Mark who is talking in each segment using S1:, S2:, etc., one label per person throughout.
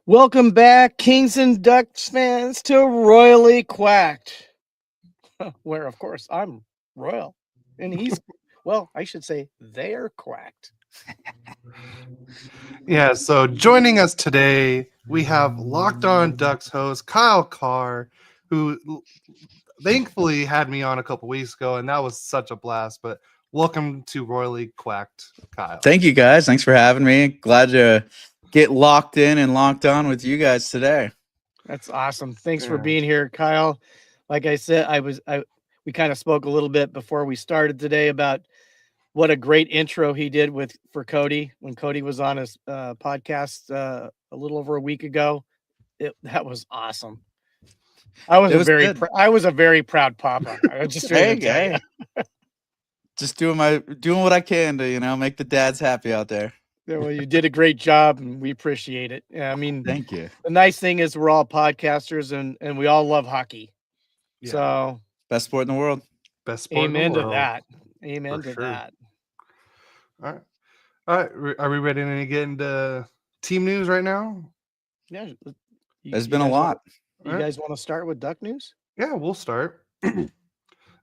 S1: Welcome back, Kings and Ducks fans, to Royally Quacked, where, of course, I'm Royal, and he's, well, I should say they're quacked.
S2: Yeah, so joining us today, we have Locked On Ducks host Kyle Kjar, who thankfully had me on a couple weeks ago, and that was such a blast. But welcome to Royally Quacked, Kyle.
S3: Thank you, guys. Thanks for having me. Glad to get locked in and locked on with you guys today.
S1: That's awesome. Thanks for being here, Kyle. Like I said, we kind of spoke a little bit before we started today about what a great intro he did for Cody when Cody was on his podcast a little over a week ago. That was awesome. I was a very proud papa. I just
S3: hey. Just doing what I can to make the dads happy out there.
S1: Yeah, well, you did a great job, and we appreciate it. I mean,
S3: thank you.
S1: The nice thing is we're all podcasters, and we all love hockey. Yeah. So
S3: best sport in the world.
S2: Best sport
S1: Amen
S2: in the world.
S1: to that. Amen to that.
S2: All right. Are we ready to get into team news right now?
S1: Yeah.
S3: There's been a lot.
S1: You guys want to start with Duck news?
S2: Yeah, we'll start.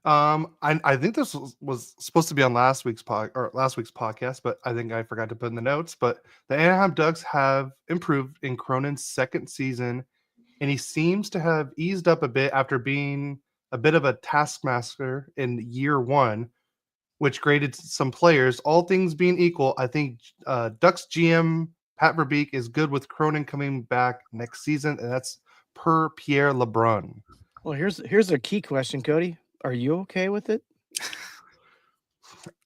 S2: I think this was supposed to be on last week's podcast, but I think I forgot to put in the notes. But the Anaheim Ducks have improved in Cronin's second season, and he seems to have eased up a bit after being a bit of a taskmaster in year one, which graded some players. All things being equal, I think Ducks GM Pat Verbeek is good with Cronin coming back next season, and that's per Pierre LeBrun.
S1: Well, here's a key question, Cody. Are you okay with it?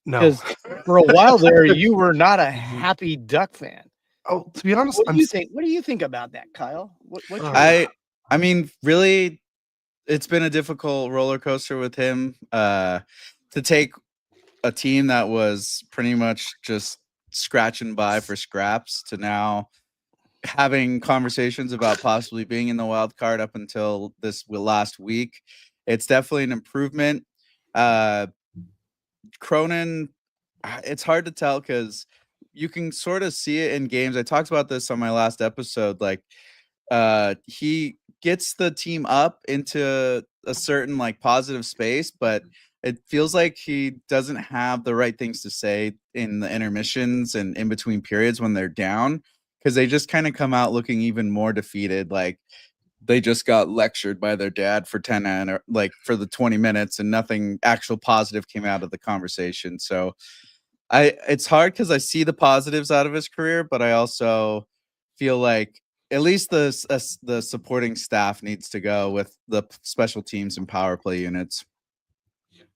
S2: No.
S1: Because for a while there, you were not a happy Duck fan.
S2: Oh, to be honest,
S1: what do you think about that, Kyle?
S3: I mean, really, it's been a difficult roller coaster with him to take a team that was pretty much just scratching by for scraps to now having conversations about possibly being in the wild card up until this last week. It's definitely an improvement. Cronin, it's hard to tell because you can sort of see it in games. I talked about this on my last episode. Like, he gets the team up into a certain positive space, but it feels like he doesn't have the right things to say in the intermissions and in between periods when they're down, because they just kind of come out looking even more defeated. Like, they just got lectured by their dad for 10 and for the 20 minutes, and nothing actual positive came out of the conversation. So it's hard because I see the positives out of his career, but I also feel like at least the supporting staff needs to go with the special teams and power play units.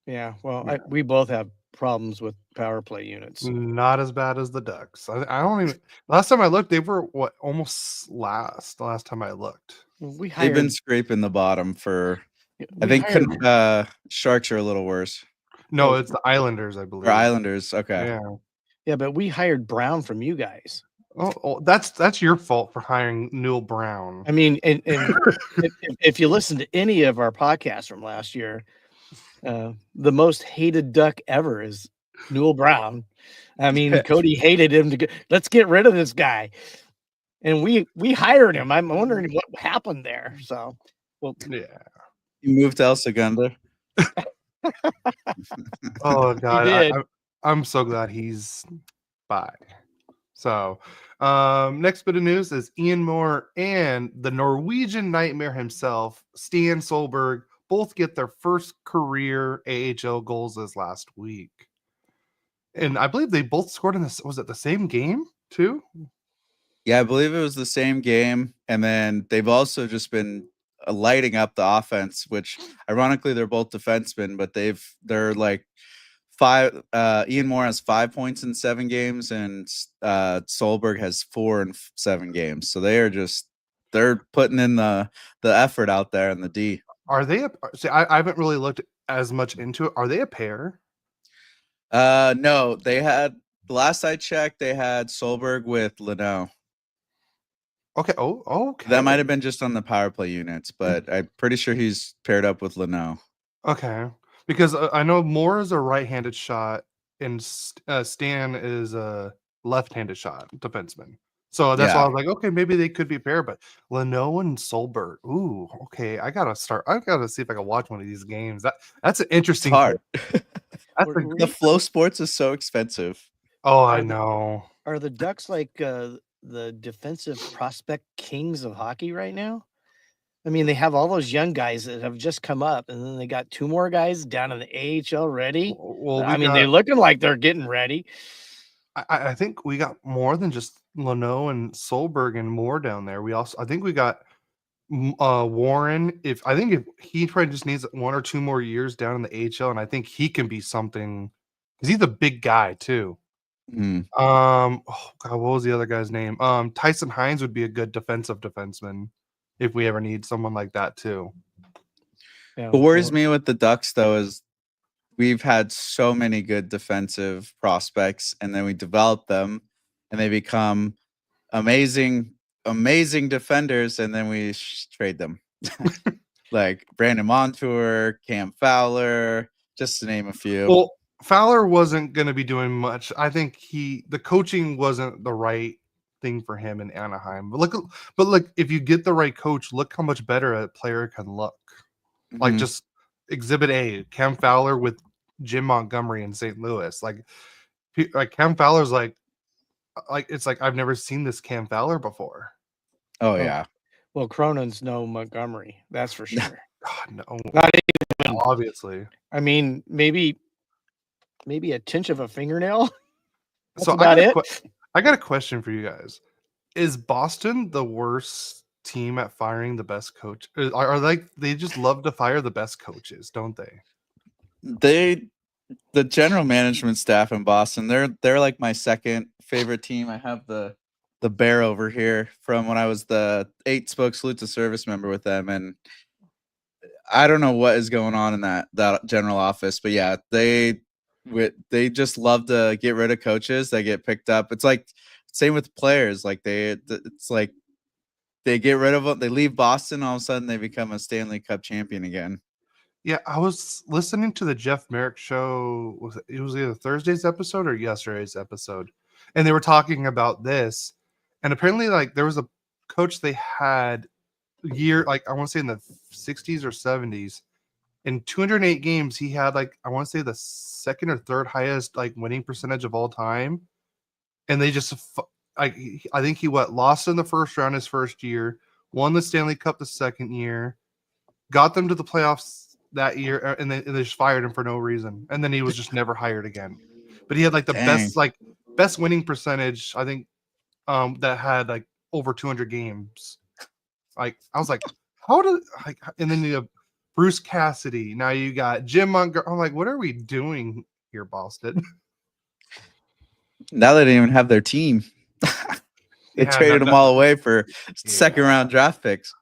S1: Yeah, well, we both have problems with power play units.
S2: Not as bad as the Ducks. I don't even. Last time I looked, they were almost last. The last time I looked,
S3: they've been scraping the bottom for. I think Sharks are a little worse.
S2: No, it's the Islanders, I believe.
S3: Or Islanders, okay.
S1: Yeah, but we hired Brown from you guys.
S2: Oh, that's your fault for hiring Newell Brown.
S1: I mean, and if you listen to any of our podcasts from last year, the most hated Duck ever is Newell Brown. I mean, Cody hated him. Let's get rid of this guy, and we hired him. I'm wondering what happened there. So, well,
S2: yeah,
S3: he moved to El Segundo.
S2: Oh God, I'm so glad he's bye. So, next bit of news is Ian Moore and the Norwegian Nightmare himself, Stan Solberg, both get their first career AHL goals this last week. And I believe they both scored in this. Was it the same game too?
S3: Yeah, I believe it was the same game. And then they've also just been lighting up the offense, which ironically they're both defensemen, but they're like five. Ian Moore has 5 points in 7 games, and Solberg has 4 in 7 games. So they're putting in the effort out there in the D.
S2: Are they? I haven't really looked as much into it. Are they a pair?
S3: No, they had, the last I checked, they had Solberg with Leno.
S2: Okay. Oh, okay.
S3: That might have been just on the power play units, but I'm pretty sure he's paired up with Leno.
S2: Okay, because I know Moore is a right-handed shot, and Stan is a left-handed shot defenseman. So that's why I was like, okay, maybe they could be a pair, but Leno and Solberg. Ooh, okay. I gotta see if I can watch one of these games. That's an interesting.
S3: It's hard.
S1: The
S3: Flow Sports is so expensive.
S2: Oh, I know.
S1: Are the Ducks like the defensive prospect kings of hockey right now? I mean, they have all those young guys that have just come up, and then they got 2 more guys down in the AHL ready.
S2: Well,
S1: they're looking like they're getting ready.
S2: I think we got more than just Leno and Solberg and Moore down there. I think we got Warren. If he probably just needs 1 or 2 more years down in the AHL, and I think he can be something because he's a big guy too. Oh God, what was the other guy's name? Tyson Hines would be a good defenseman if we ever need someone like that too.
S3: Yeah, what worries me with the Ducks though is we've had so many good defensive prospects, and then we develop them, and they become amazing defenders, and then we trade them. Like Brandon Montour, Cam Fowler, just to name a few.
S2: Well, Fowler wasn't going to be doing much. I think the coaching wasn't the right thing for him in Anaheim. But look, if you get the right coach, look how much better a player can look. Like just Exhibit A, Cam Fowler with Jim Montgomery in St. Louis. Like Cam Fowler's like it's like I've never seen this Cam Fowler before.
S3: Oh yeah.
S1: Well, Cronin's no Montgomery, that's for sure.
S2: No,
S1: not even
S2: obviously.
S1: I mean, maybe a tinge of a fingernail. That's
S2: so
S1: about it.
S2: I got a question for you guys. Is Boston the worst team at firing the best coach? Are they just love to fire the best coaches, don't they?
S3: The general management staff in Boston, they're like my second favorite team. I have the bear over here from when I was the 8 spoke salute to service member with them, and I don't know what is going on in that general office, but yeah, they just love to get rid of coaches that get picked up. It's like same with players. Like it's like they get rid of them, they leave Boston, all of a sudden they become a Stanley Cup champion again.
S2: Yeah, I was listening to the Jeff Merrick show. It was either Thursday's episode or yesterday's episode, and they were talking about this. And apparently, like there was a coach they had I want to say in the 60s or 70s. In 208 games, he had I want to say the second or third highest winning percentage of all time. And they just I think he lost in the first round his first year, won the Stanley Cup the second year, got them to the playoffs that year, and they just fired him for no reason. And then he was just never hired again. But he had the best winning percentage, I think, that had over 200 games. I was like, and then you have Bruce Cassidy. Now you got Jim Montgomery. I'm like, what are we doing here, Boston?
S3: Now they didn't even have their team. They traded them all away for second round draft picks.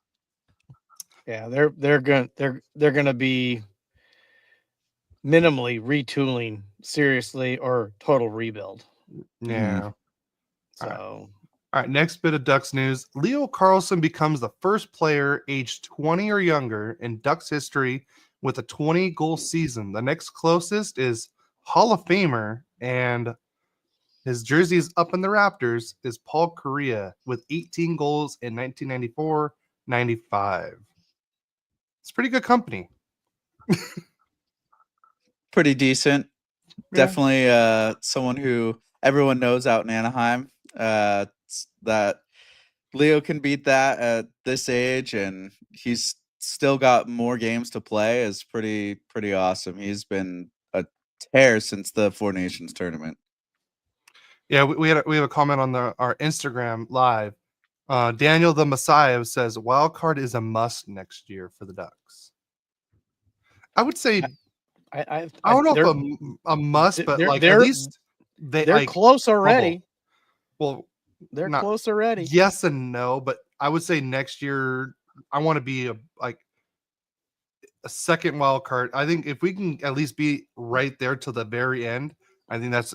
S1: Yeah, they're gonna be minimally retooling seriously or total rebuild.
S2: Yeah.
S1: So
S2: all right, next bit of Ducks news. Leo Carlsson becomes the first player aged 20 or younger in Ducks history with a 20-goal season. The next closest is Hall of Famer, and his jersey is up in the Raptors, is Paul Kariya with 18 goals in 1994-95. It's pretty good company.
S3: Pretty decent. Yeah. Definitely someone who everyone knows out in Anaheim. That Leo can beat that at this age, and he's still got more games to play, is pretty awesome. He's been a tear since the Four Nations tournament.
S2: Yeah, we have a comment on our Instagram live. Daniel the Messiah says wild card is a must next year for the Ducks. I would say I don't know if a must, but at least
S1: they're close already.
S2: Well,
S1: they're close already.
S2: Yes and no, but I would say next year I want to be a second wild card. I think if we can at least be right there till the very end, I think that's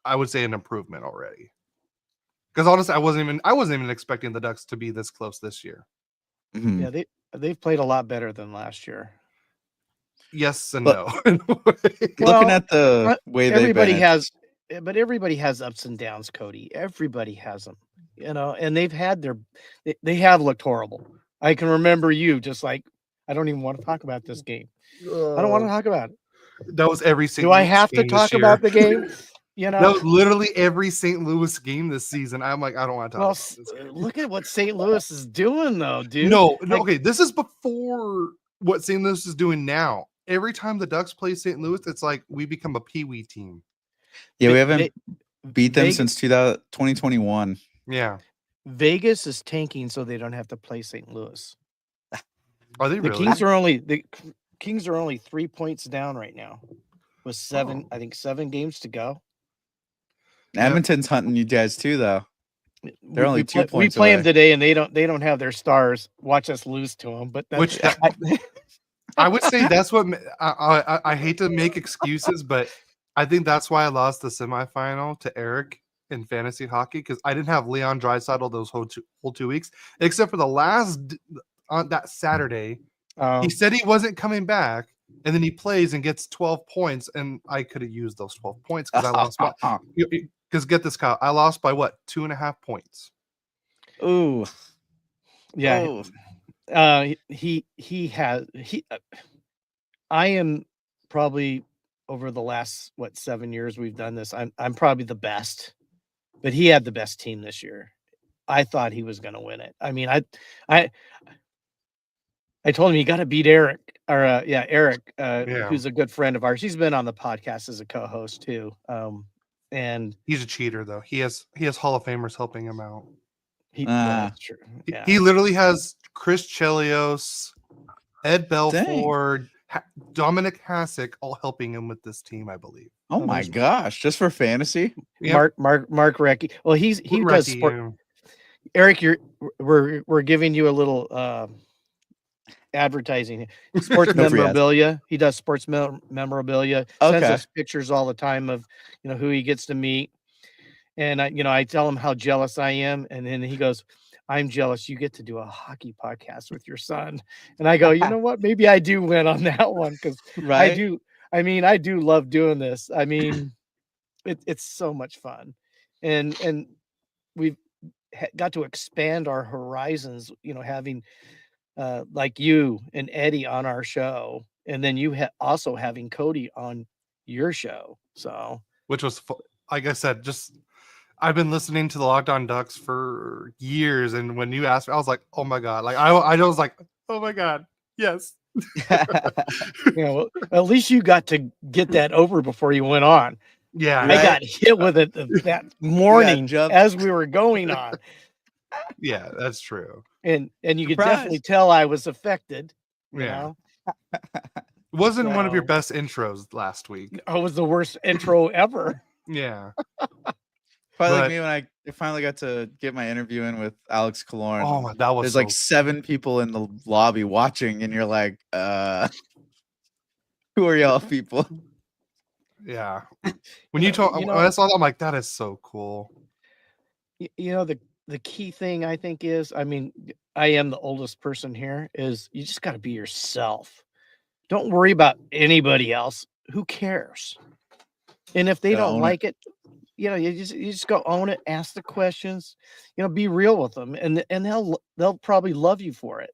S2: I would say an improvement already. Because honestly, I wasn't even expecting the Ducks to be this close this year.
S1: Mm-hmm. Yeah, they've played a lot better than last year.
S2: Yes and no.
S3: Looking at the way
S1: everybody has ups and downs, Cody. Everybody has them. and they've had they have looked horrible. I can remember you just like, I don't even want to talk about this game. I don't want to talk about it.
S2: That was every St.
S1: Do I
S2: Louis
S1: have to
S2: game this
S1: talk
S2: year.
S1: about the game?
S2: That was literally every St. Louis game this season. I'm like, I don't want to talk about this game.
S1: Look at what St. Louis is doing, though, dude.
S2: No, okay. This is before what St. Louis is doing now. Every time the Ducks play St. Louis, it's like we become a peewee team.
S3: Yeah, we haven't beat them since 2021.
S2: Yeah.
S1: Vegas is tanking so they don't have to play St. Louis.
S2: Are they
S1: the
S2: really?
S1: Kings are only 3 points down right now with I think 7 games to go.
S3: Edmonton's hunting you guys too, though. They're only 2 points.
S1: We play them today, and they don't have their stars. Watch us lose to them, but that's,
S2: I would say that's what I hate to make excuses, but I think that's why I lost the semifinal to Eric in fantasy hockey, because I didn't have Leon Draisaitl those whole 2 weeks, except for the last on that Saturday. He said he wasn't coming back, and then he plays and gets 12 points, and I could have used those 12 points because I lost by. Because get this, Kyle, I lost by what, 2.5 points?
S1: Ooh, yeah. I am probably, over the last 7 years we've done this, I'm probably the best, but he had the best team this year. I thought he was going to win it. I mean, I told him you got to beat Eric, Eric, who's a good friend of ours. He's been on the podcast as a co-host too. And
S2: he's a cheater though. He has Hall of Famers helping him out.
S1: That's true. Yeah.
S2: He literally has Chris Chelios, Ed Belford, Dominic Hasek all helping him with this team, I believe.
S3: Oh my gosh, just for fantasy?
S1: Yep. Mark Recchi. Well, he does sport. Yeah. Eric, we're giving you a little advertising. Sports memorabilia. He does sports memorabilia. Sends us pictures all the time of who he gets to meet. And I tell him how jealous I am, and then he goes, "I'm jealous. You get to do a hockey podcast with your son." And I go, "You know what? Maybe I do win on that one, because I do. I mean, I do love doing this. I mean, it's so much fun, and we've got to expand our horizons. Having like you and Eddie on our show, and then you also having Cody on your show. So,
S2: which was, like I said, I've been listening to the Locked On Ducks for years, and when you asked me, I was like, "Oh my god!" Like I was like, "Oh my god, yes."
S1: Well, at least you got to get that over before you went on.
S2: Yeah,
S1: I got hit with it that morning as we were going on.
S2: Yeah, that's true.
S1: And you could definitely tell I was affected. You know?
S2: It wasn't one of your best intros last week.
S1: It was the worst intro ever.
S2: Yeah.
S3: Probably like me when I finally got to get my interview in with Alex Killorn.
S2: Oh, that was
S3: There's like 7 people in the lobby watching, and you're like, who are y'all people?
S2: Yeah. When you talk, when I saw that, I'm like, that is so cool.
S1: The key thing I think is, I mean, I am the oldest person here, is you just got to be yourself. Don't worry about anybody else. Who cares? And if they don't like it, you just go own it, ask the questions, be real with them, and they'll probably love you for it.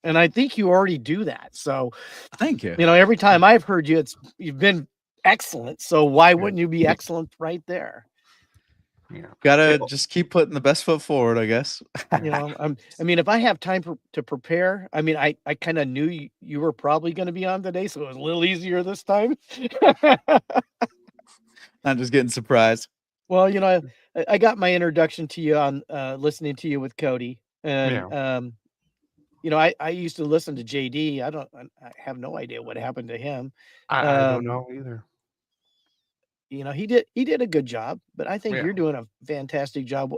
S1: And I think you already do that. So
S3: thank you.
S1: Every time I've heard you, you've been excellent. So why wouldn't you be excellent right there?
S2: Yeah.
S3: Gotta just keep putting the best foot forward, I guess.
S1: I mean, if I have time to prepare, I mean, I kind of knew you were probably going to be on today, so it was a little easier this time.
S3: I'm just getting surprised.
S1: Well, I got my introduction to you on listening to you with Cody, and I used to listen to JD. I have no idea what happened to him.
S2: I don't know either.
S1: He did a good job, but I think you're doing a fantastic job.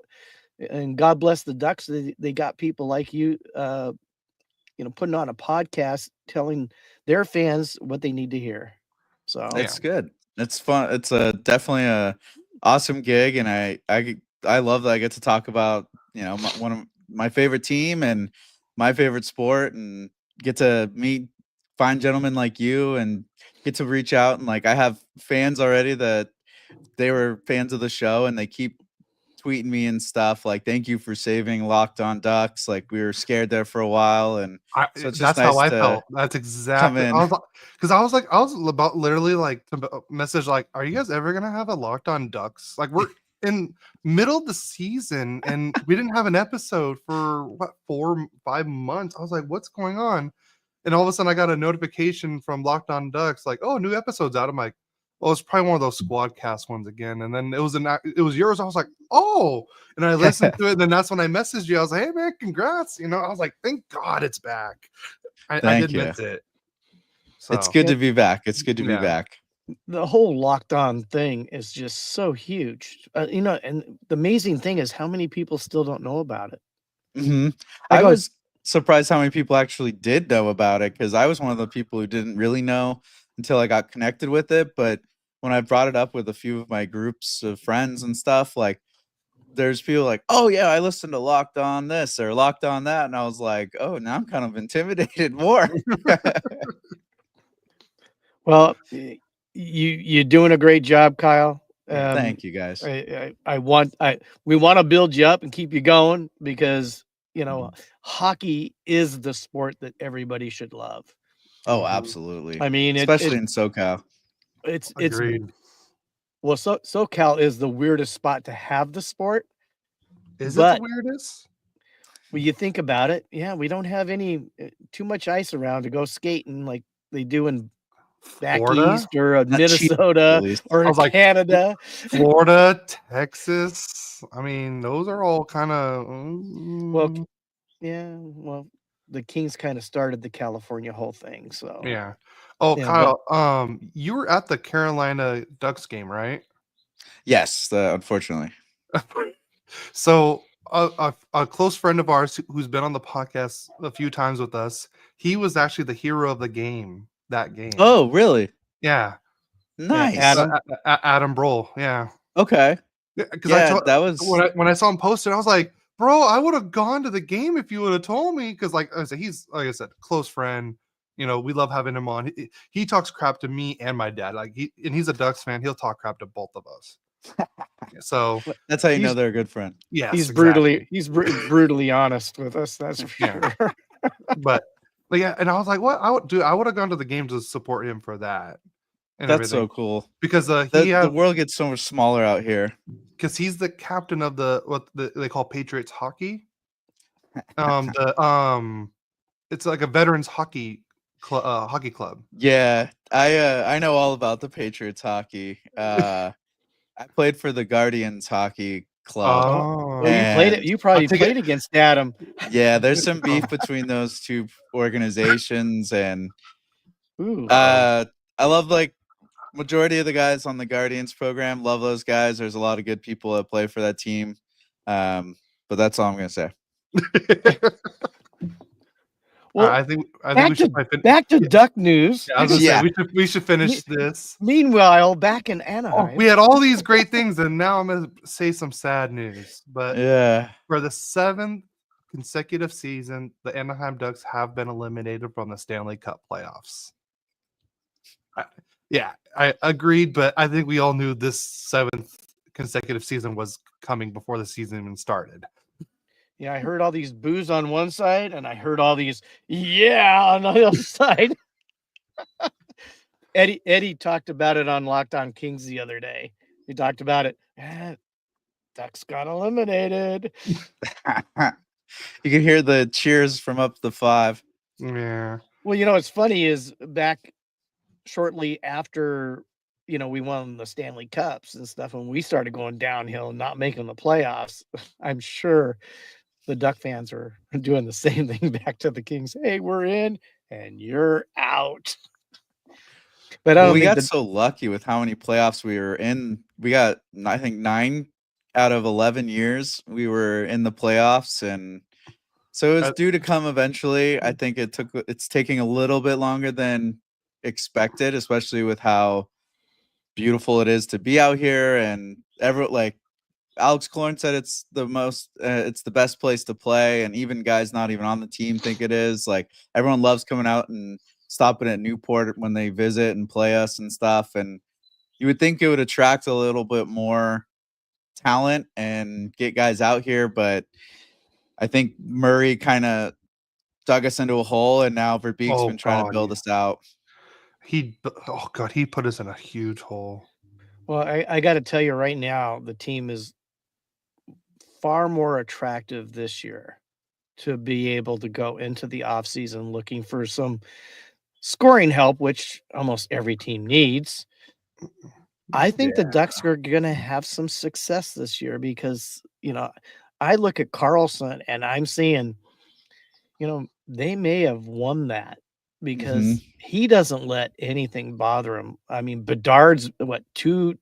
S1: And God bless the Ducks. They got people like you, putting on a podcast, telling their fans what they need to hear. So
S3: it's good. It's fun. It's definitely a awesome gig, and I love that I get to talk about one of my favorite team and my favorite sport, and get to meet fine gentlemen like you, and get to reach out, and like I have fans already that they were fans of the show, and they keep tweeting me and stuff like, "Thank you for saving Locked On Ducks." Like we were scared there for a while, and so it's just
S2: that's how
S3: nice
S2: I
S3: to
S2: felt. That's
S3: come
S2: exactly.
S3: in.
S2: I was about literally like to message like, "Are you guys ever gonna have a Locked On Ducks?" Like we're in middle of the season and we didn't have an episode for what 4-5 months. I was like, "What's going on?" And all of a sudden, I got a notification from Locked On Ducks like, "Oh, new episodes out." I'm like, "Well, it's probably one of those Squadcast ones again." And then it was yours. I was like, "Oh!" And I listened to it. And then that's when I messaged you. I was like, "Hey man, congrats!" You know, I was like, "Thank God it's back." I
S3: Thank
S2: did
S3: you.
S2: miss it.
S3: It's
S2: So
S3: good to be back. It's good to be
S2: yeah.
S3: back.
S1: The whole Locked On thing is just so huge. And the amazing thing is how many people still don't know about it.
S3: hmm
S1: I
S3: I
S1: go,
S3: was surprised how many people actually did know about it, because I was one of the people who didn't really know until I got connected with it. But when I brought it up with a few of my groups of friends and stuff, like there's people like, "Oh yeah, I listened to Locked On this or Locked On that," and I was like, "Oh, now I'm kind of intimidated more."
S1: well, you're doing a great job, Kyle.
S3: Thank you guys.
S1: We want to build you up and keep you going because hockey is the sport that everybody should love.
S3: Oh, absolutely.
S1: I mean,
S3: Especially in SoCal.
S1: it's
S2: Agreed.
S1: well, SoCal is the weirdest spot to have the sport.
S2: Is it
S1: But
S2: the weirdest?
S1: when you think about it, yeah, we don't have any too much ice around to go skating like they do in back
S2: Florida?
S1: east or
S3: Not cheap, at
S1: Minnesota
S3: least.
S1: or
S2: I was like,
S1: Canada.
S2: Florida, Texas. I mean, those are all kind of.
S1: Well, yeah, well, the Kings kind of started the California whole thing, so
S2: Yeah. Oh,
S1: yeah,
S2: Kyle, you were at the Carolina Ducks game, right?
S3: Yes, unfortunately.
S2: So a close friend of ours who's been on the podcast a few times with us, he was actually the hero of the game that game.
S3: Oh, really?
S2: Yeah.
S3: Nice.
S1: Adam.
S2: Adam Broll. Yeah.
S3: Okay.
S2: Because
S3: Yeah, that was
S2: when I saw him posted, I was like, bro, I would have gone to the game if you would have told me. Because like I said, he's like I said, close friend. You know, we love having him on. He talks crap to me and my dad. Like he's a Ducks fan. He'll talk crap to both of us. So
S3: that's how you know
S2: he's
S3: they're a good friend.
S2: yes,
S1: He's
S2: exactly.
S1: brutally honest with us. That's for
S2: Yeah.
S1: sure.
S2: But yeah, and I was like, what? I would have gone to the game to support him for that and
S3: That's
S2: everything.
S3: so cool.
S2: Because
S3: The world gets so much smaller out here.
S2: because he's the captain of they call Patriots hockey. It's like a veterans hockey club.
S3: Yeah, I know all about the Patriots hockey. I played for the Guardians hockey club.
S2: Oh,
S1: you played it.
S3: and
S1: You probably
S2: take it-
S1: played against Adam.
S3: yeah, there's some beef between those two organizations, and
S1: Ooh.
S3: I love like majority of the guys on the Guardians program. Love those guys. There's a lot of good people that play for that team. But that's all I'm gonna say.
S1: Well,
S2: I think we should probably
S1: back to Duck news.
S2: I was gonna
S3: Yeah.
S2: say we should finish this.
S1: Meanwhile, back in
S2: Oh,
S1: Anaheim,
S2: we had all these great things, and now I'm gonna say some sad news. But
S3: Yeah.
S2: for the 7th consecutive season, the Anaheim Ducks have been eliminated from the Stanley Cup playoffs. I agreed, but I think we all knew this 7th consecutive season was coming before the season even started.
S1: yeah, I heard all these boos on one side, and I heard all these on the other side. Eddie talked about it on Locked On Kings the other day. He talked about it. Ducks got eliminated.
S3: You can hear the cheers from up the 5.
S2: Yeah.
S1: Well, what's funny is back shortly after, we won the Stanley Cups and stuff, when we started going downhill and not making the playoffs, I'm sure the Duck fans are doing the same thing back to the Kings. Hey, we're in and you're out. But
S3: we got so lucky with how many playoffs we were in. We got, I think, 9 out of 11 years we were in the playoffs, and so it was due to come eventually. I think it's taking a little bit longer than expected, especially with how beautiful it is to be out here, and like Alex Clorne said, it's the best place to play, and even guys not even on the team think it is. Like everyone loves coming out and stopping at Newport when they visit and play us and stuff, and you would think it would attract a little bit more talent and get guys out here, but I think Murray kind of dug us into a hole, and now Verbeek's been trying to build us out.
S2: He put us in a huge hole.
S1: Well, I got to tell you right now, the team is far more attractive this year to be able to go into the offseason looking for some scoring help, which almost every team needs. I think the Ducks are going to have some success this year because, I look at Carlsson and I'm seeing, they may have won that because he doesn't let anything bother him. I mean, Bedard's 2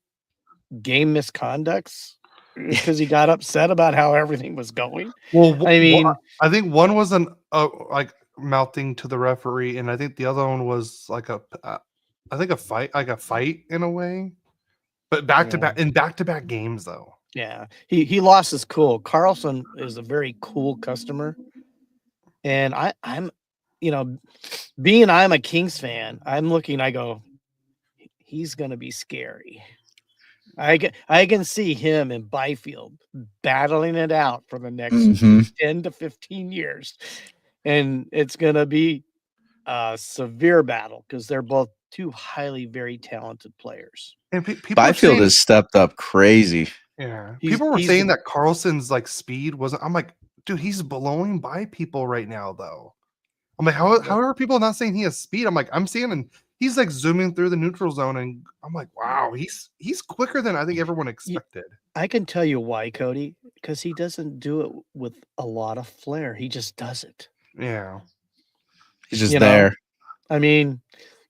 S1: game misconducts because he got upset about how everything was going.
S2: Well,
S1: I mean,
S2: I think one was like mouthing to the referee, and I think the other one was like a fight in a way, but back to back games though.
S1: Yeah, he lost his cool. Carlsson is a very cool customer, and I'm being I'm a Kings fan, I'm looking. I go, he's gonna be scary. I can see him and Byfield battling it out for the next 10 to 15 years, and it's gonna be a severe battle because they're both two very talented players.
S2: And people
S3: Byfield has stepped up crazy.
S2: Yeah, people were saying that Carlson's like speed wasn't. I'm like, dude, he's blowing by people right now, though. I'm like, how are people not saying he has speed? I'm like, I'm seeing, and he's like zooming through the neutral zone, and I'm like, wow, he's quicker than I think everyone expected.
S1: I can tell you why, Cody, because he doesn't do it with a lot of flair. He just does it.
S2: Yeah,
S3: he's just there.
S1: I mean,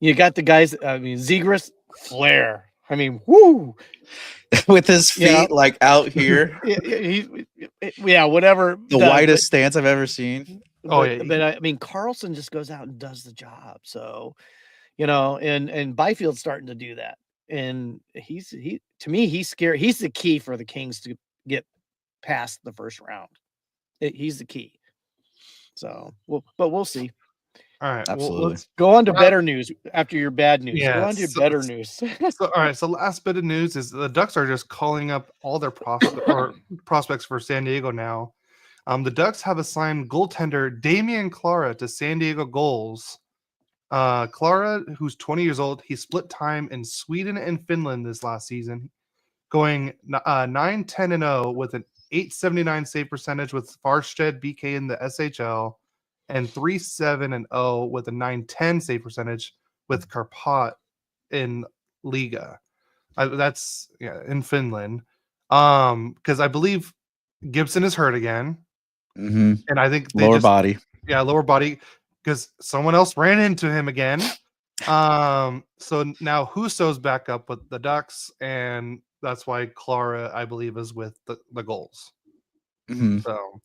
S1: you got the guys. I mean, Zegras, flair. I mean, whoo.
S3: With his feet like out here.
S1: Whatever.
S3: The widest stance I've ever seen.
S1: But I mean, Carlsson just goes out and does the job. So, and Byfield's starting to do that. And to me, he's scary. He's the key for the Kings to get past the first round. He's the key. So, but we'll see.
S2: All right,
S3: absolutely.
S1: Let's go on to better news after your bad news.
S2: Yeah,
S1: go on to better news.
S2: All right. So last bit of news is the Ducks are just calling up all their prospects for San Diego now. The Ducks have assigned goaltender Damian Klara to San Diego Gulls. Klara, who's 20 years old, he split time in Sweden and Finland this last season, going 9-10-0 with an .879 save percentage with Farsted BK in the SHL, and 3-7-0 with a .910 save percentage with Karpat in Liga. That's in Finland. Because I believe Gibson is hurt again.
S3: And
S2: I think
S3: lower body,
S2: because someone else ran into him again. So now Husso's back up with the Ducks, and that's why Klara, I believe, is with the Gulls. So,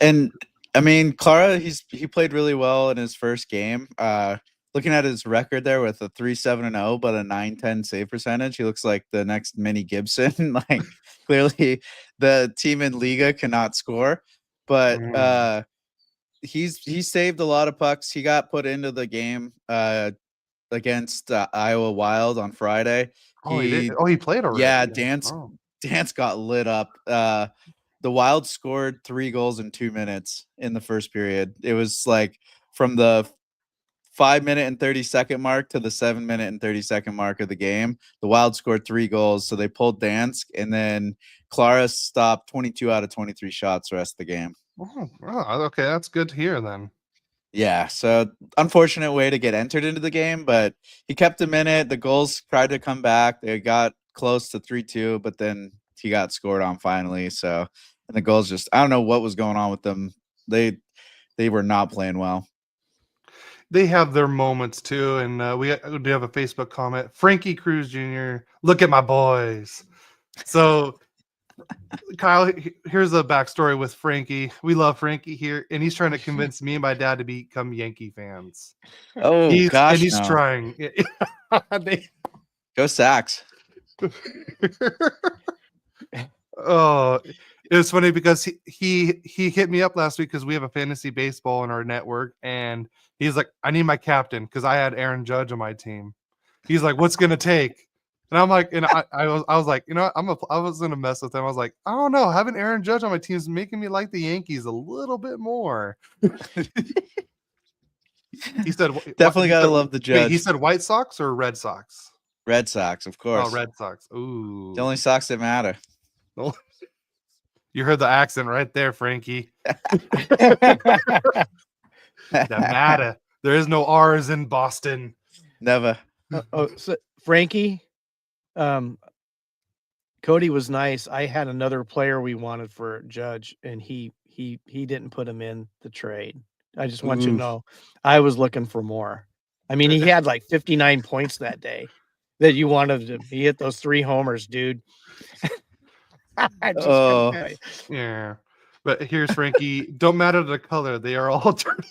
S3: and I mean, Klara, he played really well in his first game. Looking at his record there with a 3-7-0 but a .910 save percentage, he looks like the next mini Gibson. Like, clearly the team in Liga cannot score, but he saved a lot of pucks. He got put into the game against Iowa Wild on Friday.
S2: He did. He played already.
S3: Yeah, Dance got lit up. The Wild scored 3 goals in 2 minutes in the first period. It was like from the 5-minute and 30-second mark to the 7-minute and 30-second mark of the game. The Wild scored 3 goals, so they pulled Dansk, and then Klara stopped 22 out of 23 shots the rest of the game.
S2: Oh, okay, that's good to hear then.
S3: Yeah, so unfortunate way to get entered into the game, but he kept him in it. The goals tried to come back. They got close to 3-2, but then he got scored on finally. So, and the goals just, I don't know what was going on with them. They were not playing well.
S2: They have their moments too, and we do have a Facebook comment. Frankie Cruz Jr., look at my boys. So, Kyle, here's a backstory with Frankie. We love Frankie here, and he's trying to convince me and my dad to become Yankee fans.
S3: Oh, he's
S2: trying.
S3: Go Sox.
S2: Oh, it was funny because he hit me up last week because we have a fantasy baseball in our network, and he's like, I need my captain because I had Aaron Judge on my team. He's like, what's gonna take? And I'm like, and I was like, you know, I was gonna mess with him. I was like, I don't know, having Aaron Judge on my team is making me like the Yankees a little bit more. He said,
S3: Definitely gotta love the
S2: Wait, he
S3: Judge.
S2: said White Sox or Red Sox?
S3: Red Sox, of
S2: Oh,
S3: course.
S2: Red Sox. Ooh,
S3: The only Sox that matter.
S2: you heard the accent right there, Frankie. That matter. There is no R's in Boston.
S3: Never.
S1: So Frankie, Cody was nice. I had another player we wanted for Judge, and he didn't put him in the trade. I just want you to know, I was looking for more. I mean, he had like 59 points that day that you wanted to. He hit those 3 homers, dude.
S2: Yeah. But here's Frankie. Don't matter the color; they are all dirty.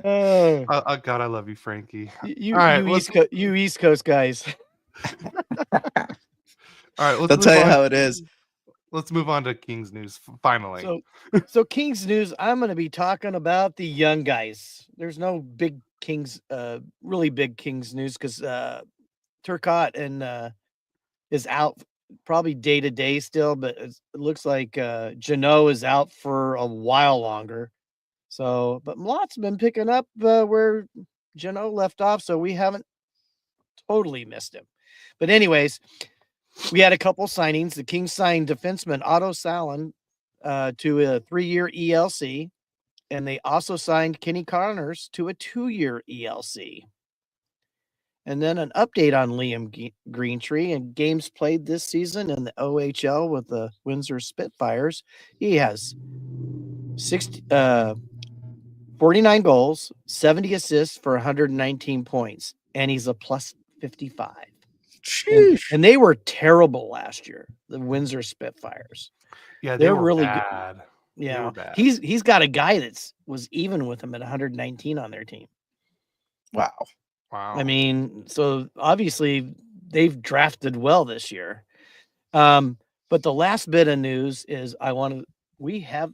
S1: Oh,
S2: God, I love you, Frankie.
S1: you
S2: All right,
S1: you East Coast guys.
S2: All right, let's
S3: I'll
S2: move
S3: tell you
S2: on.
S3: how it is.
S2: Let's move on to Kings news finally.
S1: So Kings news. I'm going to be talking about the young guys. There's no big Kings, really big Kings news because Turcotte and is out probably day to day still, but it looks like Jeannot is out for a while longer. So, but Mlott's been picking up where Jeannot left off, so we haven't totally missed him. But anyways, we had a couple signings. The Kings signed defenseman Otto Salin to a 3-year ELC, and they also signed Kenny Connors to a 2-year ELC. And then an update on Liam Greentree and games played this season in the OHL with the Windsor Spitfires. He has 49 goals, 70 assists for 119 points, and he's a plus 55. And they were terrible last year, the Windsor Spitfires.
S2: Yeah,
S1: they're
S2: were
S1: really
S2: bad.
S1: good. Yeah,
S2: they were bad.
S1: He's got a guy that's was even with him at 119 on their team.
S3: Wow.
S1: I mean, so obviously they've drafted well this year. But the last bit of news is we have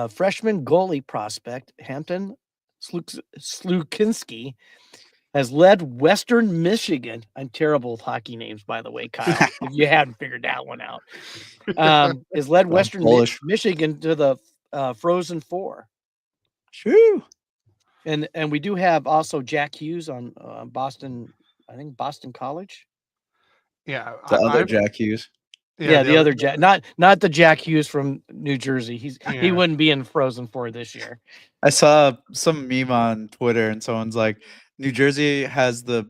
S1: freshman goalie prospect Hampton Slukinski has led Western Michigan. I'm terrible with hockey names, by the way, Kyle, if you hadn't figured that one out. Has led Western Michigan to the Frozen Four.
S3: True.
S1: And we do have also Jack Hughes on Boston, I think Boston College.
S2: Yeah,
S3: the other Jack Hughes.
S1: Yeah, the other Jack, not the Jack Hughes from New Jersey. He wouldn't be in Frozen Four this year.
S3: I saw some meme on Twitter, and someone's like, New Jersey has the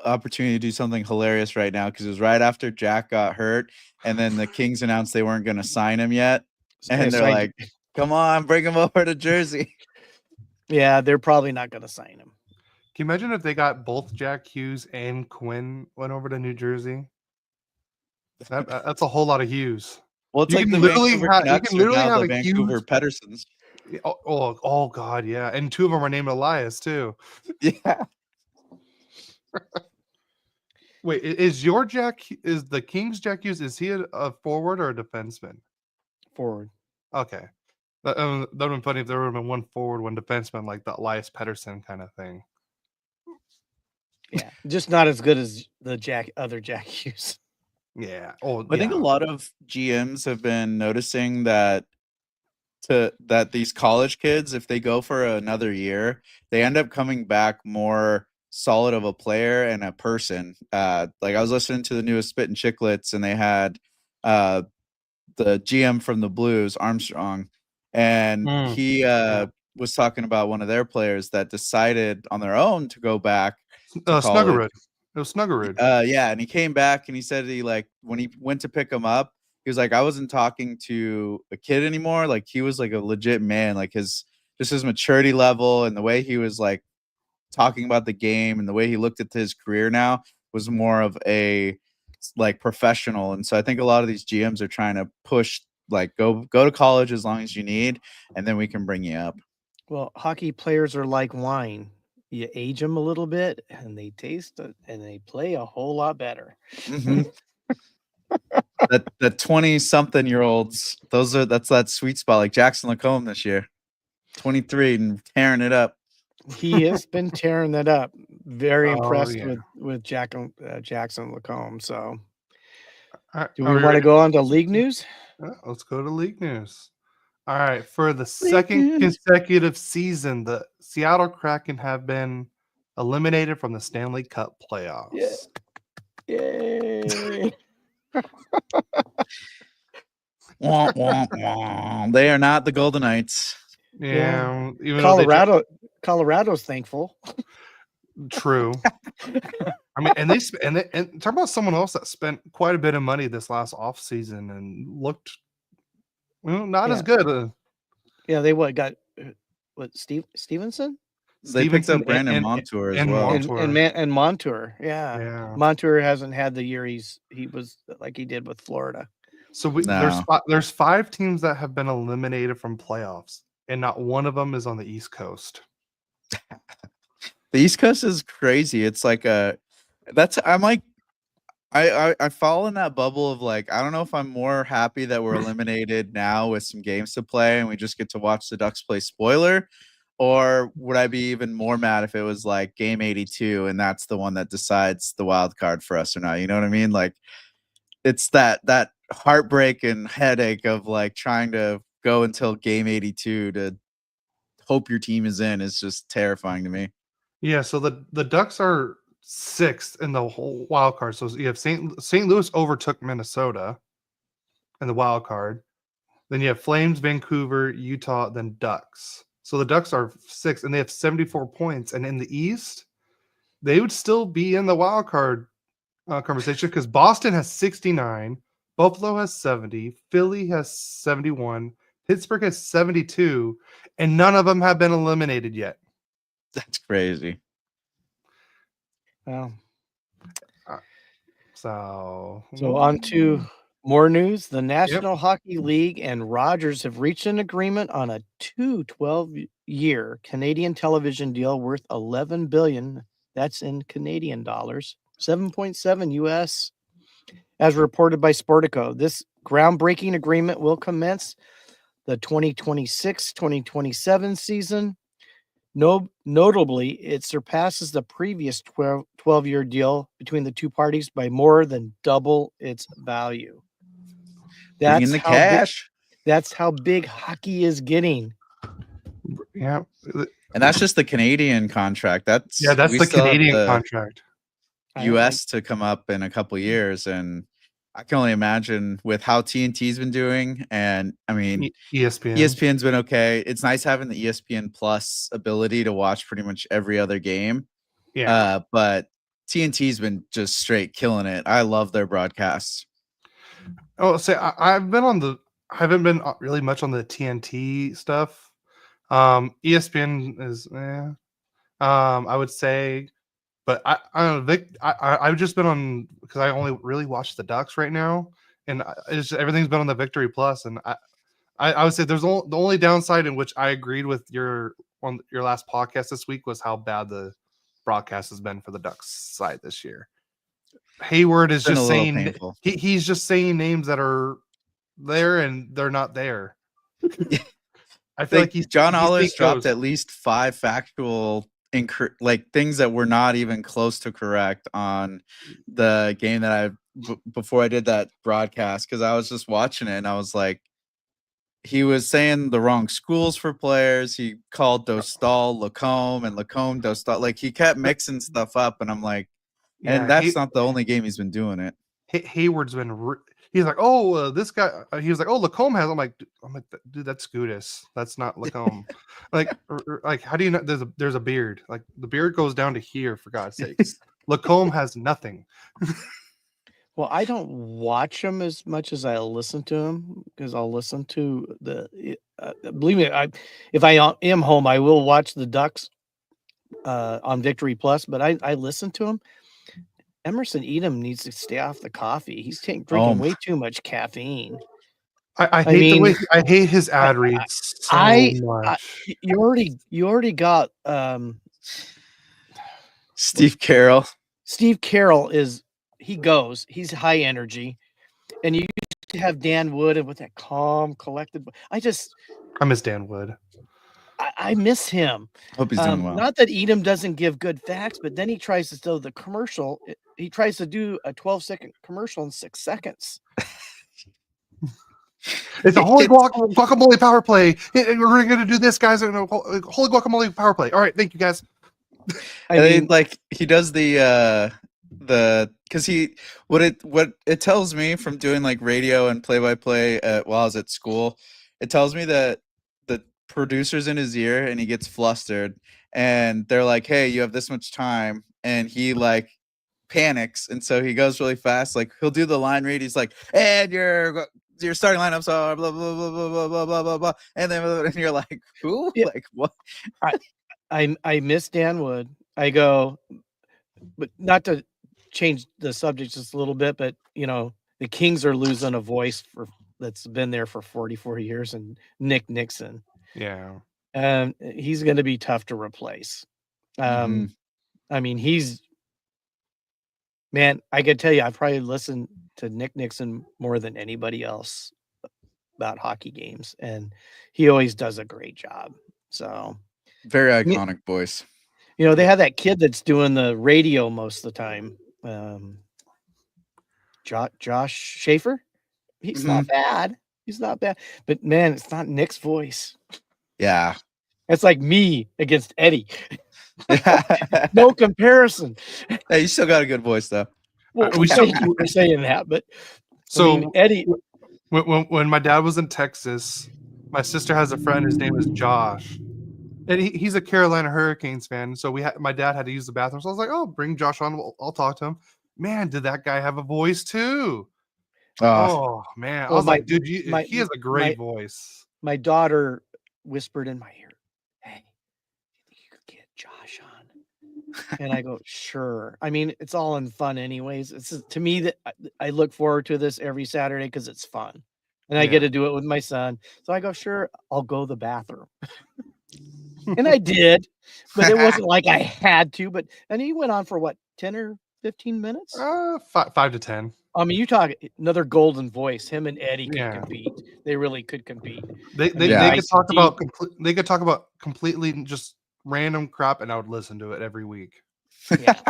S3: opportunity to do something hilarious right now because it was right after Jack got hurt, and then the Kings announced they weren't going to sign him yet, and they're like, "Come on, bring him over to Jersey."
S1: Yeah, they're probably not going to sign him.
S2: Can you imagine if they got both Jack Hughes and Quinn went over to New Jersey? That's a whole lot of Hughes.
S3: Well, it's like the Vancouver Canucks are now the Vancouver Pedersons.
S2: Oh God, yeah, and 2 of them are named Elias too.
S3: Yeah.
S2: Wait, is the Kings Jack Hughes? Is he a forward or a defenseman?
S1: Forward.
S2: Okay, that would have been funny if there would have been one forward, one defenseman, like the Elias Pettersson kind of thing.
S1: Yeah, just not as good as the other Jack Hughes.
S2: Yeah.
S3: I think a lot of GMs have been noticing that these college kids, if they go for another year, they end up coming back more solid of a player and a person. Like I was listening to the newest Spit and Chicklets, and they had the GM from the Blues, Armstrong, and he was talking about one of their players that decided on their own to go back.
S2: Snuggerud. It was Snuggerud.
S3: Yeah, and he came back and he said when he went to pick him up, he was like, I wasn't talking to a kid anymore. Like he was like a legit man. Like his maturity level and the way he was like talking about the game and the way he looked at his career now was more of a like professional. And so I think a lot of these GMs are trying to push like go to college as long as you need, and then we can bring you up.
S1: Well, hockey players are like wine. You age them a little bit and they taste it and they play a whole lot better.
S3: Mm-hmm. that 20-something-year-olds, that's that sweet spot, like Jackson Lacombe this year, 23 and tearing it up.
S1: He has been tearing that up. Very
S2: Oh,
S1: impressed
S2: yeah.
S1: with Jackson Lacombe. So,
S2: All right,
S1: do
S2: are
S1: we
S2: we
S1: want to
S2: ready?
S1: go on to league news?
S2: Let's go to league news. All right, for the
S3: League
S2: second
S3: news.
S2: consecutive season, the Seattle Kraken have been eliminated from the Stanley Cup playoffs.
S1: Yay!
S3: Wah, wah, wah. They are not the Golden Knights.
S2: Yeah, even though
S1: Colorado's thankful.
S2: true. I mean, and talk about someone else that spent quite a bit of money this last offseason and looked not as
S1: Yeah.
S2: good.
S1: Yeah, they got Stevenson
S3: They picked
S2: Stevenson
S3: up Brandon Montour as
S2: and
S3: well.
S2: Montour.
S1: and Montour. Yeah.
S2: Yeah.
S1: Montour hasn't had the year he was like he did with Florida.
S2: So
S3: No.
S2: there's 5 teams that have been eliminated from playoffs, and not one of them is on the East Coast.
S3: The East Coast is crazy. It's like I'm like I fall in that bubble of like I don't know if I'm more happy that we're eliminated now with some games to play and we just get to watch the Ducks play spoiler, or would I be even more mad if it was like game 82 and that's the one that decides the wild card for us or not? You know what I mean? Like it's that heartbreak and headache of like trying to go until game 82 to hope your team is in is just terrifying to me.
S2: Yeah, so the Ducks are 6th in the whole wild card. So you have St. Louis overtook Minnesota in the wild card. Then you have Flames, Vancouver, Utah, then Ducks. So the Ducks are 6th, and they have 74 points. And in the East, they would still be in the wild card conversation because Boston has 69, Buffalo has 70, Philly has 71, Pittsburgh has 72, and none of them have been eliminated yet.
S3: That's crazy.
S1: Well,
S2: so
S1: on to more news. The National Hockey League and Rogers have reached an agreement on a 12-year Canadian television deal worth $11 billion. That's in Canadian dollars, 7.7 US, as reported by Sportico. This groundbreaking agreement will commence the 2026-2027 season. Notably, it surpasses the previous 12-year deal between the two parties by more than double its value.
S3: Bring in the cash.
S1: That's how big hockey is getting.
S2: Yeah.
S3: And that's just the Canadian contract. That's
S2: the Canadian contract.
S3: US to come up in a couple years, and I can only imagine with how TNT's been doing, and I mean ESPN's been okay. It's nice having the ESPN Plus ability to watch pretty much every other game.
S2: Yeah.
S3: But TNT's been just straight killing it. I love their broadcasts.
S2: Oh, say I haven't been really much on the TNT stuff. ESPN is I would say, but I don't know, I've just been on because I only really watch the Ducks right now, and everything's been on the Victory Plus, and I would say the only downside in which I agreed with your last podcast this week was how bad the broadcast has been for the Ducks side this year. Hayward is just saying he's just saying names that are there and they're not there. I feel like
S3: John Allers dropped at least 5 factual things that were not even close to correct on the game that before I did that broadcast, because I was just watching it and I was like, he was saying the wrong schools for players. He called Dostal Lacombe and Lacombe Dostal. Like he kept mixing stuff up, and I'm like, and that's not the only game he's been doing it.
S2: Hayward's been he's like, oh, this guy. He was like, oh, Lacombe has. I'm like, dude, that's Gudis. That's not Lacombe. like how do you know? There's a beard. Like the beard goes down to here, for God's sakes. Lacombe has nothing.
S1: Well, I don't watch him as much as I listen to him because I'll listen to believe me, if I am home, I will watch the Ducks on Victory Plus, but I listen to him. Emerson Edom needs to stay off the coffee. He's drinking way too much caffeine.
S2: I hate his ad reads so much.
S1: You already got
S3: Steve Carroll.
S1: Steve Carroll he's high energy, and you used to have Dan Wood and with that calm, collected. I miss
S2: Dan Wood.
S1: I miss him.
S3: Hope he's doing well.
S1: Not that Edom doesn't give good facts, but then he tries to do the commercial. He tries to do a 12-second commercial in 6 seconds.
S2: It's a holy guacamole power play. We're going to do this, guys. Holy guacamole power play. All right, thank you, guys.
S3: I mean, like he does the because what it tells me from doing like radio and play-by-play while I was at school, it tells me that the producer's in his ear and he gets flustered and they're like, hey, you have this much time, and he like panics, and so he goes really fast. Like he'll do the line read, he's like, and your starting lineups are blah blah blah blah blah blah blah blah blah, and then and you're like, who? Yeah. Like what?
S1: I miss Dan Wood. I go, but not to change the subject just a little bit, but you know, the Kings are losing a voice that's been there for 44 years, and Nick Nixon.
S2: Yeah.
S1: He's going to be tough to replace. I mean, man, I could tell you, I've probably listened to Nick Nixon more than anybody else about hockey games, and he always does a great job. So
S3: very iconic voice.
S1: You know, they have that kid that's doing the radio most of the time. Josh Schaefer. He's not bad. He's not bad. But man, it's not Nick's voice.
S3: Yeah.
S1: It's like me against Eddie. No comparison.
S3: Hey, you still got a good voice though.
S1: Well, we're saying that, but
S2: so
S1: I mean, Eddie.
S2: When my dad was in Texas, my sister has a friend. His name is Josh, and he's a Carolina Hurricanes fan. So my dad had to use the bathroom. So I was like, "Oh, bring Josh on. I'll talk to him." Man, did that guy have a voice too? Oh man, I was like, dude, he has a great voice.
S1: My daughter whispered in my ear, "Hey, you think you could get Josh on?" And I go, "Sure." I mean, it's all in fun, anyways. It's to me that I look forward to this every Saturday because it's fun, and I get to do it with my son. So I go, "Sure, I'll go to the bathroom." And I did, but it wasn't like I had to. And he went on for what, 10 or 15 minutes?
S2: 5 to 10.
S1: I mean, you talk another golden voice. Him and Eddie could compete. They really could compete.
S2: They could talk about they could talk about completely just random crap, and I would listen to it every week.
S1: Yeah.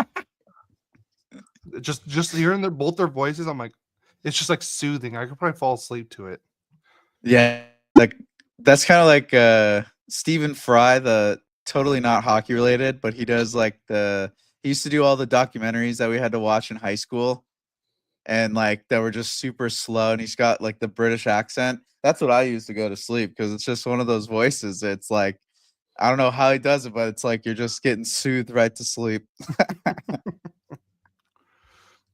S2: just hearing both their voices, I'm like, it's just like soothing. I could probably fall asleep to it.
S3: Yeah, like that's kind of like Stephen Fry, the totally not hockey related, but he does like he used to do all the documentaries that we had to watch in high school, and like that were just super slow, and he's got like the British accent. That's what I used to go to sleep because it's just one of those voices. It's like, I don't know how he does it, but it's like you're just getting soothed right to sleep.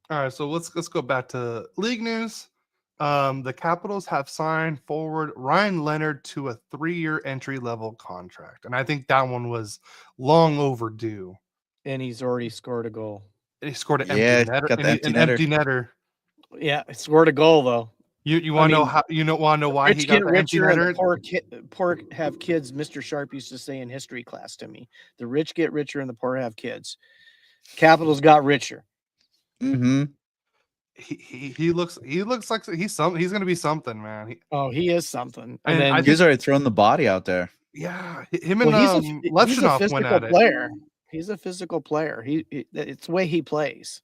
S2: All right, so let's go back to league news. The Capitals have signed forward Ryan Leonard to a 3-year entry-level contract, and I think that one was long overdue.
S1: And he's already scored a goal.
S2: And he scored an empty netter. Empty netter.
S1: Yeah, he scored a goal though.
S2: You want to know how? You don't want to know why he got the empty netter?
S1: Poor have kids. Mr. Sharp used to say in history class to me, "The rich get richer and the poor have kids." Capitals got richer.
S3: Mm-hmm.
S2: He looks like he's going to be something, man.
S1: He is something.
S2: And
S3: then he's already thrown the body out there.
S2: Yeah, him and Levchinov went at it.
S1: Player. He's a physical player. It's the way he plays.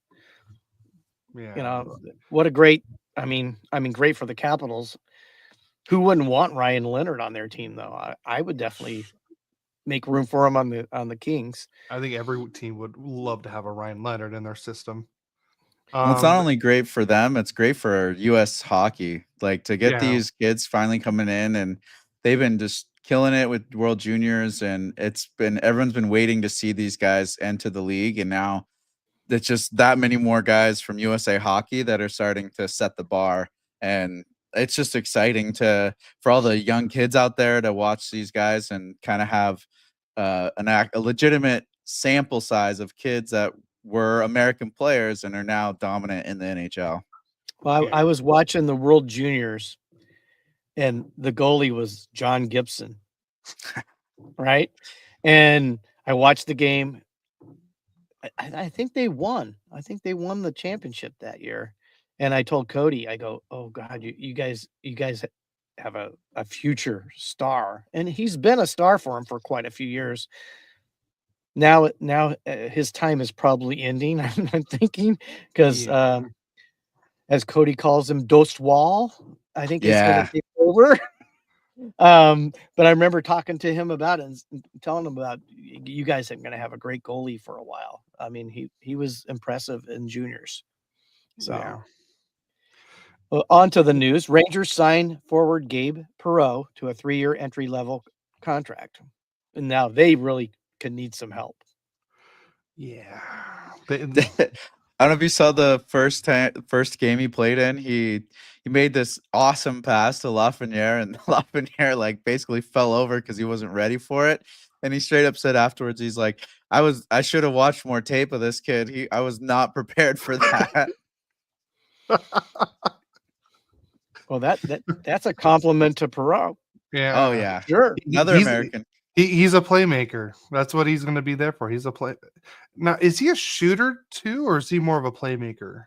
S2: Yeah.
S1: You know, what a great. I mean, great for the Capitals. Who wouldn't want Ryan Leonard on their team, though? I would definitely make room for him on the Kings.
S2: I think every team would love to have a Ryan Leonard in their system.
S3: Well, it's not only great for them, it's great for U.S. hockey. Like to get these kids finally coming in, and they've been just killing it with World Juniors, and everyone's been waiting to see these guys enter the league, and now it's just that many more guys from USA Hockey that are starting to set the bar, and it's just exciting for all the young kids out there to watch these guys and kind of have a legitimate sample size of kids that were American players and are now dominant in the NHL.
S1: Well, I was watching the World Juniors, and the goalie was John Gibson, right? And I watched the game. I think they won. I think they won the championship that year. And I told Cody, I go, "Oh God, you guys have a future star, and he's been a star for him for quite a few years. Now his time is probably ending. I'm thinking because as Cody calls him, Dost Wall, I think is going to take over. But I remember talking to him about it and telling him about you guys are going to have a great goalie for a while. I mean, he was impressive in juniors. So on to the news. Rangers signed forward Gabe Perreault to a 3-year entry-level contract. And now they really could need some help.
S2: Yeah.
S3: I don't know if you saw the first game he played in. He made this awesome pass to Lafreniere, and Lafreniere like basically fell over because he wasn't ready for it. And he straight up said afterwards, he's like, I should have watched more tape of this kid. I was not prepared for that.
S1: Well, that's a compliment to Perreault.
S2: Yeah.
S3: Oh yeah.
S1: Sure.
S3: Another American.
S2: He's a playmaker. That's what he's going to be there for. He's a play. Now, is he a shooter too, or is he more of a playmaker?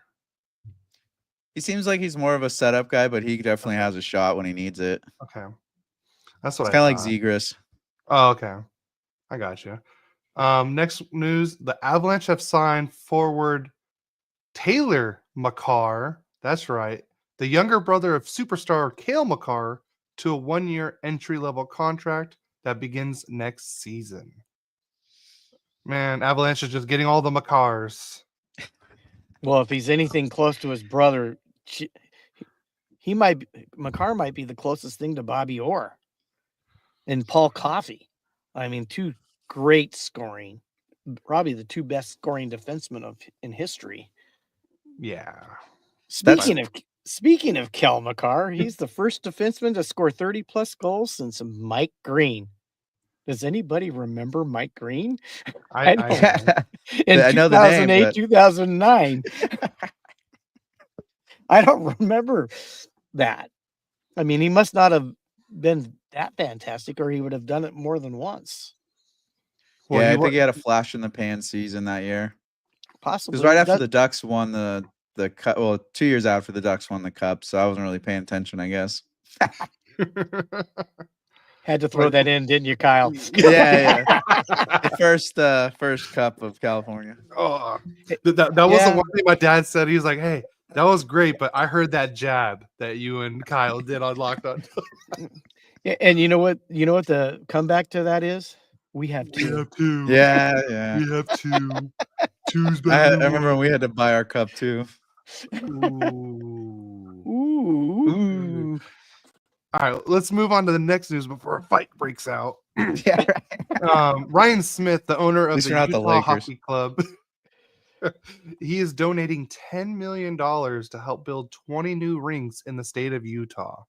S3: He seems like he's more of a setup guy, but he definitely has a shot when he needs it.
S2: Okay, that's what
S3: it's kind of like Zegras.
S2: Oh, okay, I got you. Next news: the Avalanche have signed forward Taylor Makar. That's right, the younger brother of superstar Cale Makar, to a 1-year entry-level contract that begins next season. Man, Avalanche is just getting all the Makars.
S1: Well, if he's anything close to his brother, Makar might be the closest thing to Bobby Orr and Paul Coffey. I mean, two great scoring, probably the two best scoring defensemen in history.
S2: Yeah.
S1: Speaking of Kel Makar, he's the first defenseman to score 30-plus goals since Mike Green. Does anybody remember Mike Green?
S2: I
S1: know the name, but... 2009. I don't remember that. I mean, he must not have been that fantastic, or he would have done it more than once.
S3: Well, yeah, I think he had a flash in the pan season that year.
S1: Possibly.
S3: It was right after the Ducks won the cup. Well, 2 years after the Ducks won the cup, so I wasn't really paying attention, I guess.
S1: Had to throw that in, didn't you, Kyle?
S3: Yeah. The first cup of California.
S2: Oh, that was the one thing my dad said. He was like, "Hey, that was great, but I heard that jab that you and Kyle did on Locked On."
S1: And you know what? You know what the comeback to that is? We have two.
S2: We have two.
S3: Yeah.
S2: We have two. Two's
S3: I
S2: better.
S3: remember when we had to buy our cup too.
S2: Ooh. All right, let's move on to the next news before a fight breaks out.
S3: Yeah, right.
S2: Ryan Smith, the owner of the Utah Hockey Club, he is donating $10 million to help build 20 new rinks in the state of Utah.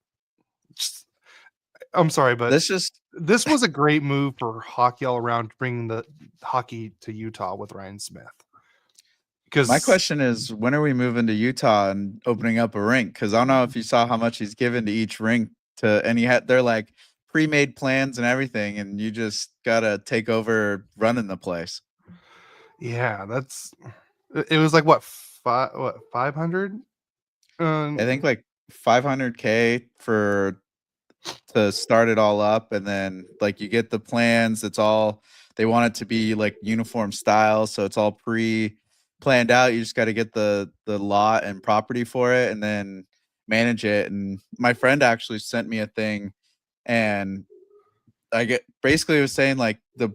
S2: I'm sorry, but this was a great move for hockey all around, bringing the hockey to Utah with Ryan Smith. Because
S3: my question is, when are we moving to Utah and opening up a rink? Because I don't know if you saw how much he's given to each rink. They're like pre-made plans and everything, and you just gotta take over running the place.
S2: Yeah, it was like what 500?
S3: I think like $500K to start it all up, and then like you get the plans. They want it to be like uniform style, so it's all pre-planned out. You just got to get the lot and property for it, and then manage it. And my friend actually sent me a thing, and basically it was saying like the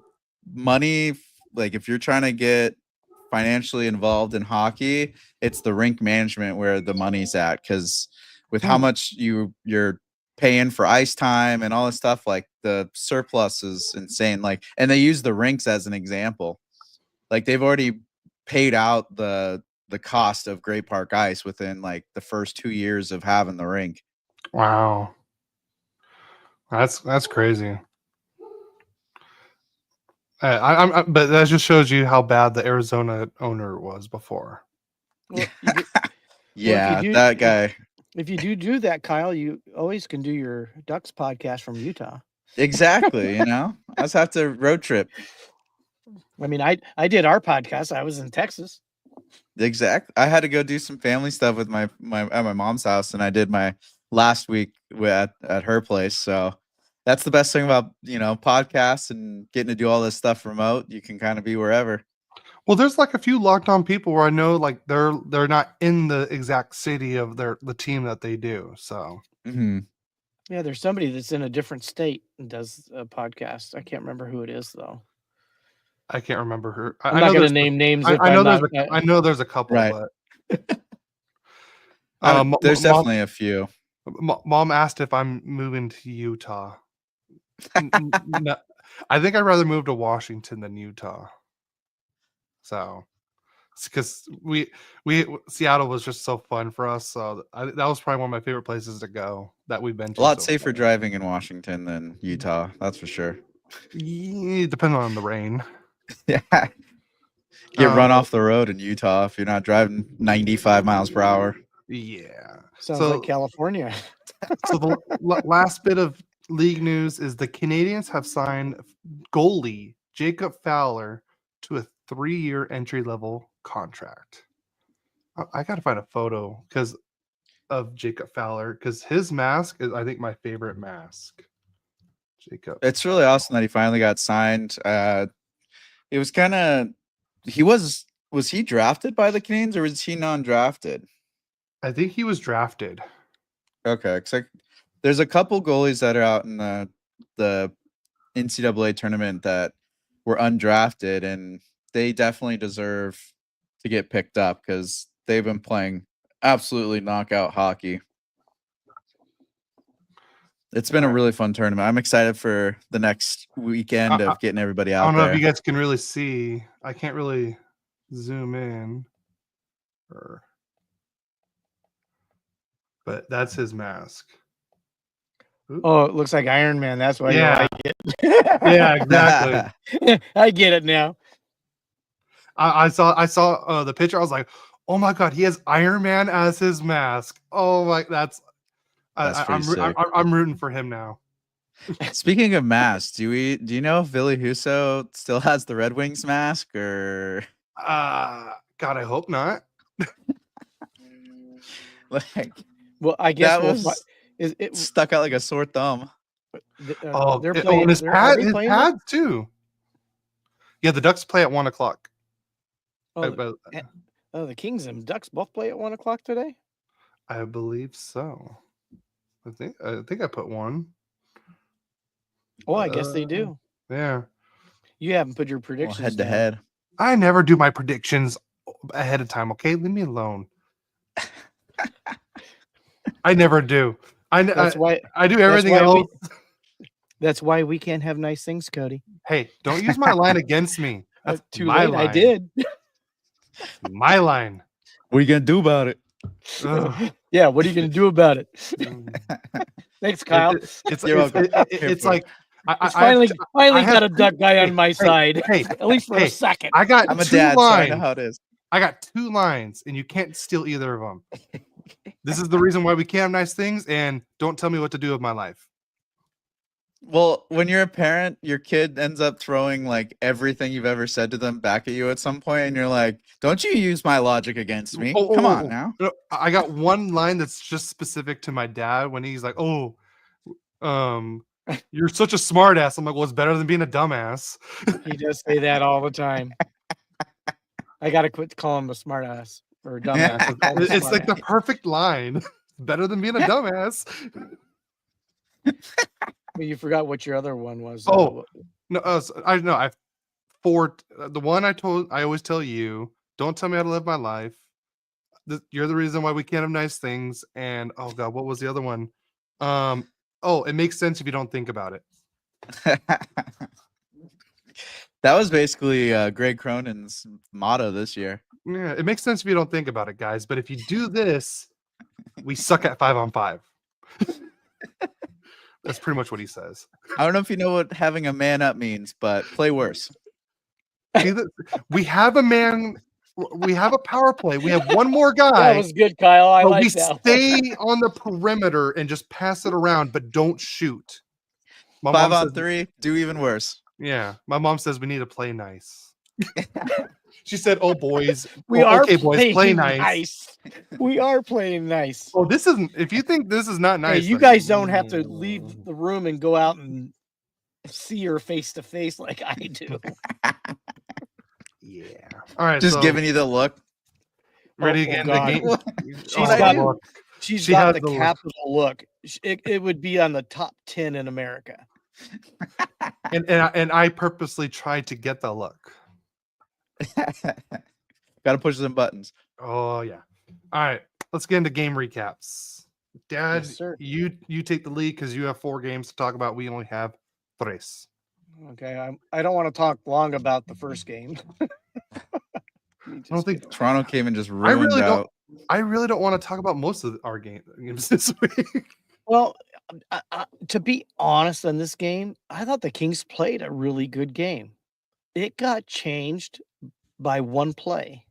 S3: money, like if you're trying to get financially involved in hockey, it's the rink management where the money's at, because with how much you're paying for ice time and all this stuff, like the surplus is insane. Like, and they use the rinks as an example. Like they've already paid out the cost of Great Park Ice within like the first 2 years of having the rink.
S2: Wow. That's crazy. But that just shows you how bad the Arizona owner was before.
S1: Well,
S3: that guy.
S1: If you do that, Kyle, you always can do your Ducks podcast from Utah.
S3: Exactly. I just have to road trip.
S1: I mean, I did our podcast. I was in Texas.
S3: Exactly. I had to go do some family stuff with my at my mom's house, and I did my last week at her place. So that's the best thing about podcasts and getting to do all this stuff remote. You can kind of be wherever.
S2: Well, there's like a few locked on people where I know like they're not in the exact city of the team that they do. So
S1: yeah, there's somebody that's in a different state and does a podcast. I can't remember who it is though.
S2: I can't remember her.
S1: I'm not going to name names.
S2: I know there's a couple,
S3: right.
S2: but
S3: there's definitely a few.
S2: Mom asked if I'm moving to Utah. No, I think I'd rather move to Washington than Utah. So, because Seattle was just so fun for us. So that was probably one of my favorite places to go that we've been to.
S3: A lot safer driving in Washington than Utah. That's for sure.
S2: Yeah, depending on the rain.
S3: Yeah. Get run off the road in Utah if you're not driving 95 miles per hour.
S2: Yeah.
S1: Sounds like California.
S2: So the last bit of league news is the Canadiens have signed goalie Jacob Fowler to a 3-year entry-level contract. I got to find a photo of Jacob Fowler because his mask is, I think, my favorite mask. Jacob.
S3: It's really awesome that he finally got signed. It was kind of was he drafted by the Canadiens or was he non-drafted?
S2: I think he was drafted.
S3: Okay, because there's a couple goalies that are out in the NCAA tournament that were undrafted, and they definitely deserve to get picked up because they've been playing absolutely knockout hockey. It's been a really fun tournament. I'm excited for the next weekend of getting everybody out there.
S2: I don't know if you guys can really see. I can't really zoom in. But that's his mask.
S1: Ooh. Oh, it looks like Iron Man. That's why you like it.
S2: Yeah, exactly.
S1: I get it now.
S2: I saw the picture. I was like, oh my god, he has Iron Man as his mask. Oh my, I'm rooting for him now.
S3: Speaking of masks, do you know if Ville Husso still has the Red Wings mask or?
S2: God, I hope not.
S1: Well, I guess
S3: that was it stuck out like a sore thumb.
S1: They're playing
S2: his pads too. Yeah, the Ducks play at 1:00.
S1: The Kings and Ducks both play at 1:00 today.
S2: I believe so. I think I put one.
S1: Oh, I guess they do.
S2: Yeah.
S1: You haven't put your predictions
S3: head to head.
S2: I never do my predictions ahead of time. Okay, leave me alone. I never do. That's why I do everything else.
S1: That's why we can't have nice things, Cody.
S2: Hey, don't use my line against me. That's
S1: too late. Line. I did.
S2: My line.
S3: What are you gonna do about it?
S1: Yeah, what are you gonna do about it? Thanks, Kyle.
S2: It's like
S1: I finally got a Duck guy on my side.
S2: Hey,
S1: at least for a second.
S3: I'm a dad, so I know how it is.
S2: I got 2 lines, and you can't steal either of them. This is the reason why we can't have nice things, and don't tell me what to do with my life.
S3: Well, when you're a parent, your kid ends up throwing like everything you've ever said to them back at you at some point, and you're like, "Don't you use my logic against me? Come on now."
S2: I got one line that's just specific to my dad when he's like, you're such a smart ass. I'm like, well, it's better than being a dumbass.
S1: He does say that all the time. I gotta quit calling him a smart ass or a dumbass.
S2: It's like the perfect line. Better than being a dumbass.
S1: Well, you forgot what your other one was.
S2: I know. I've 4. The one I always tell you, don't tell me how to live my life. You're the reason why we can't have nice things. And oh god, what was the other one? It makes sense if you don't think about it.
S3: That was basically Greg Cronin's motto this year.
S2: Yeah, it makes sense if you don't think about it, guys. But if you do this, we suck at 5-on-5. That's pretty much what he says.
S3: I don't know if you know what having a man up means, but play worse.
S2: We have a man. We have a power play. We have one more guy.
S1: That was good, Kyle. I like that.
S2: We stay on the perimeter and just pass it around, but don't shoot.
S3: 5-on-3, do even worse.
S2: Yeah, my mom says we need to play nice. She said, "Oh, boys,
S1: We are
S2: okay, boys, play
S1: playing
S2: nice."
S1: We are playing nice.
S2: Oh, this isn't. If you think this is not
S1: Hey,
S2: nice,
S1: you
S2: then-
S1: guys don't have to leave the room and go out and see her face to face like I do.
S2: Yeah. All right.
S3: Just
S2: so,
S3: giving you the look.
S2: ready
S1: Oh,
S2: to get in
S1: God.
S2: the game.
S3: What?
S1: She's
S2: Oh,
S1: got
S2: look.
S1: she's
S2: She
S1: got
S2: has
S1: the
S2: the look.
S1: capital look. It would be on the top 10 in America.
S2: And I purposely tried to get the look.
S3: Got to push some buttons.
S2: Oh yeah. All right. Let's get into game recaps. Dad,
S1: Yes, sir.
S2: you take the lead because you have 4 games to talk about. We only have 3.
S1: Okay, I don't want to talk long about the first game.
S2: I don't think
S3: Toronto came and just
S2: I
S3: ruined
S2: really
S3: out.
S2: I really don't want to talk about most of our games this week.
S1: Well, to be honest on this game, I thought the Kings played a really good game. It got changed by one play.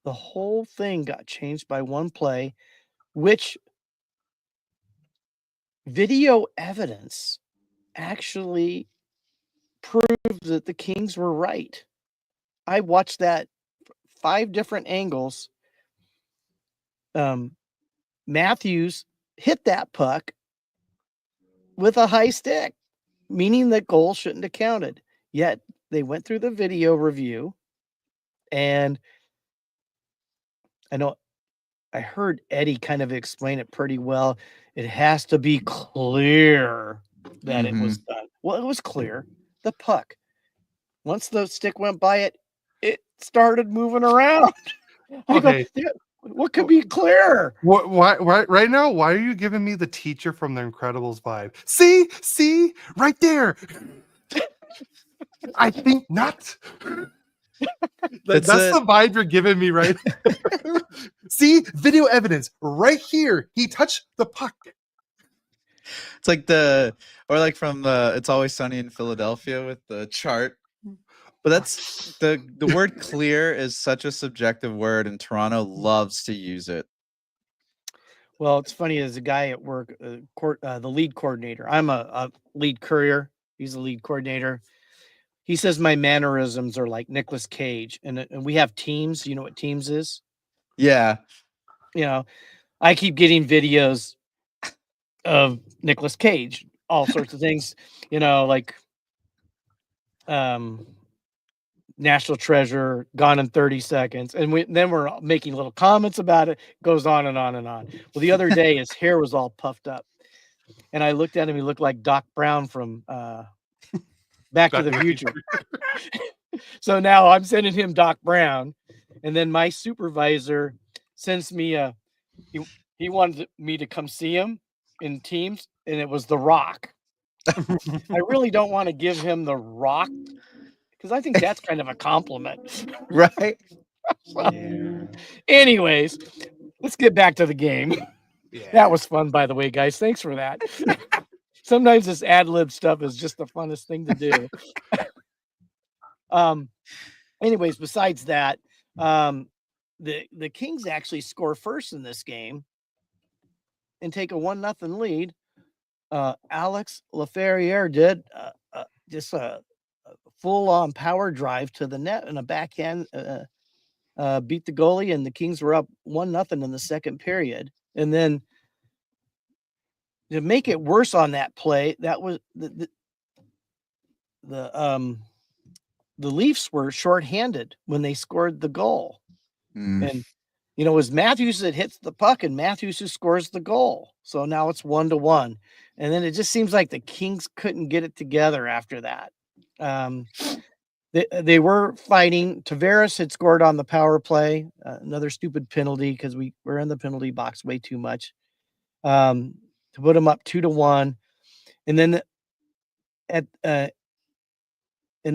S1: The whole thing got changed by one play, which video evidence actually proves that the Kings were right. I watched that 5 different angles. Matthews hit that puck with a high stick, meaning that goal shouldn't have counted. Yet they went through the video review, and I heard Eddie kind of explain it pretty well. It has to be clear that it was done. Well, it was clear. The puck, once the stick went by it, it started moving around. I go,
S2: Okay.
S1: what could be clearer?
S2: Why right now? Why are you giving me the teacher from The Incredibles vibe? See, right there. I think not. That's the vibe you're giving me, right? See, video evidence right here. He touched the puck.
S3: It's like from It's Always Sunny in Philadelphia with the chart. But that's the word clear is such a subjective word, and Toronto loves to use it.
S1: Well, it's funny, as a guy at work, the lead coordinator. I'm a lead courier. He's a lead coordinator. He says my mannerisms are like Nicolas Cage, and we have Teams. You know what Teams is?
S3: Yeah.
S1: I keep getting videos of Nicolas Cage, all sorts of things, like National Treasure, Gone in 30 Seconds. And then we're making little comments about it. Goes on and on and on. Well, the other day, his hair was all puffed up. And I looked at him, he looked like Doc Brown from Back to the Future. So now I'm sending him Doc Brown. And then my supervisor sends me he wanted me to come see him in Teams, and it was The Rock. I really don't want to give him The Rock, because I think that's kind of a compliment.
S3: Right?
S1: Anyways, let's get back to the game.
S2: Yeah.
S1: That was fun, by the way, guys. Thanks for that. Sometimes this ad-lib stuff is just the funnest thing to do. Anyways, besides that, the Kings actually score first in this game and take a 1-0 lead. Alex Laferriere did just a full-on power drive to the net and a backhand beat the goalie, and the Kings were up 1-0 in the second period. And then to make it worse on that play, that was the Leafs were shorthanded when they scored the goal. And it was Matthews that hits the puck and Matthews who scores the goal. So now it's 1-1. And then it just seems like the Kings couldn't get it together after that. They were fighting. Tavares had scored on the power play, another stupid penalty because we were in the penalty box way too much, to put them up 2-1. And then and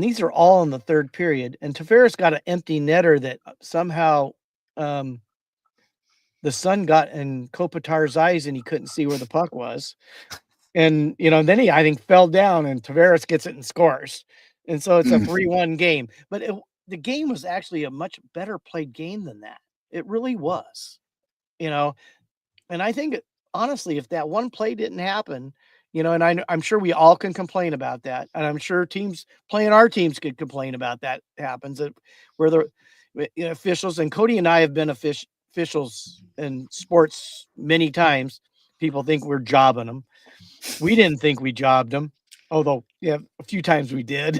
S1: these are all in the third period. And Tavares got an empty netter that somehow the sun got in Kopitar's eyes and he couldn't see where the puck was. And, then he, I think, fell down and Tavares gets it and scores. And so it's a 3-1 game. But the game was actually a much better played game than that. It really was, And I think, honestly, if that one play didn't happen, And I'm sure we all can complain about that, and I'm sure teams playing our teams could complain about that happens where the officials, and Cody and I have been officials in sports many times. People think we're jobbing them. We didn't think we jobbed them, although a few times we did.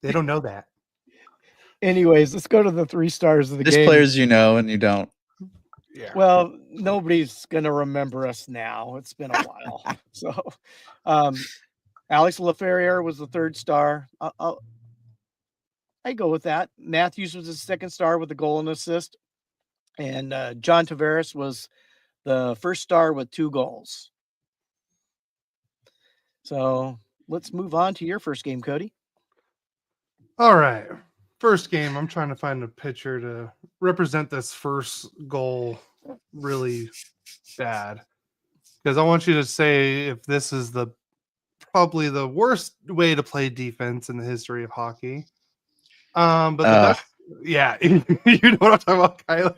S2: They don't know that.
S1: Anyways, let's go to the 3 stars of the
S3: There's
S1: game.
S3: players you know and you don't.
S2: Yeah.
S1: Well, nobody's gonna remember us now. It's been a while. So, Alex Laferriere was the 3rd star. I go with that. Matthews was the 2nd star with a goal and assist, and John Tavares was the 1st star with 2 goals. So let's move on to your first game, Cody.
S2: All right. First game, I'm trying to find a picture to represent this first goal really bad. Because I want you to say if this is probably the worst way to play defense in the history of hockey. But the Ducks, yeah, you know what I'm talking about, Kyler.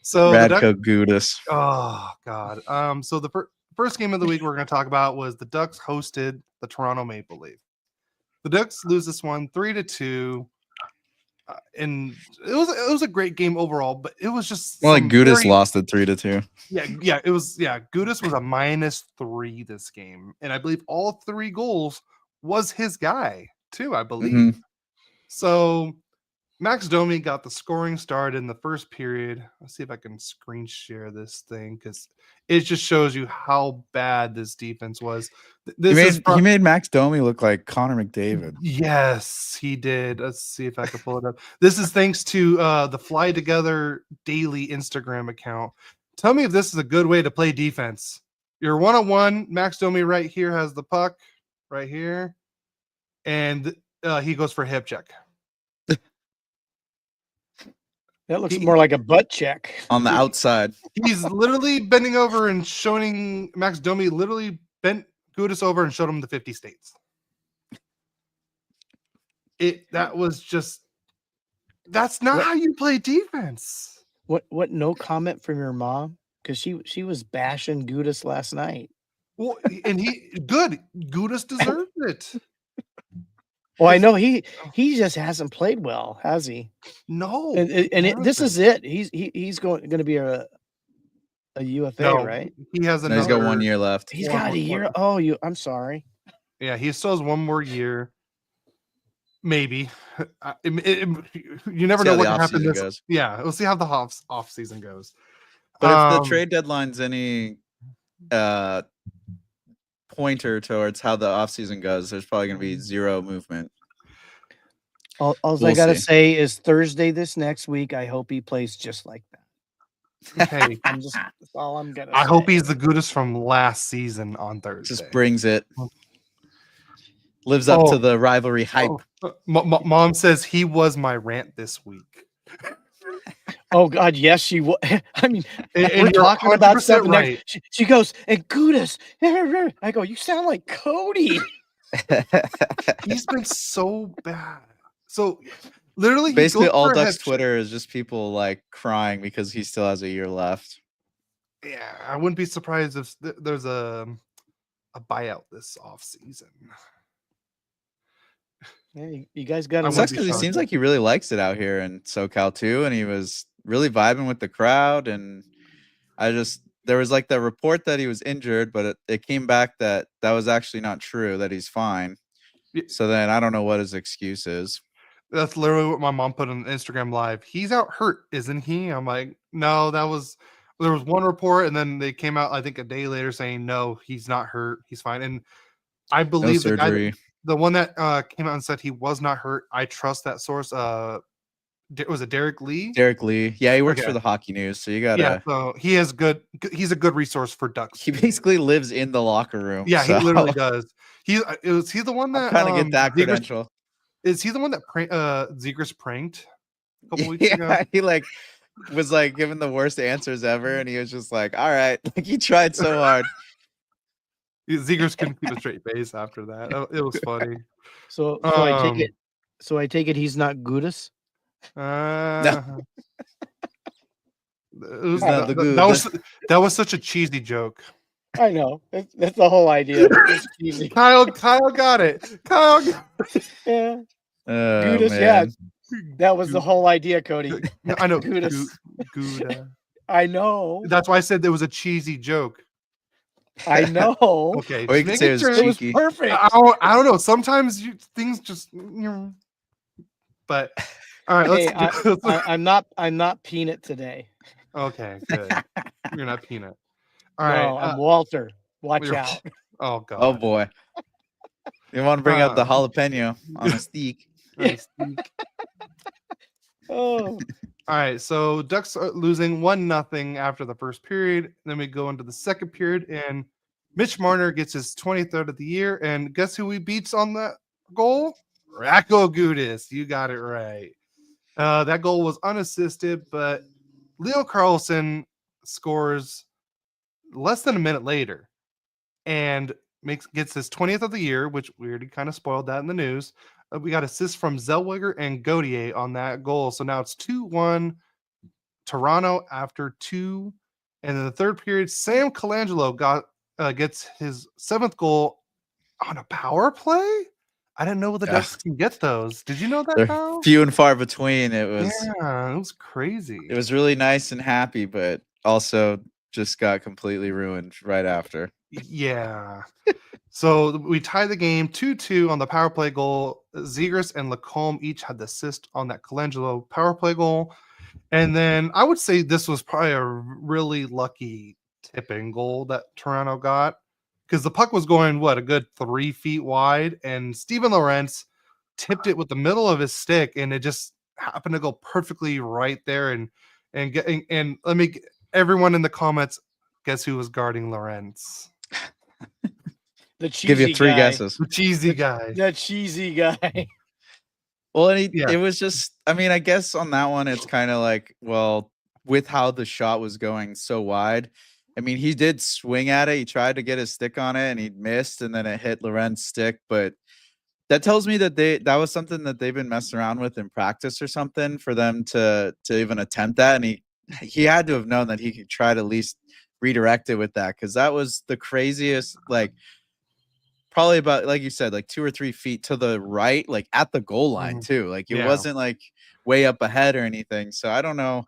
S2: So
S3: Radko Gudas.
S2: Oh God. So the first game of the week we're going to talk about was the Ducks hosted the Toronto Maple Leafs. The Ducks lose this one 3-2. And it was a great game overall, but it was just
S3: Gudas lost it 3-2.
S2: Yeah, it was. Yeah, Gudas was a -3 this game, and I believe all 3 goals was his guy too. I believe.
S3: Mm-hmm.
S2: So Max Domi got the scoring start in the first period. Let's see if I can screen share this thing because it just shows you how bad this defense was.
S3: He made Max Domi look like Connor McDavid.
S2: Yes, he did. Let's see if I can pull it up. This is thanks to the Fly Together Daily Instagram account. Tell me if this is a good way to play defense. You're 1-on-1. Max Domi right here has the puck right here, and he goes for a hip check.
S1: That looks more like a butt check
S3: on the outside.
S2: He's literally bending over and showing Max Domi literally bent Gudas over and showed him the 50 states. That's not how you play defense.
S1: What no comment from your mom? Because she was bashing Gudas last night.
S2: Well, and Gudas deserved it.
S1: Well, I know he just hasn't played well, has he?
S2: No.
S1: This is it. He's going to be a UFA, right?
S2: He has
S3: he's got 1 year left.
S1: He's got a year. I'm sorry.
S2: Yeah, he still has 1 more year. Maybe. You never know what can happen. Yeah, we'll see how the off season goes.
S3: But if the trade deadline's any pointer towards how the offseason goes, there's probably going to be 0 movement.
S1: All I got to say is Thursday this next week, I hope he plays just like that.
S2: Okay.
S1: That's all I'm going to say.
S2: I hope he's the Gudas from last season on Thursday.
S3: Just brings it. Lives up to the rivalry hype.
S2: Mom says he was my rant this week.
S1: Oh God, yes, she was. I mean,
S2: and
S1: we're talking about stuff.
S2: Right.
S1: She goes, and Gudas. I go, you sound like Cody.
S2: He's been so bad. So literally,
S3: basically, all Ducks Twitter is just people like crying because he still has a year left.
S2: Yeah, I wouldn't be surprised if there's a buyout this off season.
S1: Yeah, you guys got to.
S3: Sucks because he seems like he really likes it out here in SoCal too, and he was really vibing with the crowd. And there was like the report that he was injured, but it came back that was actually not true, that he's fine. So then I don't know what his excuse is.
S2: That's literally what my mom put on Instagram Live. He's out hurt, isn't he? I'm like, no, there was 1 report, and then they came out, I think, a day later saying, no, he's not hurt. He's fine. And I believe the one that came out and said he was not hurt. I trust that source. Was it Derek Lee?
S3: Derek Lee. Yeah, he works for the Hockey News, so you gotta.
S2: Yeah, so he's a good resource for Ducks.
S3: He basically lives in the locker room.
S2: Yeah, he literally does. He's the one that
S3: trying to get that credential.
S2: Is he the one that Zegras pranked a couple weeks ago?
S3: He was giving the worst answers ever, and he was just like, all right, like he tried so hard.
S2: Zegras couldn't keep a straight face after that. It was funny.
S1: So I take it he's not Gudas.
S3: No.
S2: That was such a cheesy joke.
S1: I know. That's the whole idea. It's cheesy.
S2: Kyle got it.
S1: Yeah.
S3: Goudas,
S1: yeah. That was the whole idea, Cody.
S2: I know.
S1: Goudas.
S2: Gouda.
S1: I know.
S2: That's why I said there was a cheesy joke.
S1: I know.
S2: Okay.
S3: Or you could say it was cheeky.
S1: It was perfect.
S2: I don't know. Sometimes things just. But all right.
S1: Hey, I'm not Peanut today.
S2: Okay. Good. You're not Peanut. All
S1: no,
S2: right.
S1: I'm Walter. Watch out.
S2: Oh God.
S3: Oh boy. You want to bring out the jalapeno on a steak.
S1: Oh.
S2: All right, so Ducks are losing 1-0 after the first period. Then we go into the second period, and Mitch Marner gets his 23rd of the year. And guess who he beats on that goal? Racco Goudas. You got it right. That goal was unassisted, but Leo Carlsson scores less than a minute later and gets his 20th of the year, which we already kind of spoiled that in the news. We got assists from Zellweger and Gauthier on that goal. So now it's 2-1 Toronto after 2. And in the third period, Sam Colangelo gets his 7th goal on a power play. I didn't know the Ducks can get those. Did you know that?
S3: They're few and far between. It
S2: was crazy.
S3: It was really nice and happy, but also just got completely ruined right after.
S2: Yeah. So we tie the game 2-2 on the power play goal. Zegras and Lacombe each had the assist on that Colangelo power play goal. And then I would say this was probably a really lucky tipping goal that Toronto got, because the puck was going, a good 3 feet wide, and Steven Lorentz tipped it with the middle of his stick, and it just happened to go perfectly right there. And let me, everyone in the comments, guess who was guarding Lorentz?
S1: The cheesy
S3: Give you 3
S1: guy.
S3: guesses.
S2: The cheesy guy.
S1: The cheesy guy.
S3: Well, and it was just, I mean, I guess on that one, it's kind of like, well, with how the shot was going so wide, I mean, he did swing at it. He tried to get his stick on it and he missed, and then it hit Lorentz's stick. But that tells me that that was something that they've been messing around with in practice or something for them to even attempt that. And he had to have known that he could try to at least redirect it with that, because that was the craziest, like, probably about, like you said, like 2 or 3 feet to the right, like at the goal line too. Like it wasn't like way up ahead or anything. So I don't know.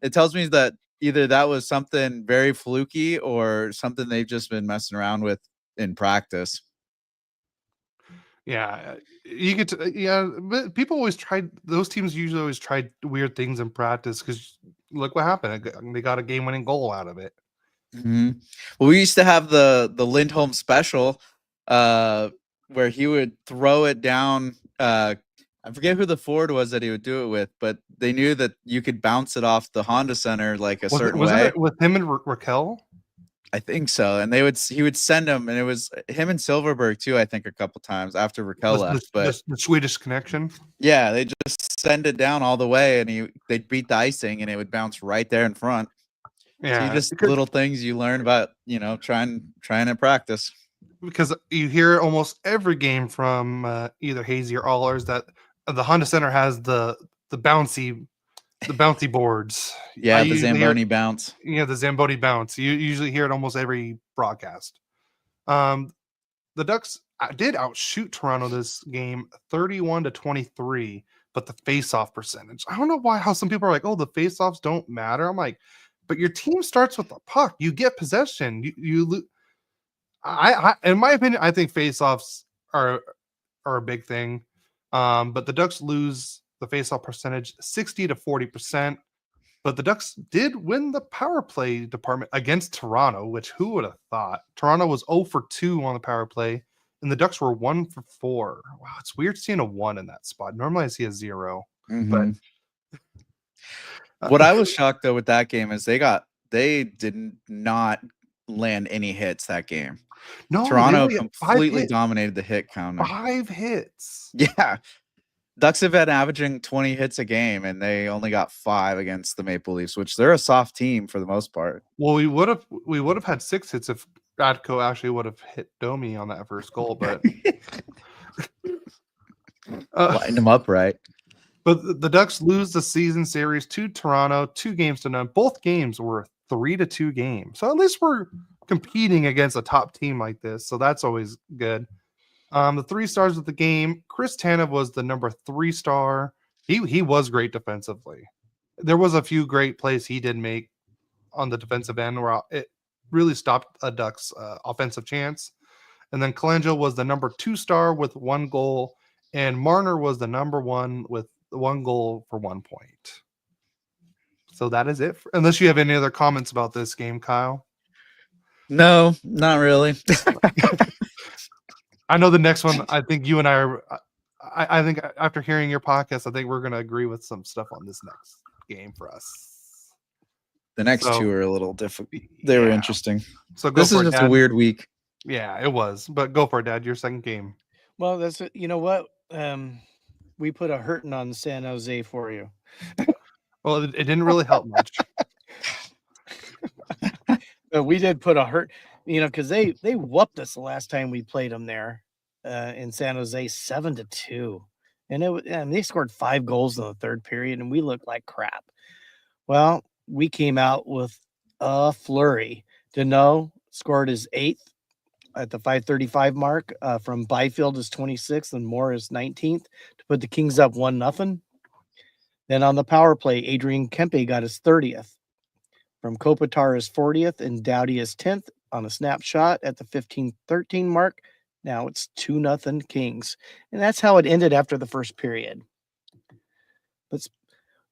S3: It tells me that either that was something very fluky or something they've just been messing around with in practice.
S2: Yeah, you get to, but people always tried, those teams usually always tried weird things in practice, because look what happened. They got a game-winning goal out of it.
S3: Mm-hmm. Well, we used to have the Lindholm special, where he would throw it down. I forget who the forward was that he would do it with, but they knew that you could bounce it off the Honda Center like a certain way.
S2: It with him and Raquel?
S3: I think so. And he would send him, and it was him and Silverberg too, I think, a couple times after Raquel left. But
S2: the Swedish connection. Yeah,
S3: they just send it down all the way, and they'd beat the icing, and it would bounce right there in front.
S2: Yeah,
S3: so just little things you learn about, trying to practice.
S2: Because you hear almost every game from either Hazy or Allers that the Honda Center has the bouncy boards.
S3: Yeah, the Zamboni bounce.
S2: Yeah, the Zamboni bounce. You usually hear it almost every broadcast. The Ducks did outshoot Toronto this game 31-23, but the face-off percentage, I don't know how some people are like, oh, the face-offs don't matter. I'm like, but your team starts with the puck. You get possession. You I in my opinion, I think face-offs are a big thing. But the Ducks lose the face-off percentage 60-40%. But the Ducks did win the power play department against Toronto, which who would have thought? Toronto was 0 for 2 on the power play, and the Ducks were 1 for 4. Wow, it's weird seeing a 1 in that spot. Normally I see a 0.
S3: Mm-hmm. But what I was shocked though with that game is they did not land any hits that game.
S2: No,
S3: Toronto completely dominated the hit counter.
S2: 5 hits.
S3: Yeah. Ducks have been averaging 20 hits a game, and they only got 5 against the Maple Leafs, which they're a soft team for the most part.
S2: Well, we would have had 6 hits if Radko actually would have hit Domi on that first goal, but
S3: lined him up right.
S2: But the Ducks lose the season series to Toronto, 2-0. Both games were 3-2 games. So at least we're competing against a top team like this. So that's always good. The 3 stars of the game, Chris Tanev was the number 3 star. He was great defensively. There was a few great plays he did make on the defensive end where it really stopped a Ducks offensive chance. And then Colangelo was the number 2 star with 1 goal, and Marner was the number 1 with 1 goal for 1 point. So that is it. Unless you have any other comments about this game, Kyle.
S3: No, not really.
S2: I know the next one. I think you and I are. I think after hearing your podcast, I think we're going to agree with some stuff on this next game for us.
S3: The next 2 are a little difficult. They were interesting.
S2: So
S3: this is just a weird week.
S2: Yeah, it was. But go for it, Dad. Your second game.
S1: Well, that's you know what. We put a hurting on San Jose for you.
S2: Well, it didn't really help much.
S1: But we did put a hurt, because they whooped us the last time we played them there in San Jose 7-2, and they scored 5 goals in the third period, and we looked like crap. Well, we came out with a flurry. Deneau scored his 8th at the 5:35 mark from Byfield his 26th and Moore his 19th to put the Kings up 1-0. Then on the power play, Adrian Kempe got his 30th. From Kopitar his 40th and Doughty his 10th on a snapshot at the 15:13 mark. Now it's 2-0 Kings. And that's how it ended after the first period.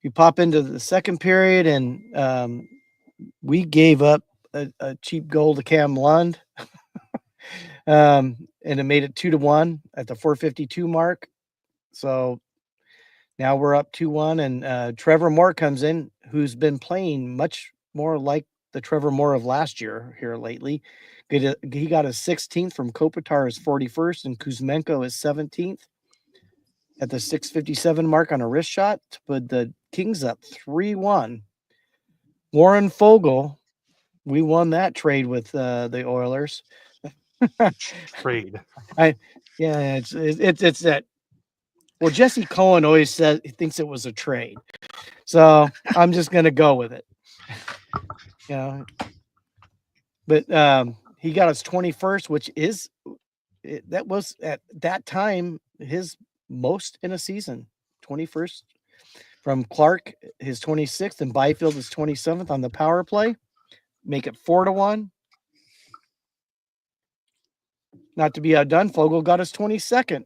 S1: You pop into the second period, and we gave up a cheap goal to Cam Lund. And it made it 2-1 at the 4:52 mark. So now we're up 2-1, and Trevor Moore comes in, who's been playing much more like the Trevor Moore of last year here lately. He got his 16th from Kopitar his 41st and Kuzmenko his 17th at the 6:57 mark on a wrist shot to put the Kings up 3-1. Warren Fogle, we won that trade with the Oilers.
S2: Trade.
S1: It's that. Well, Jesse Cohen always says he thinks it was a trade, so I'm just gonna go with it. But he got his 21st, which that was at that time his most in a season. 21st from Clark, his 26th, and Byfield his 27th on the power play. Make it 4-1. Not to be outdone, Fogle got his 22nd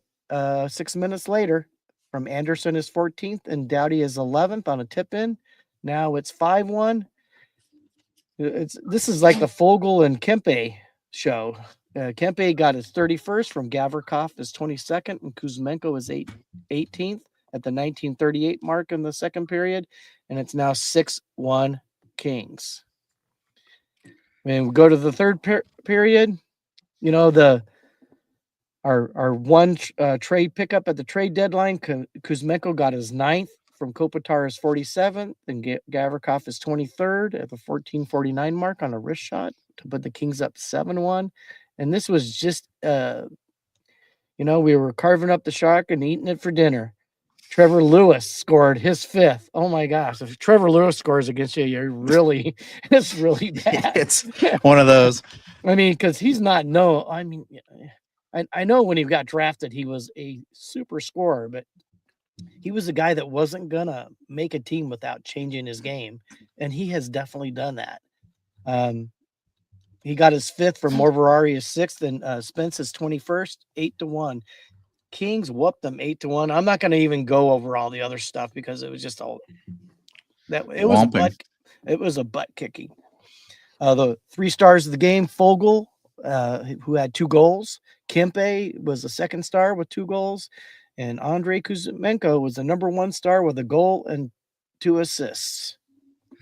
S1: 6 minutes later from Anderson his 14th and Doughty his 11th on a tip-in. Now it's 5-1. This is like the Fogle and Kempe show. Kempe got his 31st from Gavrikov his 22nd and Kuzmenko his 18th at the 19:38 mark in the second period, and it's now 6-1 Kings. We go to the third period. Our one trade pickup at the trade deadline, Kuzmenko got his 9th from Kopitar his 47th, and Gavrikov his 23rd at the 14:49 mark on a wrist shot to put the Kings up 7-1. And this was just, we were carving up the shark and eating it for dinner. Trevor Lewis scored his 5th. Oh my gosh! If Trevor Lewis scores against you, it's really bad.
S3: It's one of those.
S1: Because he's not I know when he got drafted, he was a super scorer, but he was a guy that wasn't going to make a team without changing his game, and he has definitely done that. He got his 5th from Morvarari his 6th, and Spence his 21st, 8-1. Kings whooped them 8-1. I'm not going to even go over all the other stuff because it was just all that it was a butt kicking. The 3 stars of the game, Fogle, who had 2 goals. Kempe was the 2nd star with 2 goals. And Andrei Kuzmenko was the number 1 star with a goal and 2 assists.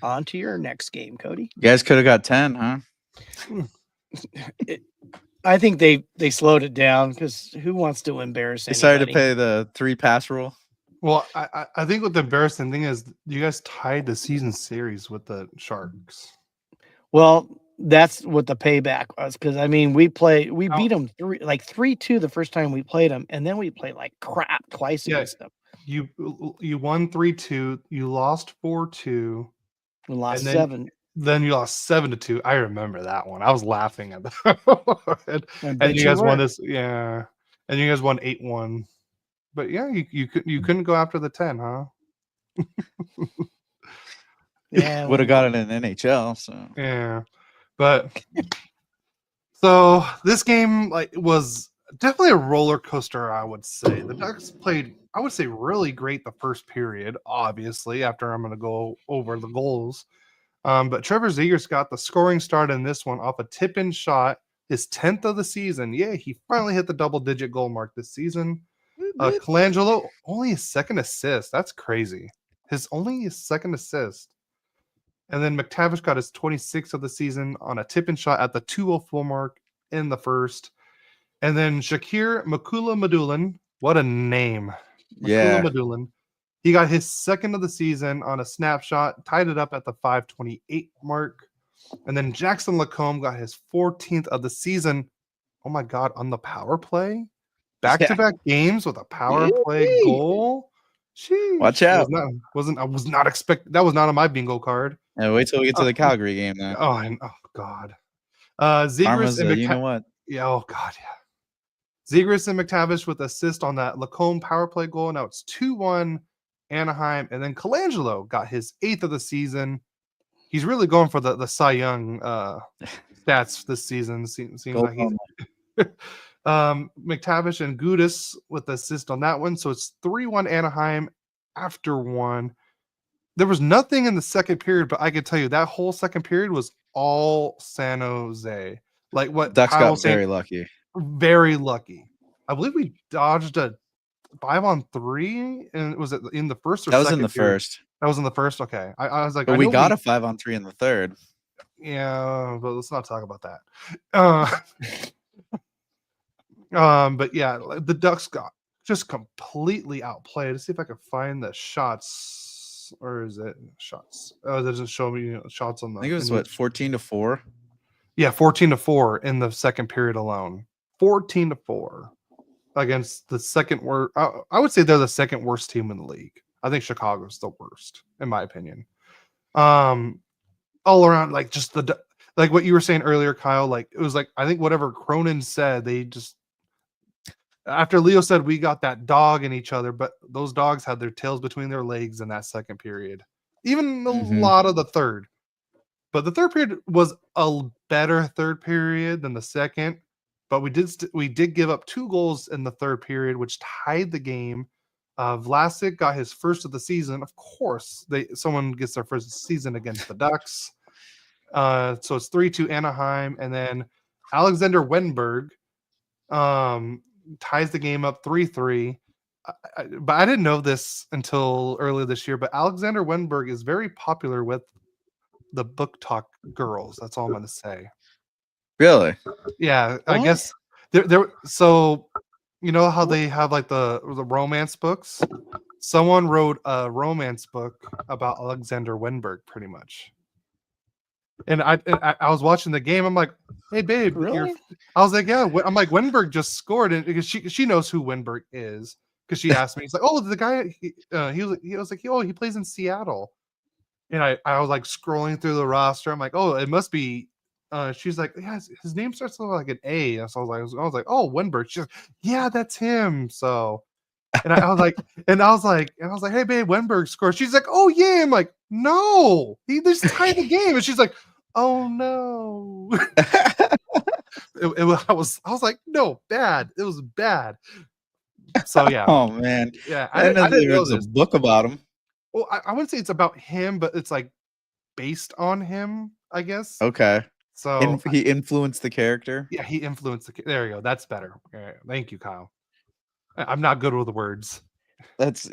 S1: On to your next game, Cody.
S3: You guys could have got 10, huh?
S1: I think they slowed it down because who wants to embarrass anybody?
S3: Decided to play the 3-pass rule.
S2: Well, I think what the embarrassing thing is, you guys tied the season series with the Sharks.
S1: Well, that's what the payback was, because we beat them 3-2 the first time we played them, and then we played like crap twice against them.
S2: You won 3-2. You lost 4-2.
S1: We lost
S2: And then
S1: 7.
S2: Then you lost 7-2. I remember that one. I was laughing at that.
S1: I
S2: and
S1: bet
S2: you
S1: you
S2: guys won
S1: were.
S2: this, yeah. And you guys won 8-1. But yeah, you couldn't go after the 10, huh?
S1: Yeah.
S3: Would have got it in NHL. So
S2: Yeah. But so this game was definitely a roller coaster, I would say. The Ducks played, I would say, really great the first period, obviously, after I'm gonna go over the goals. But Trevor Zegras got the scoring start in this one off a tip-in shot, his 10th of the season. Yeah, he finally hit the double-digit goal mark this season. Colangelo, only his second assist. That's crazy. Only his second assist. And then McTavish got his 26th of the season on a tip-in shot at the 2:04 mark in the first. And then Shakir Makula-Madulin, what a name.
S3: yeah,
S2: Makula-Madulin. He got his second of the season on a snapshot, tied it up at the 5:28 mark. And then Jackson Lacombe got his 14th of the season. Oh my God, on the power play? Back-to-back games with a power play goal. Sheesh.
S3: Watch out.
S2: I was not expecting that was not on my bingo card.
S3: And wait till we get to the Calgary game now.
S2: Oh God. Zegras
S3: Karma's
S2: and
S3: you know what?
S2: Yeah, oh God, yeah. Zegras and McTavish with assist on that Lacombe power play goal. Now it's 2-1 Anaheim. And then Colangelo got his 8th of the season. He's really going for the Cy Young stats this season. Seems like he's McTavish and Gudis with the assist on that one. So it's 3-1 Anaheim after one. There was nothing in the second period, but I can tell you that whole second period was all San Jose. Like what
S3: Ducks
S2: Kyle
S3: got
S2: was saying,
S3: very lucky.
S2: very lucky. I believe we dodged a 5-on-3, and was it in the first or
S3: That was
S2: second
S3: in the
S2: period?
S3: first.
S2: That was in the first. Okay, I was like,
S3: But we got a 5-on-3 in the third.
S2: Yeah, but let's not talk about that. But yeah, the Ducks got just completely outplayed. Let's see if I can find the shots, or is it shots? Oh, it doesn't show me shots on the.
S3: I think it was 14-4.
S2: Yeah, 14-4 in the second period alone. 14-4 against the second worst. I would say they're the second worst team in the league. I think Chicago's the worst, in my opinion. All around, like just like what you were saying earlier, Kyle. Like it was like I think whatever Cronin said, they just after Leo said we got that dog in each other, but those dogs had their tails between their legs in that second period. Even a lot of the third. But the third period was a better third period than the second. But we did give up 2 goals in the third period, which tied the game. Vlasic got his first of the season. Of course, someone gets their first season against the Ducks. So it's 3-2 Anaheim, and then Alexander Wenberg ties the game up 3-3. But I didn't know this until earlier this year. But Alexander Wenberg is very popular with the book talk girls. That's all I'm going to say.
S3: Really?
S2: Yeah,
S3: What?
S2: I guess there. So you know how they have like the romance books. Someone wrote a romance book about Alexander Wenberg, pretty much. And I was watching the game. I'm like, hey babe,
S1: Really?
S2: I was like, yeah. I'm like, Wenberg just scored, and because she knows who Wenberg is because she asked me. He's like, oh, the guy. He was like, oh, he plays in Seattle. And I was like scrolling through the roster. I'm like, oh, it must be. She's like, yeah, his name starts with like an A. And so I was like, oh, Wenberg. She's like, yeah, that's him. So, and I was like, hey, babe, Wenberg scored. She's like, oh yeah. I'm like, no, he just tied the game. And she's like, oh no. I was like, no, bad. It was bad. So yeah.
S3: Oh man.
S2: Yeah,
S3: I didn't know there was
S2: this.
S3: a book about him.
S2: Well, I wouldn't say it's about him, but it's like based on him, I guess.
S3: Okay.
S2: So
S3: He influenced the character.
S2: yeah, he influenced there you go. That's better. Thank you, Kyle. I'm not good with the words.
S3: That's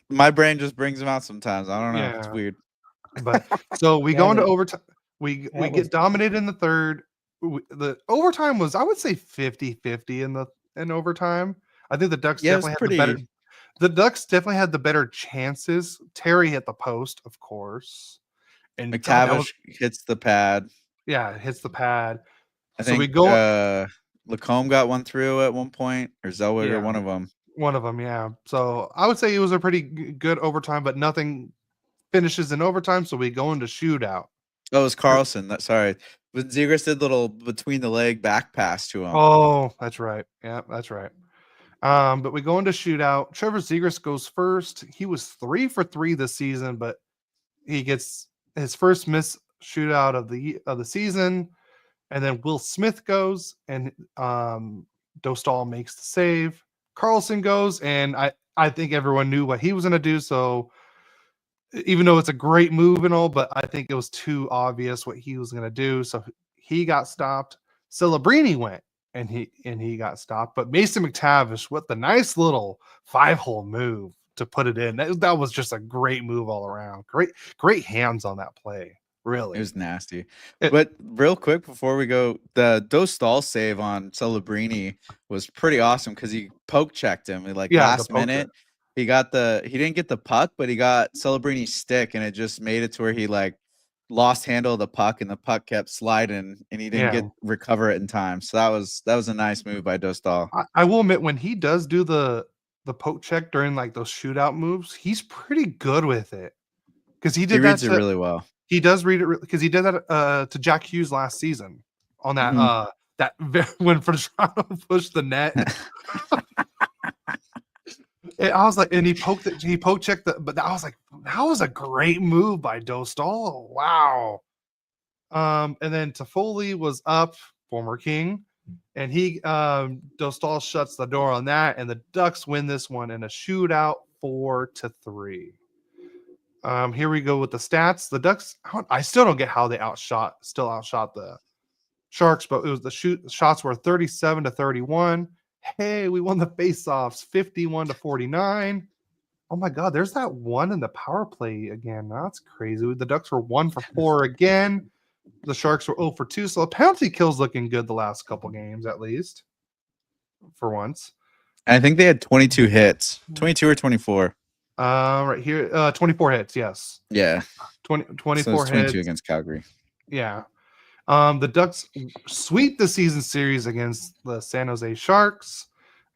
S3: my brain just brings them out sometimes. I don't know.
S2: Yeah.
S3: It's weird.
S2: But so we go into
S1: That is-
S2: overtime. We
S1: that
S2: get
S1: was-
S2: dominated in the third. The overtime was, I would say, 50-50 in overtime. I think the Ducks
S3: Yeah, it was
S2: definitely had the better. The Ducks definitely had the better chances. Terry hit the post, of course, and
S3: McTavish hits the pad.
S2: yeah, hits the pad.
S3: I
S2: So
S3: think
S2: we go.
S3: Lacombe got one through at one point, or Zellweger,
S2: Yeah.
S3: one of them.
S2: One of them, yeah. So I would say it was a pretty good overtime, but nothing finishes in overtime. So we go into shootout.
S3: Oh, it was Carlson. Sorry. But Zegras did little between the leg back pass to him.
S2: Oh, that's right. Yeah, that's right. But we go into shootout. Trevor Zegras goes first. He was 3 for 3 this season, but he gets his first miss shootout of the season. And then Will Smith goes, and Dostal makes the save. Carlson goes, and I think everyone knew what he was going to do. So even though it's a great move and all, but I think it was too obvious what he was going to do. So he got stopped. Celebrini went, and he got stopped. But Mason McTavish with the nice little 5-hole move to put it in. That was just a great move all around. Great hands on that play. Really,
S3: it was nasty. But real quick before we go, the Dostal save on Celebrini was pretty awesome because he poke checked him. Last minute, he didn't get the puck, but he got Celebrini's stick, and it just made it to where he lost handle of the puck, and the puck kept sliding, and he didn't recover it in time. So that was a nice move by Dostal.
S2: I will admit, when he does do the poke check during those shootout moves, he's pretty good with it because he
S3: reads it really well.
S2: He does read it because he did that to Jack Hughes last season on that when Frusciano pushed the net. I was like, and he poke checked but I was like, that was a great move by Dostal. Wow. And then Toffoli was up, former King, and Dostal shuts the door on that, and the Ducks win this one in a shootout 4-3. Here we go with the stats. The Ducks, I still don't get how they outshot the Sharks, but it was the shots were 37-31. Hey, we won the faceoffs 51-49. Oh my God, there's that one in the power play again. That's crazy. The Ducks were 1 for 4 again. The Sharks were 0 for 2. So the penalty kill's looking good the last couple games, at least for once.
S3: And I think they had 22 hits, 22 or 24.
S2: Right here, 24 hits. Yes.
S3: Yeah.
S2: 24
S3: so 22
S2: hits
S3: against Calgary.
S2: Yeah. The Ducks sweep the season series against the San Jose Sharks.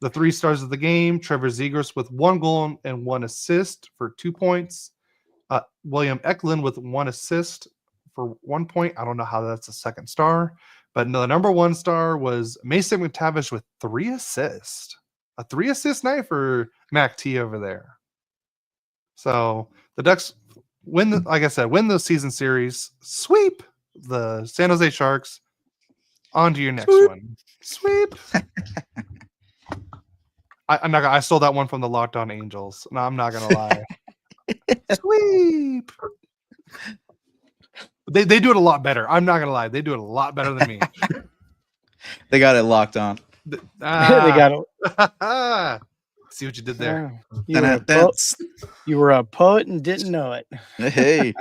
S2: The 3 stars of the game: Trevor Zegras with 1 goal and 1 assist for 2 points. William Eklund with 1 assist for 1 point. I don't know how that's a second star, but the number 1 star was Mason McTavish with 3 assists. A 3-assist night for Mac T over there. So the Ducks win the season series, sweep the San Jose Sharks. On to your next one. Sweep. I stole that one from the Locked On Angels. No, I'm not gonna lie. Sweep. They do it a lot better. I'm not gonna lie. They do it a lot better than me.
S3: They got it locked on.
S1: They got it.
S2: See what you did there.
S1: You were a poet and didn't know it.
S3: Hey.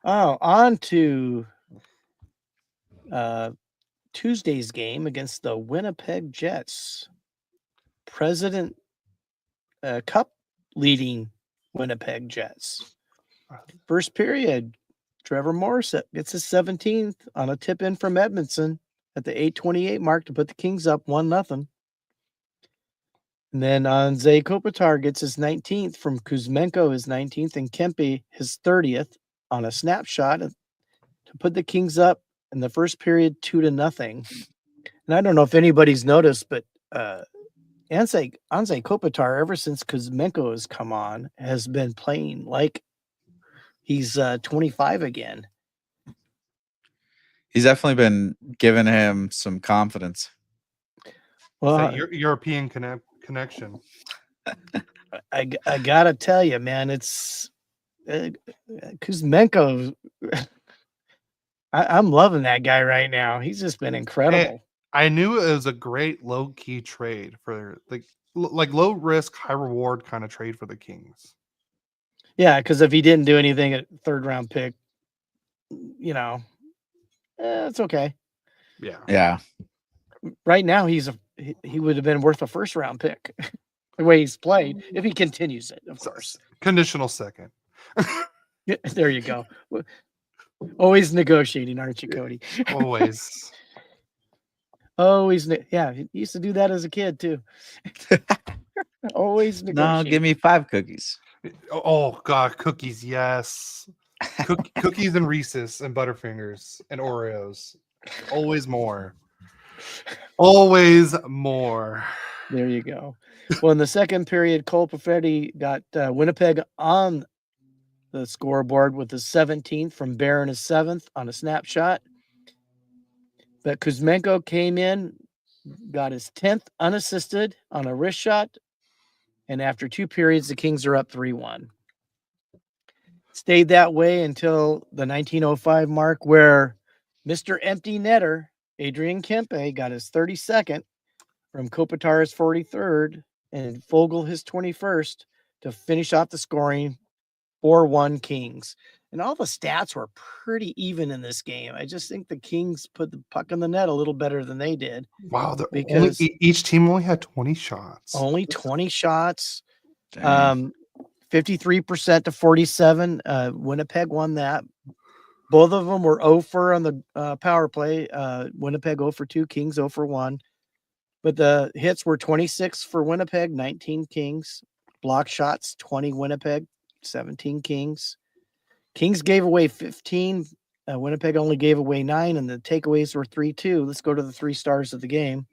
S1: On to Tuesday's game against the Winnipeg Jets. President Cup leading Winnipeg Jets. First period, Trevor Morris gets his 17th on a tip in from Edmondson at the 8:28 mark to put the Kings up 1-0. And then Anze Kopitar gets his 19th from Kuzmenko, his 19th, and Kempe his 30th on a snapshot to put the Kings up in the first period 2-0. And I don't know if anybody's noticed, but Anze Kopitar, ever since Kuzmenko has come on, has been playing like he's 25 again.
S3: He's definitely been giving him some confidence.
S2: Well, European connection.
S1: I gotta tell you, man, it's Kuzmenko. I'm loving that guy right now. He's just been incredible.
S2: I knew it was a great low key trade for like low risk, high reward kind of trade for the Kings.
S1: Yeah, because if he didn't do anything at 3rd round pick, it's okay.
S3: Yeah.
S1: Right now, he would have been worth a 1st round pick the way he's played if he continues it, of course.
S2: Conditional second.
S1: There you go. Always negotiating, aren't you, Cody?
S2: Always.
S1: Always, yeah, he used to do that as a kid too. Always
S3: No,
S1: negotiate.
S3: give me 5 cookies.
S2: Oh God, cookies, yes. Cookies and Reese's and Butterfingers and Oreos. Always more. Always more.
S1: There you go. Well, in the second period, Cole Perfetti got Winnipeg on the scoreboard with his 17th from Barron his 7th on a snapshot. But Kuzmenko came in, got his 10th unassisted on a wrist shot. And after 2 periods, the Kings are up 3-1. Stayed that way until the 1905 mark, where Mr. Empty Netter, Adrian Kempe, got his 32nd from Kopitar's 43rd and Fogle his 21st to finish off the scoring 4-1 Kings. And all the stats were pretty even in this game. I just think the Kings put the puck in the net a little better than they did.
S2: Wow,
S1: Because
S2: each team only had 20 shots.
S1: Only 20 shots.
S3: Dang.
S1: 53% to 47. Winnipeg won that. Both of them were 0 for on the power play. Winnipeg 0 for 2, Kings 0 for 1. But the hits were 26 for Winnipeg, 19 Kings. Block shots, 20 Winnipeg, 17 Kings. Kings gave away 15. Winnipeg only gave away 9, and the takeaways were 3-2. Let's go to the 3 stars of the game.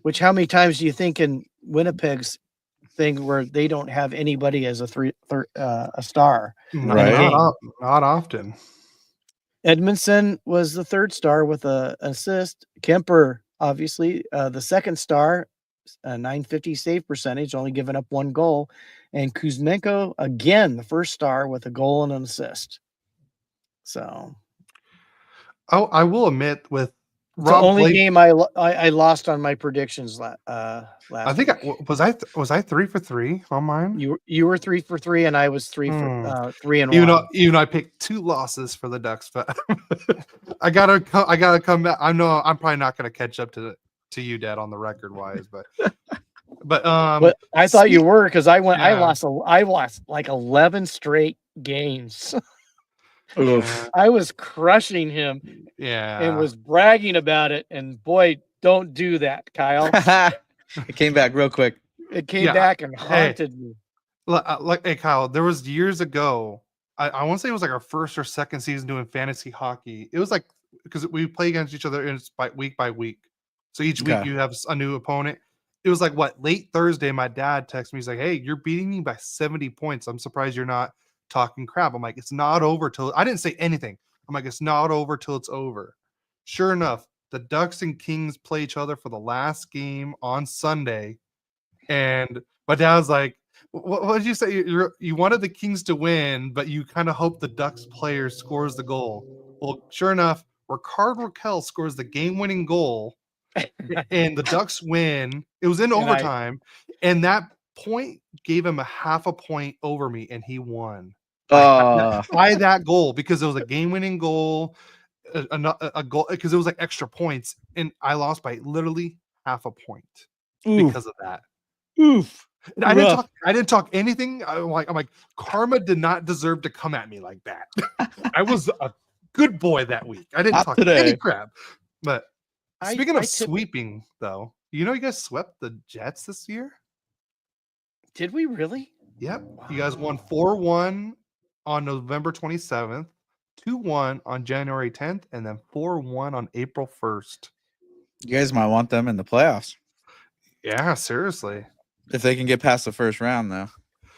S1: Which, how many times do you think in Winnipeg's thing where they don't have anybody as a star?
S3: Right.
S2: Not often.
S1: Edmondson was the 3rd star with an assist. Kemper, obviously, the 2nd star, a .950 save percentage, only giving up 1 goal. And Kuzmenko, again, the 1st star with a goal and an assist. So,
S2: I will admit, with
S1: it's the
S2: Rob
S1: only
S2: Blake,
S1: game I lost on my predictions last
S2: I think
S1: week.
S2: was I 3 for 3 on mine.
S1: You were 3 for 3, and I was 3 for 3 and 1.
S2: Even though I picked 2 losses for the Ducks, but I gotta come back. I know I'm probably not gonna catch up to you, Dad, on the record wise, but
S1: But I thought you were, because I lost like 11 straight games. I was crushing him, and was bragging about it. And boy, don't do that, Kyle.
S3: It came back real quick.
S1: It came back and haunted me.
S2: Hey, Kyle, there was years ago. I want to say it was like our 1st or 2nd season doing fantasy hockey. It was like, because we play against each other week by week. So each week you have a new opponent. It was like late Thursday. My dad texted me. He's like, "Hey, you're beating me by 70 points. I'm surprised you're not talking crap." I'm like, "It's not over till." I didn't say anything. I'm like, "It's not over till it's over." Sure enough, the Ducks and Kings play each other for the last game on Sunday, and my dad was like, "What did you say? You wanted the Kings to win, but you kind of hope the Ducks player scores the goal." Well, sure enough, Rickard Rakell scores the game-winning goal, and the Ducks win. It was in overtime, and that point gave him a half a point over me, and he won by that goal, because it was a game-winning goal, a goal, because it was like extra points, and I lost by literally half a point because of that.
S1: Oof.
S2: And I didn't talk anything. I'm like, karma did not deserve to come at me like that. I was a good boy that week. I didn't talk any crap. But speaking of sweeping, though, you guys swept the Jets this year?
S1: Did we really?
S2: Yep. Wow. You guys won 4-1 on November 27th, 2-1 on January 10th, and then 4-1 on April 1st.
S3: You guys might want them in the playoffs.
S2: Yeah, seriously.
S3: If they can get past the first round, though.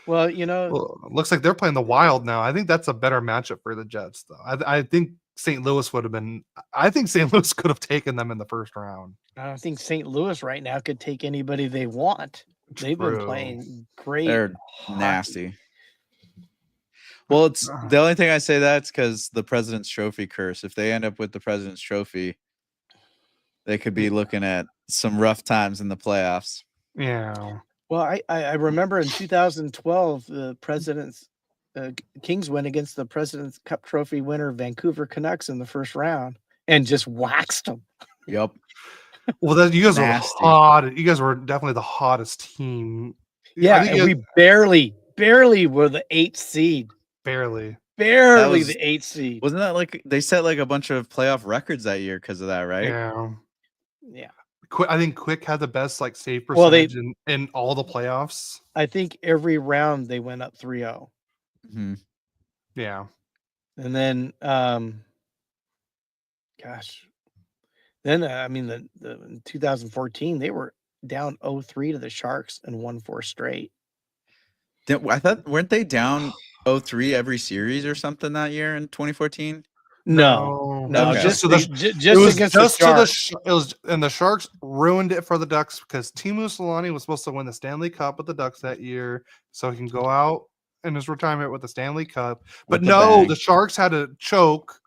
S1: Well, it
S2: looks like they're playing the Wild now. I think that's a better matchup for the Jets, though. I think St. Louis would have been. I think St. Louis could have taken them in the first round.
S1: I don't think St. Louis right now could take anybody they want. They've been playing great.
S3: They're nasty. Well, it's the only thing I say that's because the President's Trophy curse. If they end up with the President's Trophy, they could be looking at some rough times in the playoffs.
S2: Yeah.
S1: Well, I remember in 2012, the President's Kings went against the President's Cup Trophy winner Vancouver Canucks in the first round and just waxed them.
S3: Yep.
S2: Well, you guys were hot. You guys were definitely the hottest team.
S1: Yeah, and we barely were the 8th seed.
S2: Barely
S1: the 8th seed.
S3: Wasn't that like they set like a bunch of playoff records that year because of that, right?
S2: Yeah.
S1: Yeah.
S2: I think Quick had the best like save
S1: Well,
S2: percentage in all the playoffs.
S1: I think every round they went up 3-0.
S3: Mm-hmm.
S2: Yeah.
S1: And then, then I mean the in 2014 they were down 0-3 to the Sharks and won 4 straight.
S3: I thought weren't they down 0-3 every series or something that year in 2014?
S1: No,
S2: It was
S3: Okay.
S2: just
S1: just against the Sharks.
S2: It was, and the Sharks ruined it for the Ducks because Teemu Selanne was supposed to win the Stanley Cup with the Ducks that year, so he can go out in his retirement with the Stanley Cup. But
S3: With a
S2: no,
S3: bang.
S2: the Sharks had to choke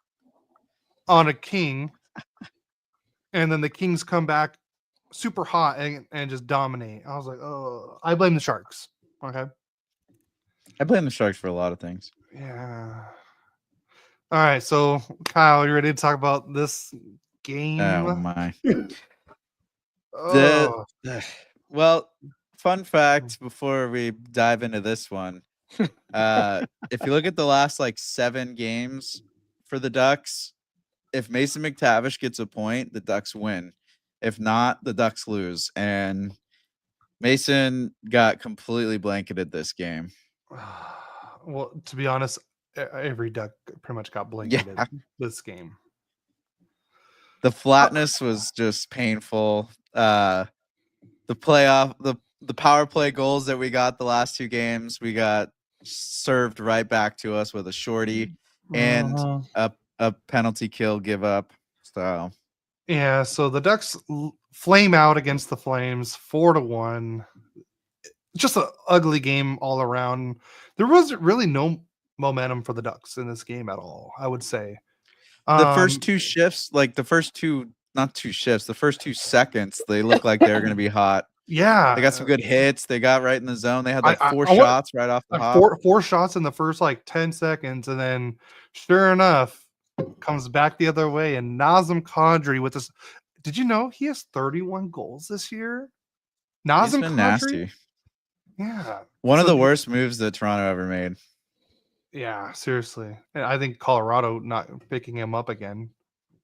S2: on a King, and then the Kings come back super hot and just dominate. I was like, oh, I blame the Sharks. Okay.
S3: I blame the Sharks for a lot of things.
S2: Yeah. All right, so Kyle, you ready to talk about this game?
S3: Oh my.
S2: Oh.
S3: Well, fun fact before we dive into this one. If you look at the last like 7 games for the Ducks, if Mason McTavish gets a point, the Ducks win. If not, the Ducks lose. And Mason got completely blanketed this game.
S2: Well, to be honest, every Duck pretty much got blanketed this game.
S3: The flatness was just painful. The power play goals that we got the last 2 games, we got served right back to us with a shorty and a penalty kill give up. So
S2: yeah, so the Ducks flame out against the Flames 4-1. Just an ugly game all around. There was really no momentum for the Ducks in this game at all, I would say.
S3: The first 2 shifts, like the first 2, not 2 shifts, the first 2 seconds, they looked like they were going to be hot.
S2: Yeah.
S3: They got some good hits. They got right in the zone. They had like 4 shots right off the
S2: like
S3: hop.
S2: Four shots in the first like 10 seconds. And then sure enough, comes back the other way. And Nazem Kadri with this. Did you know he has 31 goals this year?
S3: He's
S2: Nazem
S3: been
S2: Kadri?
S3: nasty.
S2: Yeah.
S3: One of the worst moves that Toronto ever made.
S2: Yeah, seriously. And I think Colorado not picking him up again.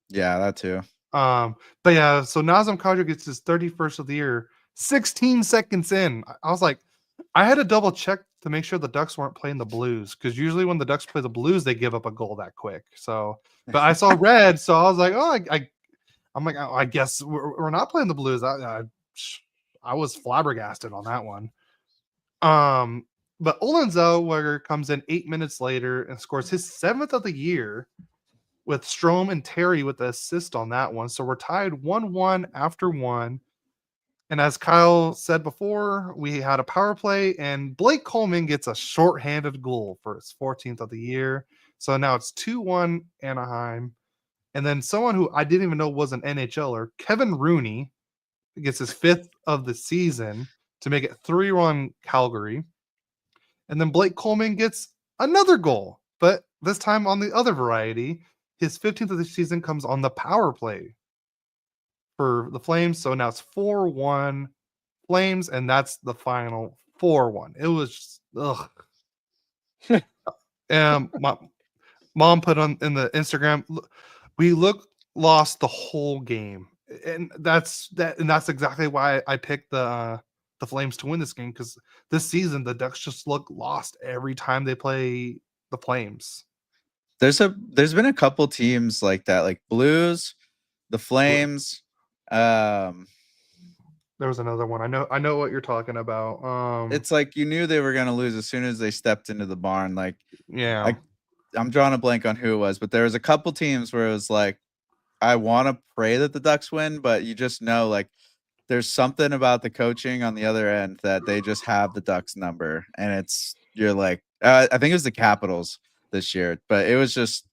S3: Yeah, that too.
S2: But yeah, so Nazem Kadri gets his 31st of the year, 16 seconds in. I was like, I had to double check to make sure the Ducks weren't playing the Blues, because usually when the Ducks play the Blues, they give up a goal that quick. So, but I saw red, so I was like, oh, I'm like, oh, I guess we're not playing the Blues. I was flabbergasted on that one. But Olen Zellweger comes in 8 minutes later and scores his 7th of the year, with Strome and Terry with the assist on that one. So we're tied 1-1 after 1. And as Kyle said before, we had a power play, and Blake Coleman gets a shorthanded goal for his 14th of the year. So now it's 2-1 Anaheim. And then someone who I didn't even know was an NHLer, Kevin Rooney, gets his 5th of the season to make it 3-1 Calgary. And then Blake Coleman gets another goal, but this time on the other variety. His 15th of the season comes on the power play for the Flames. So now it's 4-1 Flames, and that's the final 4-1. It was just, ugh. My mom put on in the Instagram, we lost the whole game. And that's exactly why I picked the Flames to win this game, because this season the Ducks just look lost every time they play the Flames.
S3: There's been a couple teams like that, like Blues, the Flames.
S2: There was another one. I know what you're talking about.
S3: It's like you knew they were gonna lose as soon as they stepped into the barn. Like,
S2: yeah,
S3: I'm drawing a blank on who it was, but there was a couple teams where it was like, I want to pray that the Ducks win, but you just know like there's something about the coaching on the other end that they just have the Ducks number, and you're like, I think it was the Capitals this year, but it was just,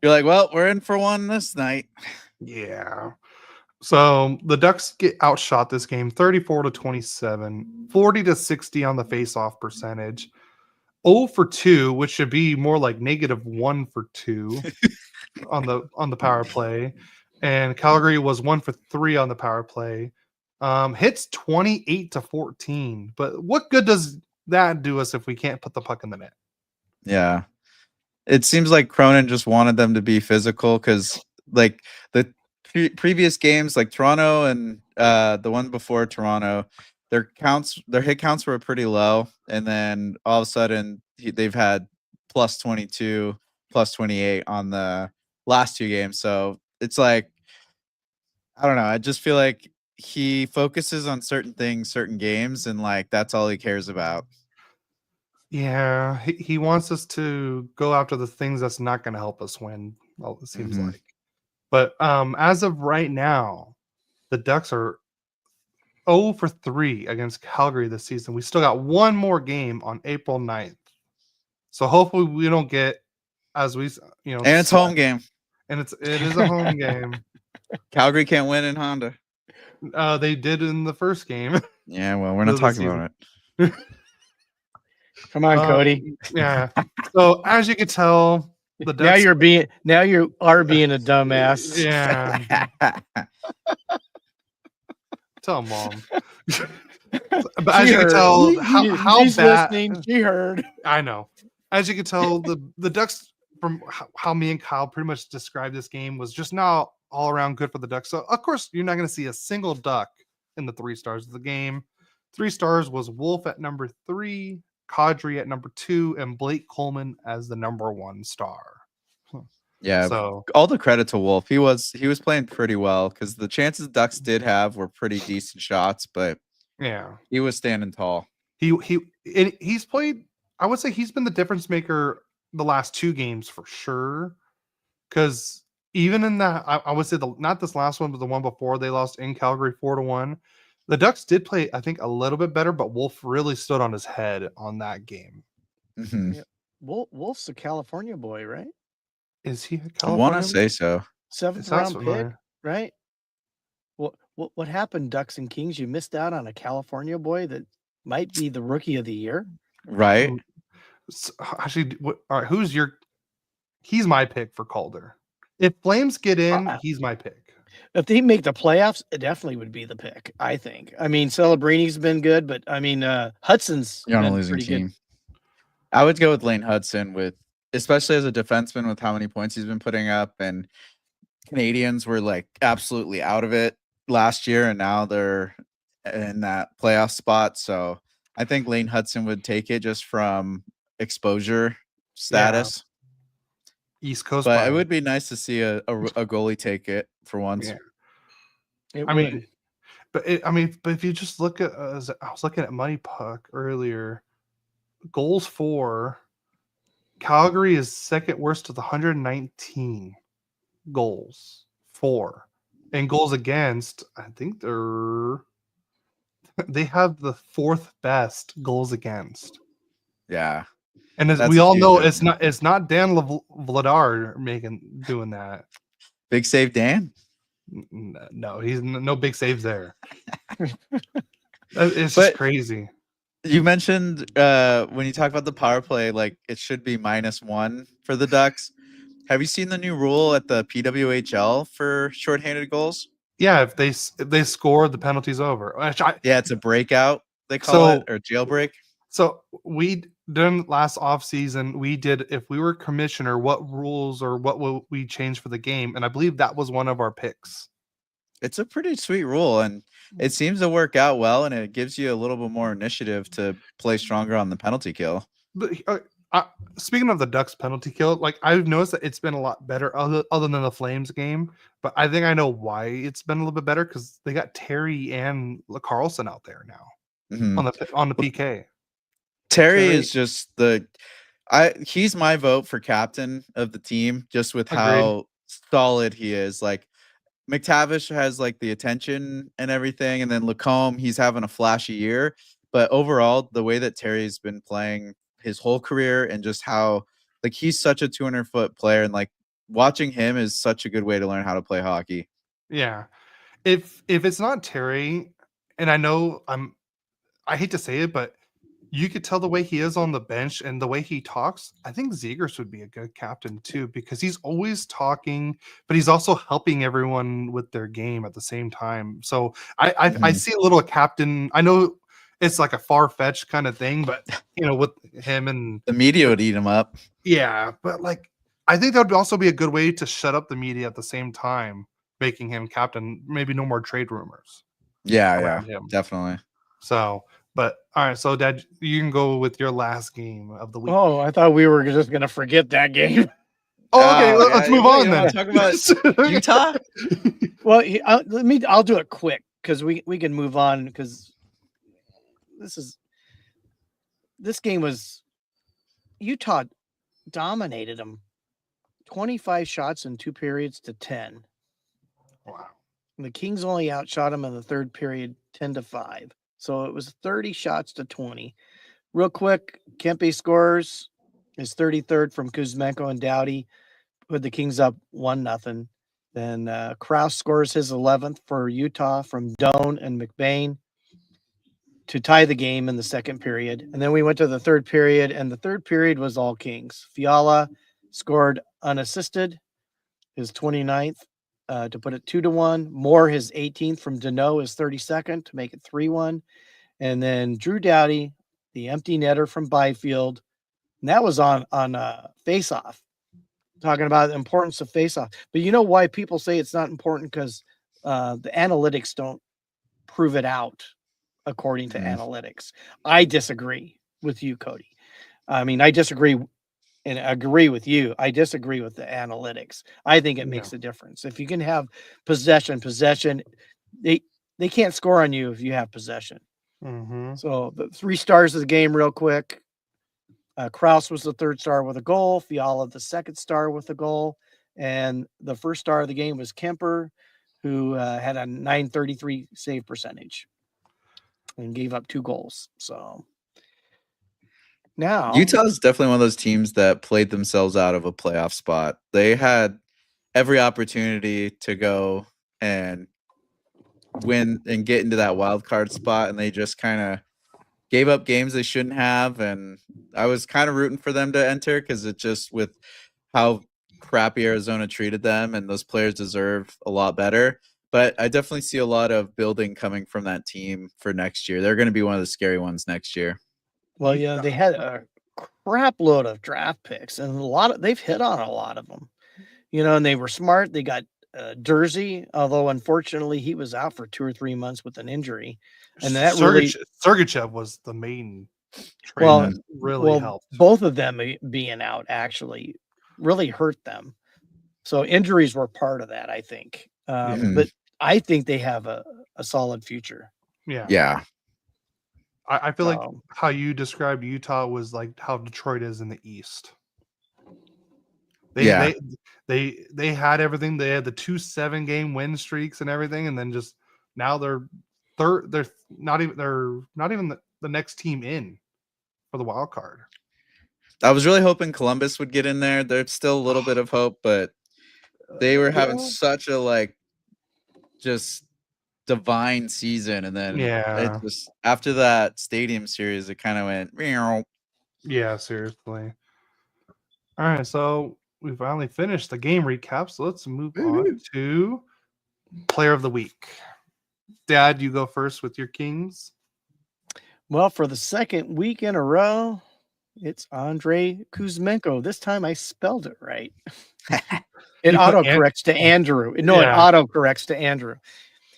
S3: you're like, well, we're in for one this night.
S2: Yeah. So the Ducks get outshot this game 34-27, 40-60 on the face-off percentage, 0 for 2, which should be more like -1 for 2 on the power play. And Calgary was 1 for 3 on the power play. Hits 28-14. But what good does that do us if we can't put the puck in the net?
S3: Yeah. It seems like Cronin just wanted them to be physical, because like the previous games like Toronto and the one before Toronto, their hit counts were pretty low, and then all of a sudden they've had plus 22, plus 28 on the last 2 games. So it's like, I don't know. I just feel like he focuses on certain things, certain games, and like that's all he cares about.
S2: Yeah, he wants us to go after the things that's not going to help us win. Well, it seems like. But as of right now, the Ducks are 0 for 3 against Calgary this season. We still got one more game on April 9th. So hopefully we don't get, as we
S3: And it's home game.
S2: And it is a home game.
S3: Calgary can't win in Honda.
S2: They did in the first game.
S3: Yeah, well, we're not talking about it.
S1: Come on, Cody.
S2: Yeah. So as you can tell, the Ducks,
S1: now you are being a dumbass.
S2: Yeah. Tell Mom. But as you can tell, how
S1: she's
S2: bad.
S1: Listening. She heard.
S2: I know. As you can tell, the Ducks, from how me and Kyle pretty much described this game, was just not all around good for the Ducks. So of course you're not going to see a single Duck in the 3 stars of the game. 3 stars was Wolf at number 3, Kadri at number 2, and Blake Coleman as the number 1 star.
S3: Yeah,
S2: so
S3: all the credit to Wolf. He was playing pretty well because the chances Ducks did have were pretty decent shots, but
S2: yeah,
S3: he was standing tall.
S2: He's played. I would say he's been the difference maker the last 2 games for sure. Because even in that, I would say not this last one, but the one before they lost in Calgary 4-1. The Ducks did play, I think, a little bit better, but Wolf really stood on his head on that game.
S3: Mm-hmm.
S1: Yeah. Wolf's a California boy, right?
S2: Is he a
S3: I
S2: California?
S3: want to say so.
S1: 7th round pick, right? What happened, Ducks and Kings? You missed out on a California boy that might be the rookie of the year,
S3: right?
S2: So, actually, all right, he's my pick for Calder. If Flames get in, he's my pick.
S1: If they make the playoffs, it definitely would be the pick, I think. I mean, Celebrini's been good, but I mean, Hudson's
S3: You're on a
S1: been
S3: losing
S1: pretty
S3: team.
S1: good.
S3: I would go with Lane Hudson, especially as a defenseman with how many points he's been putting up, and Canadians were like absolutely out of it last year, and now they're in that playoff spot. So I think Lane Hudson would take it just from exposure status.
S2: East Coast,
S3: but it would be nice to see a goalie take it for once.
S2: Yeah. But if you just look at, I was looking at Money Puck earlier. Goals for Calgary is second worst with 119 goals for, and goals against. I think they have the 4th best goals against.
S3: Yeah.
S2: And as we all know, it's not Dan Vladar doing that.
S3: Big save, Dan?
S2: No, he's no big saves there. It's just crazy.
S3: You mentioned when you talk about the power play, like it should be -1 for the Ducks. Have you seen the new rule at the PWHL for shorthanded goals?
S2: Yeah, if they score, the penalty's over.
S3: Yeah, it's a breakout, they call it, or jailbreak.
S2: So during last offseason, we did, if we were commissioner, what rules or what will we change for the game? And I believe that was one of our picks.
S3: It's a pretty sweet rule, and it seems to work out well, and it gives you a little bit more initiative to play stronger on the penalty kill.
S2: But speaking of the Ducks penalty kill, like I've noticed that it's been a lot better other than the Flames game. But I think I know why it's been a little bit better, because they got Terry and Leo Carlsson out there now on the PK.
S3: Terry is just he's my vote for captain of the team, just with how solid he is. Like McTavish has like the attention and everything, and then Lacombe, he's having a flashy year. But overall, the way that Terry's been playing his whole career, and just how like he's such a 200-foot player, and like watching him is such a good way to learn how to play hockey.
S2: Yeah. If it's not Terry, and I know I hate to say it, but you could tell the way he is on the bench and the way he talks. I think Zegers would be a good captain too, because he's always talking, but he's also helping everyone with their game at the same time. So I see a little captain. I know it's like a far-fetched kind of thing, but with him, and
S3: the media would eat him up.
S2: Yeah, but like I think that would also be a good way to shut up the media at the same time. making him captain. Maybe no more trade rumors
S3: Yeah,
S2: around him.
S3: definitely.
S2: So, but all right. So, Dad, you can go with your last game of the week.
S1: Oh, I thought we were just gonna forget that game.
S2: Oh, okay. Let's move on then.
S3: Talk about Utah.
S1: Well, I'll do it quick because we can move on because this game was Utah dominated them, 25 shots in 2 periods to 10.
S2: Wow.
S1: And the Kings only outshot them in the third period 10-5. So it was 30 shots to 20. Real quick, Kempe scores his 33rd from Kuzmenko and Doughty, put the Kings up 1-0. Then Krause scores his 11th for Utah from Doan and McBain to tie the game in the second period. And then we went to the third period, and the third period was all Kings. Fiala scored unassisted, his 29th, to put it 2-1. Moore, his 18th from Deneau, his 32nd to make it 3-1. And then Drew Doughty, the empty netter from Byfield, and that was on face-off, talking about the importance of face-off. But you know why people say it's not important? Because the analytics don't prove it out according to analytics. I disagree with you, Cody. I mean, I disagree and agree with you. I disagree with the analytics. I think it makes a difference. If you can have possession, they can't score on you if you have possession. So the 3 stars of the game real quick. Krause was the 3rd star with a goal. Fiala, the 2nd star with a goal. And the 1st star of the game was Kemper, who had a .933 save percentage and gave up 2 goals. So now
S3: Utah is definitely one of those teams that played themselves out of a playoff spot. They had every opportunity to go and win and get into that wild card spot, and they just kind of gave up games they shouldn't have. And I was kind of rooting for them to enter because it just with how crappy Arizona treated them, and those players deserve a lot better. But I definitely see a lot of building coming from that team for next year. They're going to be one of the scary ones next year.
S1: Well, yeah, they had a crap load of draft picks, and they've hit on a lot of them, and they were smart. They got Dursey, although unfortunately he was out for 2 or 3 months with an injury, and that
S2: Sergachev was the main trade that really helped.
S1: Both of them being out actually really hurt them. So injuries were part of that, I think. But I think they have a solid future.
S3: Yeah.
S2: I feel like how you described Utah was like how Detroit is in the East. They had everything. They had the 2 7-game win streaks and everything, and then just now they're third. They're not even the next team in for the wild card.
S3: I was really hoping Columbus would get in there. There's still a little bit of hope, but they were having such a just divine season, and then it just after that stadium series, it kind of went meow.
S2: Yeah, seriously. All right, so we finally finished the game recap. So let's move on to player of the week. Dad, you go first with your Kings.
S1: Well, for the 2nd week in a row, it's Andrei Kuzmenko. This time I spelled it right. It autocorrects to Andrew. No, it autocorrects to Andrew.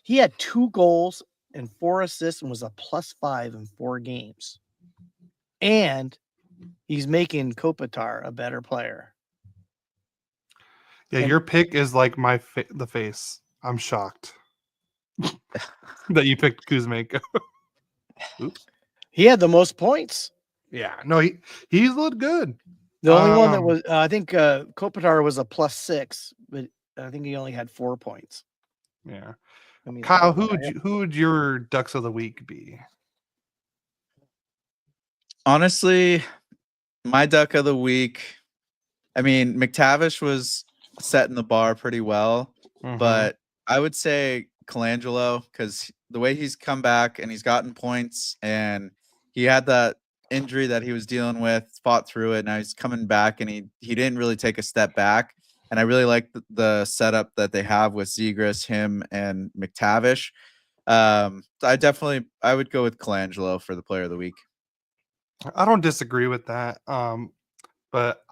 S1: He had 2 goals and 4 assists and was a +5 in 4 games. And he's making Kopitar a better player.
S2: Yeah, your pick is like the face. I'm shocked that you picked Kuzmenko. Oops.
S1: He had the most points.
S2: Yeah, no, he's looked good.
S1: The only one that was, I think Kopitar was a +6, but I think he only had 4 points.
S2: Yeah.
S1: I mean,
S2: Kyle, who would your Ducks of the week be?
S3: Honestly, my Duck of the week, I mean, McTavish was setting the bar pretty well, but I would say Colangelo, because the way he's come back and he's gotten points, and he had that injury that he was dealing with, fought through it. Now he's coming back, and he didn't really take a step back. And I really like the setup that they have with Zegras, him, and McTavish. I would go with Colangelo for the player of the week.
S2: I don't disagree with that. But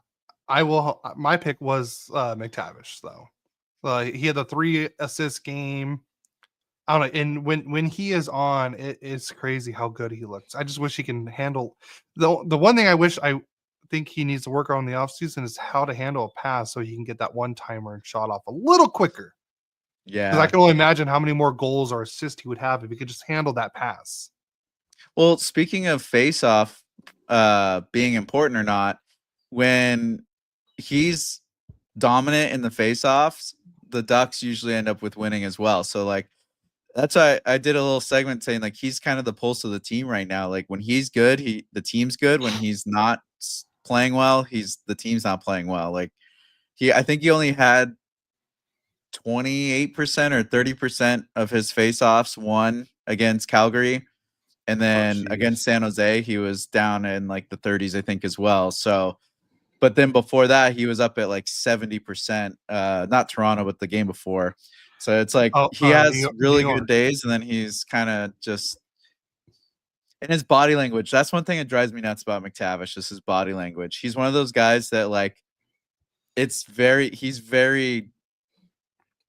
S2: I will. My pick was McTavish, though. He had the 3 assist game. I don't know. And when he is on, it's crazy how good he looks. I just wish he can handle the one thing I think he needs to work on in the offseason is how to handle a pass so he can get that one-timer and shot off a little quicker. Because I can only imagine how many more goals or assists he would have if he could just handle that pass.
S3: Well, speaking of face-off being important or not, when he's dominant in the face-offs, the Ducks usually end up with winning as well. So like that's why I did a little segment saying like he's kind of the pulse of the team right now. Like when he's good, the team's good. When he's not playing well, the team's not playing well. Like I think he only had 28% or 30% of his face-offs won against Calgary. And then against San Jose, he was down in like the 30s, I think, as well. So, but then before that, he was up at like 70%. Not Toronto, but the game before. So it's like he has really good days, and then he's kind of just in his body language. That's one thing that drives me nuts about McTavish, just his body language. He's one of those guys that like he's very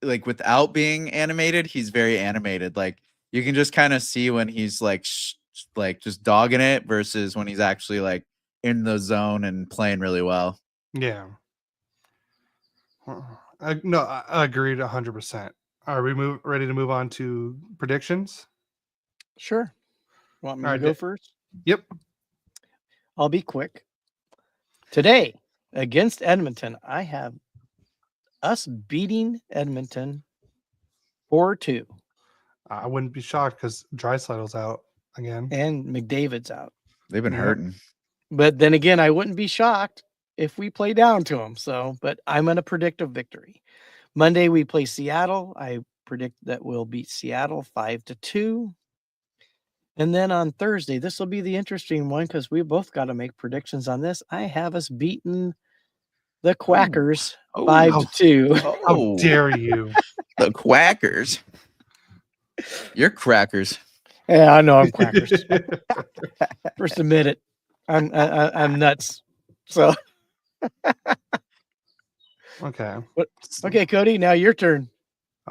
S3: like without being animated, he's very animated. Like you can just kind of see when he's like just dogging it versus when he's actually like in the zone and playing really well.
S2: Yeah. I agreed 100%. Are we ready to move on to predictions?
S1: Sure. Want me to go first?
S2: Yep.
S1: I'll be quick. Today, against Edmonton, I have us beating Edmonton 4-2.
S2: I wouldn't be shocked because Draisaitl's out again.
S1: And McDavid's out.
S3: They've been hurting.
S1: But then again, I wouldn't be shocked if we play down to them. But I'm going to predict a victory. Monday, we play Seattle. I predict that we'll beat Seattle 5-2. And then on Thursday, this will be the interesting one because we both got to make predictions on this. I have us beating the Quackers 5-2.
S2: How dare you?
S3: The Quackers. You're crackers.
S1: Yeah, I know I'm Quackers. First admit it. I'm nuts. So
S2: okay.
S1: Okay, Cody, now your turn.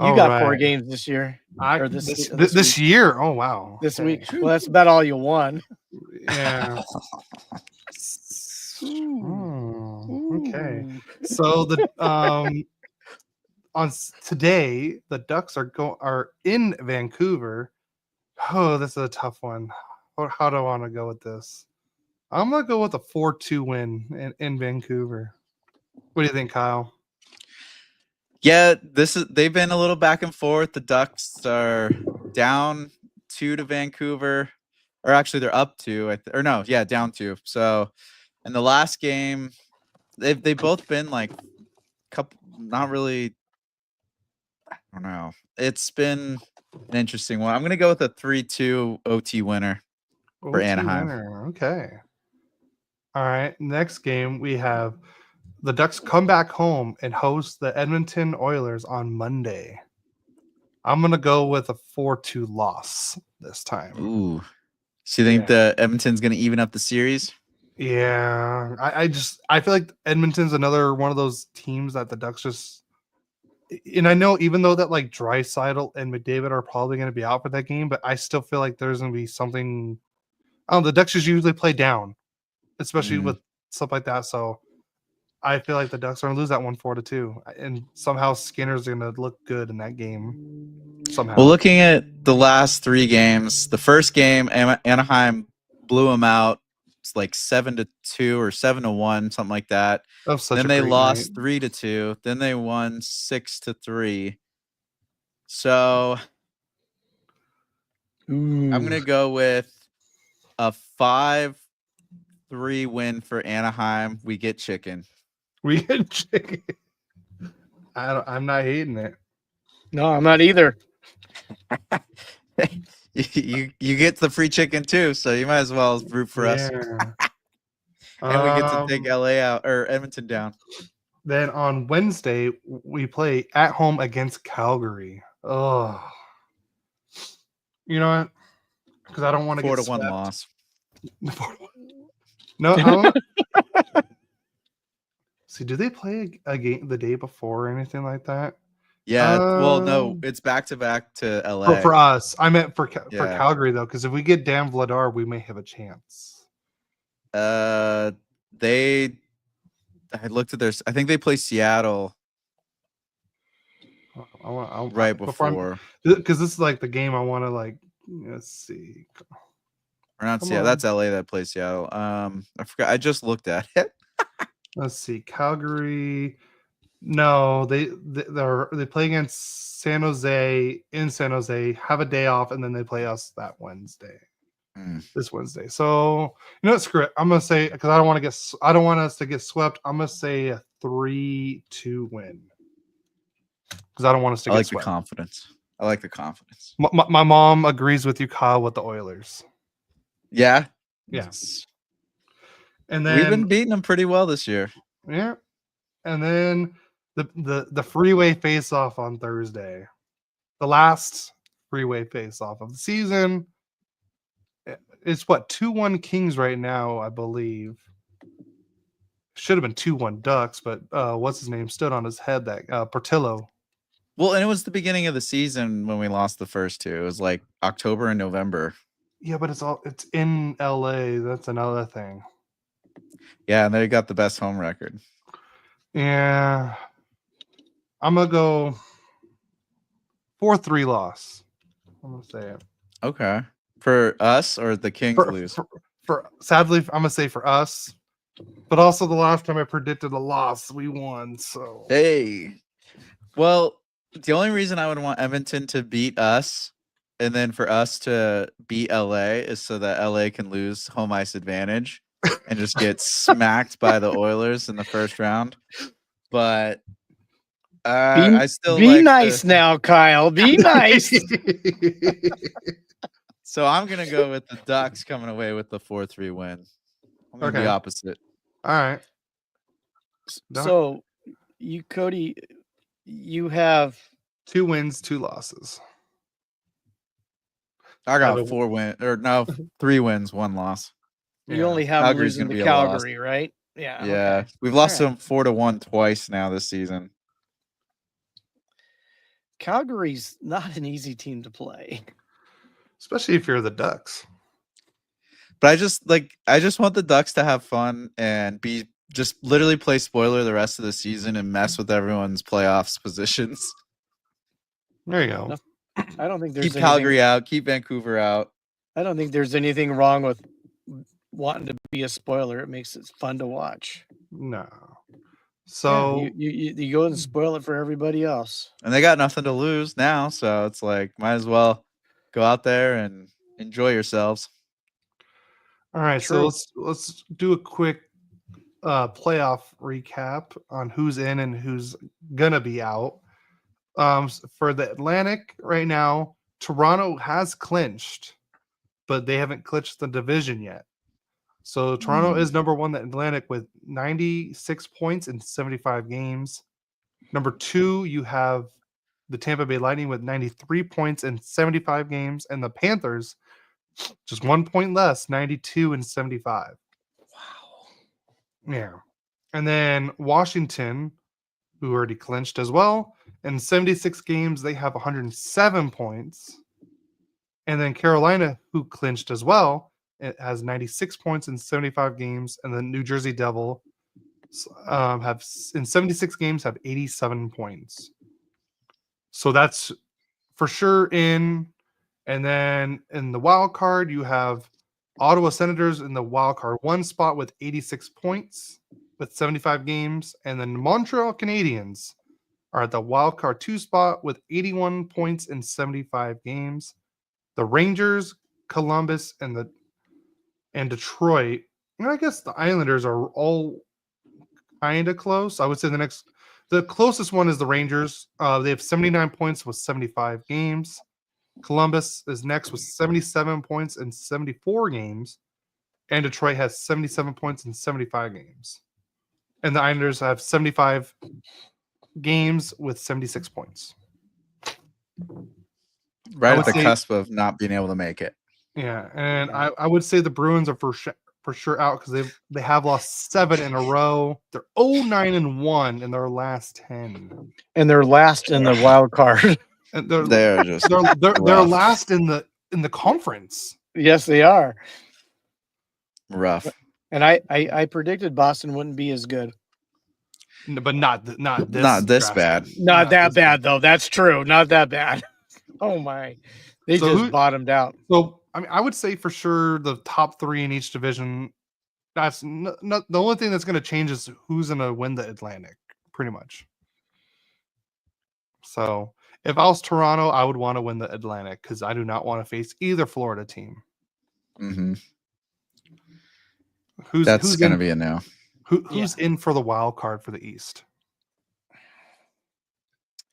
S1: You got 4 games this year. Or
S2: this year. Oh wow.
S1: This week. Well, that's about all you won.
S2: Yeah. Okay. So the on today the Ducks are in Vancouver. Oh, this is a tough one. How do I want to go with this? I'm gonna go with a 4-2 win in Vancouver. What do you think, Kyle?
S3: Yeah, they've been a little back and forth. The Ducks are down 2 to Vancouver, or actually they're up 2, down 2. So in the last game, they've both been like not really. I don't know. It's been an interesting one. I'm gonna go with a 3-2 OT winner for Anaheim.
S2: Okay. All right. Next game we have the Ducks come back home and host the Edmonton Oilers on Monday. I'm gonna go with a 4-2 loss this time.
S3: Ooh. So you think the Edmonton's gonna even up the series?
S2: Yeah. I feel like Edmonton's another one of those teams that the Ducks just, and I know even though that like Draisaitl and McDavid are probably going to be out for that game, but I still feel like there's going to be something. The Ducks just usually play down, especially with stuff like that. So I feel like the Ducks are going to lose that one 4-2, and somehow Skinner's going to look good in that game. Somehow.
S3: Well, looking at the last 3 games, the first game Anaheim blew them out. It's like 7-2 or 7-1, something like that. Then they lost 3-2. Then they won 6-3. So I'm gonna go with a 5-3 win for Anaheim. We get chicken.
S2: We get chicken. I'm not hating it.
S1: No, I'm not either.
S3: You get the free chicken too, so you might as well root for us. And we get to take LA out or Edmonton down.
S2: Then on Wednesday we play at home against Calgary. Oh, you know what? Because I don't want to get
S3: 4-1 loss.
S2: No. See, do they play a game the day before or anything like that?
S3: Yeah. Well, no, it's back to back to LA.
S2: For us. I meant for
S3: Yeah.
S2: Calgary though, because if we get Dan Vladar, we may have a chance.
S3: I looked at I think they play Seattle right before.
S2: Because this is like the game I want to like. Let's see.
S3: Or not Seattle. That's LA that plays Seattle. I forgot. I just looked at it.
S2: Let's see. Calgary. No, they play against San Jose in San Jose, have a day off, and then they play us that Wednesday. This Wednesday. So you know what? Screw it. I'm gonna say, because I don't want us to get swept. I'm gonna say a 3-2 win. Because I don't want us to get swept.
S3: The confidence. I like the confidence.
S2: My mom agrees with you, Kyle, with the Oilers.
S3: Yeah.
S2: Yes. And then
S3: we've been beating them pretty well this year.
S2: Yeah. And then the freeway face-off on Thursday. The last freeway face-off of the season. It's what, 2-1 Kings right now, I believe. Should have been 2-1 Ducks, but what's his name stood on his head, that Portillo.
S3: Well, and it was the beginning of the season when we lost the first two. It was like October and November.
S2: Yeah, but it's in LA. That's another thing.
S3: Yeah, and they got the best home record.
S2: Yeah. I'm gonna go 4-3 loss. I'm gonna say it.
S3: Okay. For us or the Kings lose?
S2: For sadly, I'm gonna say for us. But also the last time I predicted a loss, we won. So
S3: hey. Well, the only reason I would want Edmonton to beat us and then for us to beat LA is so that LA can lose home ice advantage and just get smacked by the Oilers in the first round. But I still
S1: be nice now, Kyle. Be nice.
S3: So I'm gonna go with the Ducks coming away with the 4-3 win. I'm gonna be opposite.
S2: All right.
S1: So you, Cody, you have
S2: 2 wins, 2 losses.
S3: I got 3 wins, 1 loss.
S1: You only have
S3: Calgary's
S1: losing to Calgary, right? Yeah.
S3: Yeah.
S1: Okay.
S3: We've lost them 4-1 twice now this season.
S1: Calgary's not an easy team to play.
S2: Especially if you're the Ducks.
S3: But I just want the Ducks to have fun and just literally play spoiler the rest of the season and mess with everyone's playoffs positions.
S2: There you go.
S1: I don't think there's
S3: keep Calgary out, keep Vancouver out.
S1: I don't think there's anything wrong with wanting to be a spoiler. It makes it fun to watch.
S2: No. So
S1: you go and spoil it for everybody else.
S3: And they got nothing to lose now, so it's like might as well go out there and enjoy yourselves.
S2: All right, so let's do a quick playoff recap on who's in and who's gonna be out. For the Atlantic right now, Toronto has clinched, but they haven't clinched the division yet. So Toronto is number 1 in the Atlantic with 96 points in 75 games. Number 2, you have the Tampa Bay Lightning with 93 points in 75 games, and the Panthers just 1 point less, 92 in 75. Wow. Yeah. And then Washington, who already clinched as well, in 76 games, they have 107 points. And then Carolina, who clinched as well, it has 96 points in 75 games. And the New Jersey Devil have in 76 games have 87 points. So that's for sure in. And then in the wild card, you have Ottawa Senators in the wild card 1 spot with 86 points with 75 games. And then Montreal Canadiens are at the wild card 2 spot with 81 points in 75 games. The Rangers, Columbus, and Detroit. And I guess the Islanders are all kind of close. I would say the closest one is the Rangers. They have 79 points with 75 games. Columbus is next with 77 points in 74 games. And Detroit has 77 points in 75 games. And the Islanders have 75 games with 76 points.
S3: Right at the cusp of not being able to make it.
S2: Yeah, and I would say the Bruins are for sure out because they have lost 7 in a row. They're 0-9-1 in their last 10,
S1: and they're last in the wild card.
S2: and
S3: They're just
S2: they're
S3: rough.
S2: last in the conference.
S1: Yes, they are.
S3: rough.
S1: And I predicted Boston wouldn't be as good.
S2: But not this
S3: Not this
S2: drastic.
S3: bad.
S1: Not that
S2: this
S1: bad though. That's true. Not that bad. Oh my, they
S2: So
S1: just bottomed out.
S2: So I mean, I would say for sure the top 3 in each division. That's not the only thing that's going to change is who's going to win the Atlantic, pretty much. So if I was Toronto, I would want to win the Atlantic because I do not want to face either Florida team.
S3: Mm-hmm.
S2: Who's
S3: going to
S2: in,
S3: be a no.
S2: Who's in for the wild card for the East?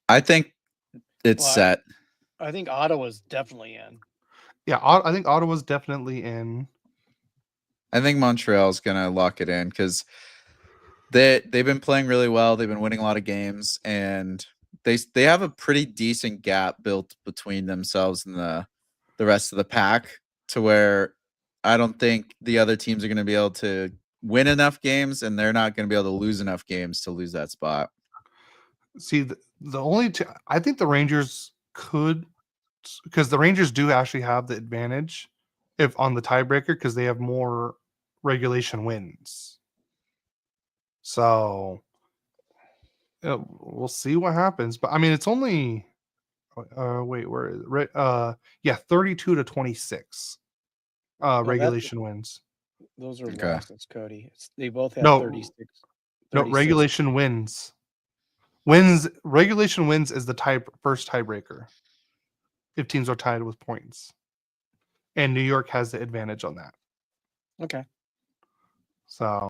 S3: I think it's set.
S1: I think Ottawa's definitely in.
S2: Yeah, I think Ottawa's definitely in.
S3: I think Montreal's gonna lock it in because they've been playing really well. They've been winning a lot of games, and they have a pretty decent gap built between themselves and the rest of the pack to where I don't think the other teams are going to be able to win enough games, and they're not going to be able to lose enough games to lose that spot.
S2: See, the only I think the Rangers could, because the Rangers do actually have the advantage if on the tiebreaker because they have more regulation wins. So we'll see what happens. But I mean, it's only wait, where is it? Yeah, 32-26 regulation wins.
S1: Those are
S3: Okay.
S1: losses, Cody. They both have
S2: No,
S1: 36.
S2: No, regulation wins. Regulation wins is the first tiebreaker if teams are tied with points. And New York has the advantage on that.
S1: Okay.
S2: So,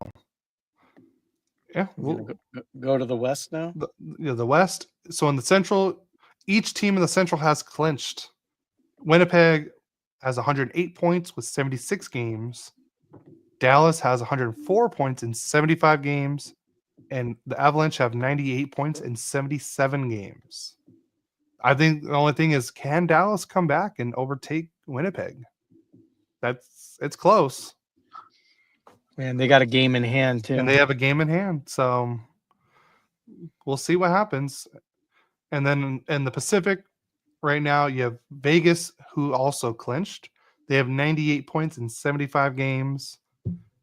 S2: yeah, we'll
S1: go to the West now.
S2: The West. So in the Central, each team in the Central has clinched. Winnipeg has 108 points with 76 games. Dallas has 104 points in 75 games. And the Avalanche have 98 points in 77 games. I think the only thing is, can Dallas come back and overtake Winnipeg? It's close.
S1: And they got a game in hand too.
S2: And they have a game in hand. So we'll see what happens. And then in the Pacific, right now, you have Vegas, who also clinched. They have 98 points in 75 games.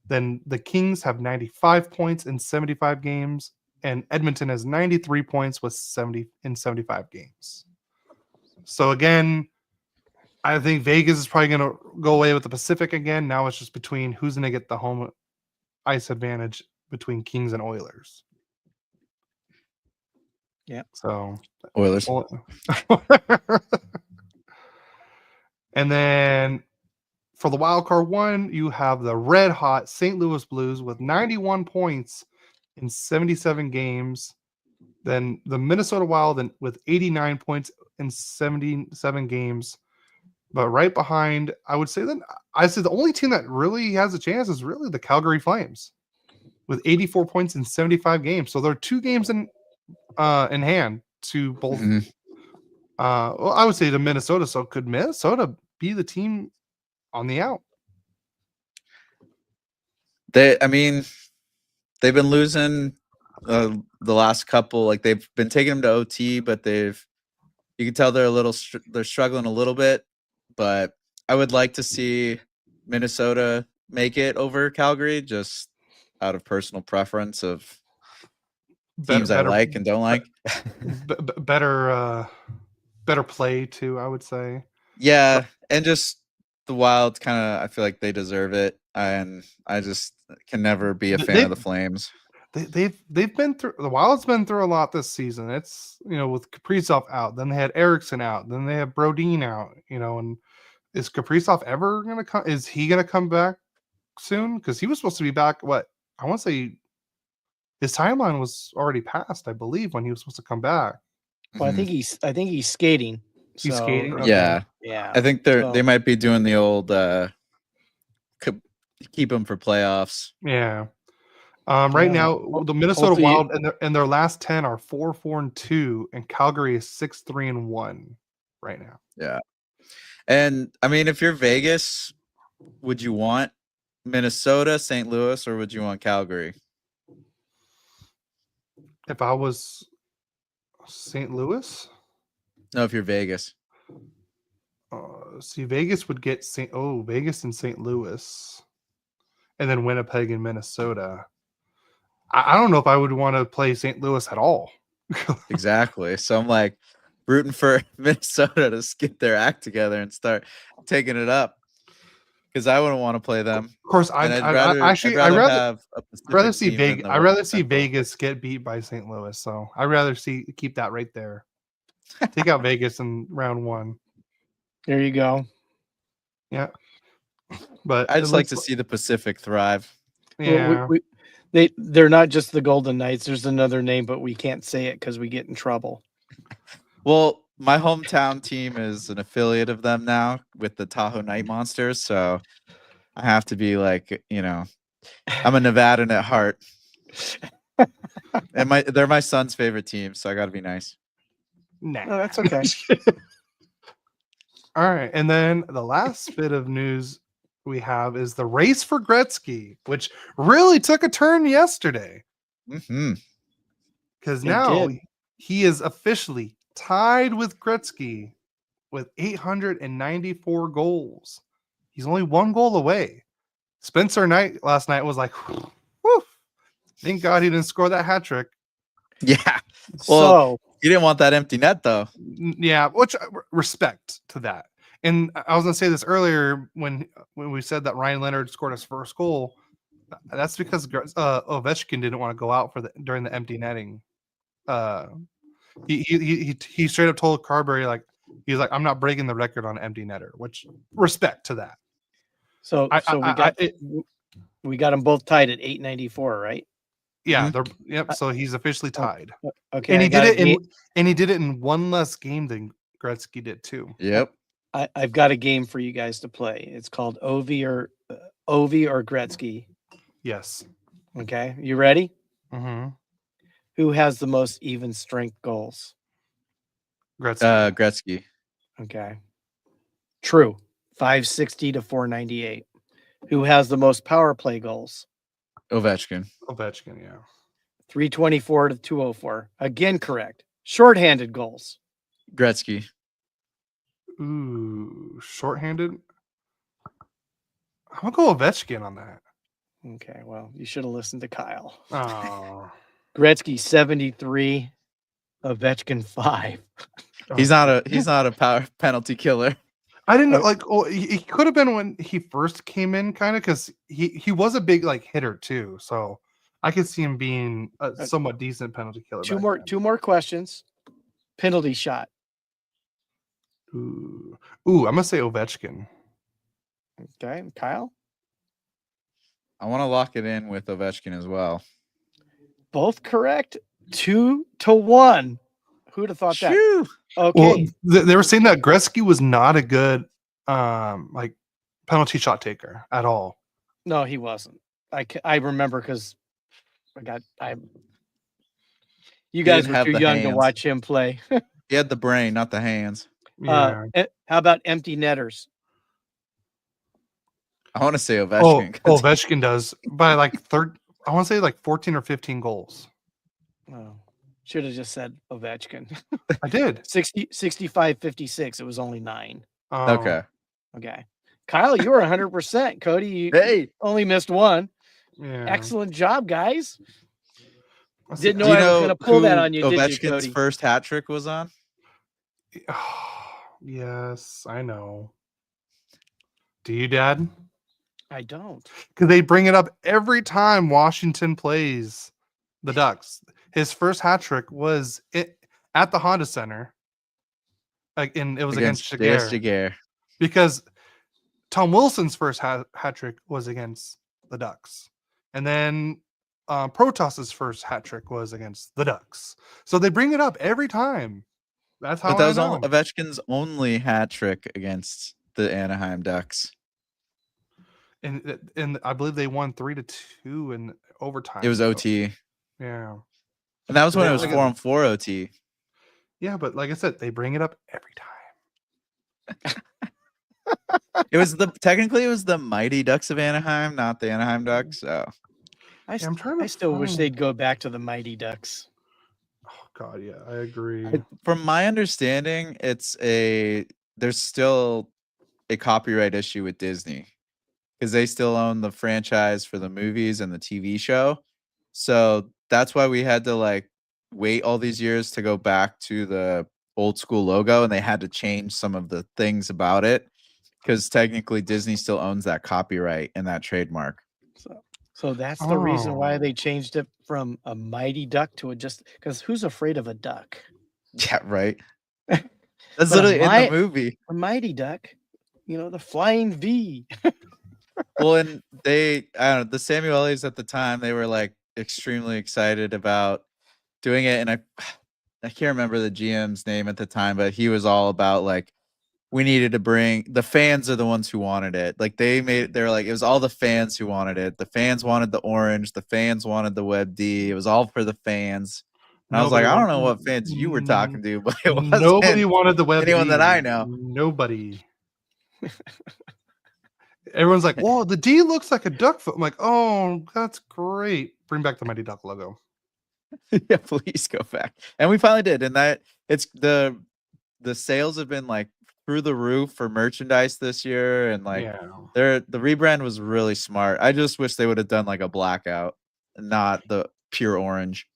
S2: Then the Kings have 95 points in 75 games. And Edmonton has 93 points with 75 games. So again, I think Vegas is probably going to go away with the Pacific again. Now it's just between who's going to get the home ice advantage between Kings and Oilers.
S1: Yeah.
S2: So
S3: Oilers.
S2: And then for the wild card one, you have the red hot St. Louis Blues with 91 points in 77 games. Then the Minnesota Wild with 89 points in 77 games. But right behind, I would say the only team that really has a chance is really the Calgary Flames with 84 points in 75 games. So there are 2 games in hand to both.
S3: Mm-hmm.
S2: Well, I would say to Minnesota. So could Minnesota be the team on the out?
S3: They've been losing the last couple. Like they've been taking them to OT, but you can tell they're struggling a little bit. But I would like to see Minnesota make it over Calgary, just out of personal preference of teams I like and don't like.
S2: Better play too, I would say.
S3: Yeah, and just the Wild I feel like they deserve it, and I just can never be a fan of the Flames.
S2: They've been through, the Wild's been through a lot this season. It's, with Kaprizov out, then they had Eriksson out, then they have Brodin out, and is Kaprizov ever going to come? Is he going to come back soon? Because he was supposed to be back. I want to say his timeline was already passed, I believe, when he was supposed to come back.
S1: Well, I think he's skating.
S2: He's skating.
S3: Okay.
S1: Yeah.
S3: I think they might be doing the old keep him for playoffs.
S2: Yeah. Right now, the Minnesota Wild and their last 10 are 4-4-2, and Calgary is 6-3-1 right now.
S3: Yeah. And if you're Vegas, would you want Minnesota, St. Louis, or would you want Calgary?
S2: If I was St. Louis,
S3: No, if you're Vegas.
S2: see, Vegas would get Vegas and St. Louis, and then Winnipeg and Minnesota. I don't know if I would want to play St. Louis at all.
S3: Exactly. So I'm like rooting for Minnesota to get their act together and start taking it up. Because I wouldn't want to play them.
S2: Of course,
S3: And
S2: I'd rather
S3: have a Pacific
S2: see
S3: team
S2: Vegas.
S3: than
S2: I'd rather see
S3: Central.
S2: Vegas get beat by St. Louis. So I'd rather keep that right there. Take out Vegas in round 1.
S1: There you go.
S2: Yeah, but
S3: I just like to see the Pacific thrive.
S2: Yeah,
S1: They're not just the Golden Knights. There's another name, but we can't say it because we get in trouble.
S3: Well, my hometown team is an affiliate of them now with the Tahoe Night Monsters, so I have to be like, I'm a Nevadan at heart. And they're my son's favorite team, so I got to be nice.
S2: nah.
S1: No, that's okay.
S2: All right, and then the last bit of news we have is the race for Gretzky, which really took a turn yesterday.
S3: Mm-hmm.
S2: Because
S1: It
S2: now
S1: did.
S2: he is officially tied with Gretzky with 894 goals. He's only 1 goal away. Spencer Knight last night was like, whew, thank God he didn't score that hat trick.
S3: Yeah. Well,
S1: So
S3: you didn't want that empty net, though.
S2: Yeah, which respect to that. And I was going to say this earlier when we said that Ryan Leonard scored his first goal. That's because Ovechkin didn't want to go out during the empty netting. He straight up told Carberry he's like, I'm not breaking the record on empty netter, which respect to that.
S1: we got them both tied at 894, right?
S2: Yeah, yep. So he's officially tied.
S1: Okay,
S2: and he did it in 1 less game than Gretzky did too.
S3: Yep.
S1: I've got a game for you guys to play. It's called Ovi or Gretzky.
S2: Yes.
S1: Okay, you ready?
S2: Mm-hmm.
S1: Who has the most even strength goals?
S2: Gretzky.
S3: Gretzky.
S1: Okay. True. 560 to 498. Who has the most power play goals?
S3: Ovechkin,
S2: yeah.
S1: 324 to 204. Again, correct. Shorthanded goals.
S3: Gretzky.
S2: Ooh, shorthanded. I'm gonna go Ovechkin on that.
S1: Okay, well, you should have listened to Kyle.
S2: Oh.
S1: Gretzky 73, Ovechkin 5.
S3: He's not a power penalty killer.
S2: I didn't know, he could have been when he first came in, kind of, because he was a big hitter too. So I could see him being a somewhat decent penalty killer.
S1: Two more questions. Penalty shot.
S2: Ooh, I'm gonna say Ovechkin.
S1: Okay, Kyle.
S3: I want to lock it in with Ovechkin as well.
S2: Both
S1: correct. 2-1. Who'd have thought that? Okay.
S2: Well, they were saying that Gretzky was not a good penalty shot taker at all.
S1: No, he wasn't. I remember because you guys were too young to watch him play.
S3: He had the brain, not the hands.
S2: Yeah.
S1: How about empty netters?
S3: I want to say Ovechkin.
S2: Ovechkin does by I want to say 14 or 15 goals.
S1: Oh, should have just said Ovechkin.
S2: I did.
S1: 65-56. It was only 9.
S3: Okay.
S1: Kyle, you were 100%. Cody, you only missed 1.
S2: Yeah.
S1: Excellent job, guys. Didn't
S3: Do
S1: know
S3: you
S1: I was
S3: know
S1: going to pull that
S3: who
S1: on you, did you,
S3: Ovechkin's
S1: Cody?
S3: first hat trick was on?
S2: Yes, I know. Do you, Dad?
S1: I don't.
S2: Because they bring it up every time Washington plays the Ducks. His first hat trick was at the Honda Center. And it was against Jaguar. Because Tom Wilson's first hat trick was against the Ducks. And then Protos's first hat trick was against the Ducks. So they bring it up every time. That's how.
S3: But that was Ovechkin's only hat trick against the Anaheim Ducks.
S2: And I believe they won 3-2 in overtime.
S3: It was OT.
S2: Yeah.
S3: And that was when it was 4-on-4 OT.
S2: Yeah, but like I said, they bring it up every time.
S3: Technically it was the Mighty Ducks of Anaheim, not the Anaheim Ducks. So
S2: Yeah, I'm trying to
S1: I still wish
S2: find-
S1: they'd go back to the Mighty Ducks.
S2: Oh God, yeah, I agree.
S3: from my understanding, there's still a copyright issue with Disney because they still own the franchise for the movies and the TV show. So that's why we had to like wait all these years to go back to the old school logo, and they had to change some of the things about it because technically Disney still owns that copyright and that trademark.
S1: So that's the reason why
S2: Oh.
S1: they changed it from a Mighty Duck to because who's afraid of a duck?
S3: Yeah, right.
S1: But
S3: That's
S1: a
S3: literally in the movie.
S1: A Mighty Duck, the flying V.
S3: Well, and I don't know, the Samuelis at the time, they were like extremely excited about doing it. And I can't remember the GM's name at the time, but he was all about like, we needed to bring the fans are the ones who wanted it. Like they're like, it was all the fans who wanted it. The fans wanted the orange, the fans wanted the Web D. It was all for the fans. And I was like, I don't know what fans you were talking to, but it wasn't
S2: Nobody wanted the Web
S3: anyone
S2: D.
S3: that I know.
S2: Nobody. Everyone's like, "Whoa, the D looks like a duck foot." I'm like, "Oh, that's great! Bring back the Mighty Duck logo."
S3: Yeah, please go back. And we finally did, and that it's the sales have been like through the roof for merchandise this year, and like
S2: Yeah.
S3: the rebrand was really smart. I just wish they would have done like a blackout, not the pure orange.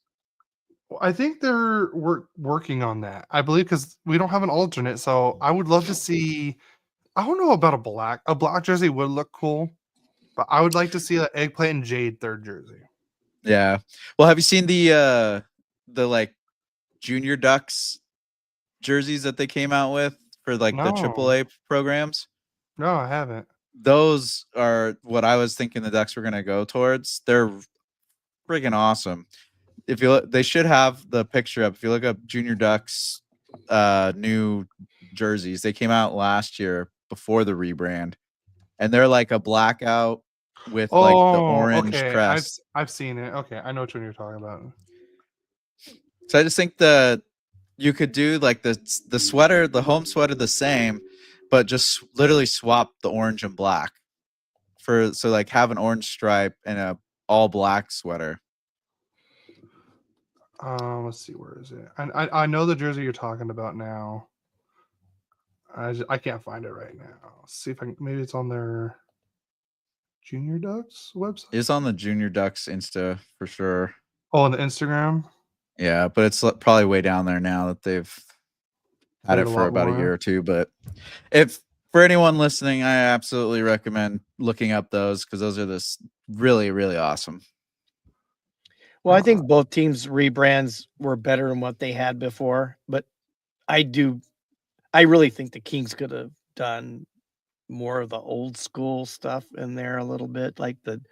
S2: Well, I think they're working on that. I believe because we don't have an alternate, so I would love to see. I don't know about a black. A black jersey would look cool, but I would like to see an eggplant and jade third jersey.
S3: Yeah. Well, have you seen the like junior Ducks jerseys that they came out with for like the
S2: No.
S3: AAA programs?
S2: No, I haven't.
S3: Those are what I was thinking the Ducks were gonna go towards. They're freaking awesome. If you look, they should have the picture up. If you look up Junior Ducks new jerseys, they came out last year before the rebrand, and they're like a blackout with like the orange
S2: okay.
S3: crest.
S2: I've seen it. Okay, I know which one you're talking about.
S3: So I just think you could do like the sweater, the home sweater, the same, but just literally swap the orange and black so like have an orange stripe and a all black sweater.
S2: Let's see, where is it? I know the jersey you're talking about now. I can't find it right now. Let's see if maybe it's on their Junior Ducks website.
S3: It's on the Junior Ducks Insta for sure.
S2: Oh, on the Instagram.
S3: Yeah, but it's probably way down there now that they've had it for about a year or two. But if for anyone listening, I absolutely recommend looking up those because those are really, really awesome.
S1: Well, I think both teams' rebrands were better than what they had before, but I really think the Kings could have done more of the old school stuff in there a little bit, like the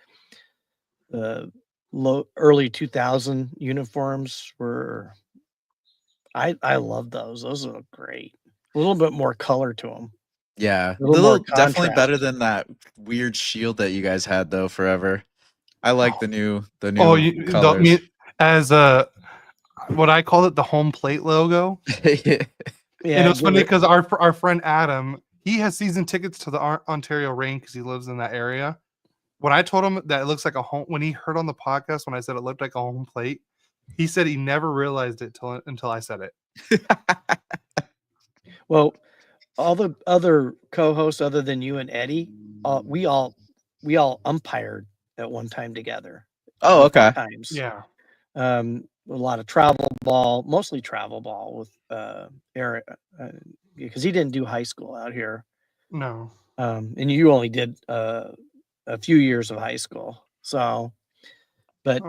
S1: early 2000 uniforms were. I love those. Those look great. A little bit more color to them.
S3: Yeah,
S1: A little more
S3: definitely
S1: contrast.
S3: better than that weird shield that you guys had though forever. I like the new
S2: Oh,
S3: colors.
S2: as what I call it, the home plate logo.
S3: Yeah,
S2: And it's funny because our friend Adam, he has season tickets to the Ontario Reign because he lives in that area. When I told him that it looks like a home, when he heard on the podcast when I said it looked like a home plate, he said he never realized it until I said it.
S1: Well, all the other co-hosts other than you and Eddie, we all umpired at one time together.
S3: Oh, okay.
S1: Times.
S2: Yeah.
S1: A lot of travel ball, mostly travel ball with Eric, because he didn't do high school out here.
S2: No.
S1: And you only did a few years of high school. So, but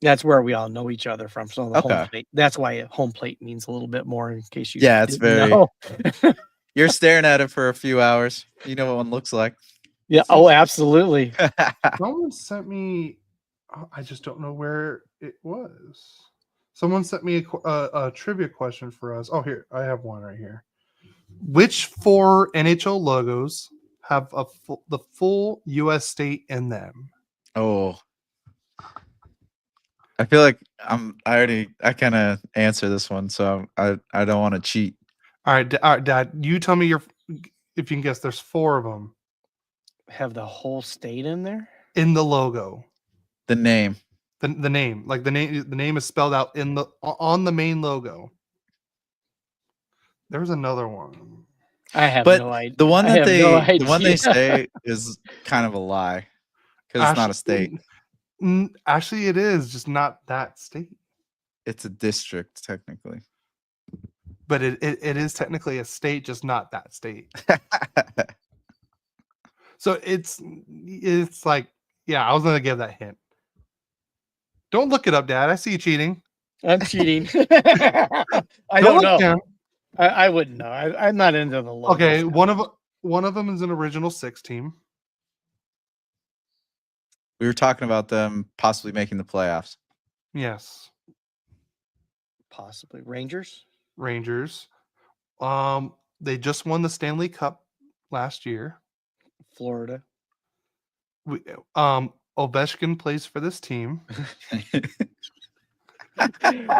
S1: that's where we all know each other from. So the home plate. That's why home plate means a little bit more in case you.
S3: Yeah, it's very.
S1: Know.
S3: You're staring at it for a few hours. You know what one looks like.
S1: Yeah. Oh, absolutely.
S2: Someone sent me. I just don't know where it was. Someone sent me a trivia question for us. Oh, here I have one right here. Which 4 NHL logos have the full U.S. state in them?
S3: Oh, I feel like I kind of answer this one, so I don't want to cheat.
S2: All right, Dad. You tell me if you can guess, there's 4 of them
S1: Have the whole state in there?
S2: in the logo.
S3: The name.
S2: The name, like the name is spelled out on the main logo. There's another one.
S1: I have
S3: But
S1: no idea.
S3: the one
S1: I
S3: that
S1: have
S3: they
S1: no
S3: the one they
S1: idea.
S3: say is kind of a lie because it's not a state.
S2: Actually, it is just not that state.
S3: It's a district technically.
S2: But it is technically a state, just not that state. So it's like, yeah, I was gonna give that hint. Don't look it up, Dad. I see you cheating.
S1: I'm cheating. I don't know.
S2: Him.
S1: I wouldn't know. I'm not into the logo.
S2: Okay,
S1: stuff.
S2: one of them is an original 6 team.
S3: We were talking about them possibly making the playoffs.
S2: Yes,
S1: Possibly Rangers.
S2: Rangers. They just won the Stanley Cup last year.
S1: Florida.
S2: Ovechkin plays for this team.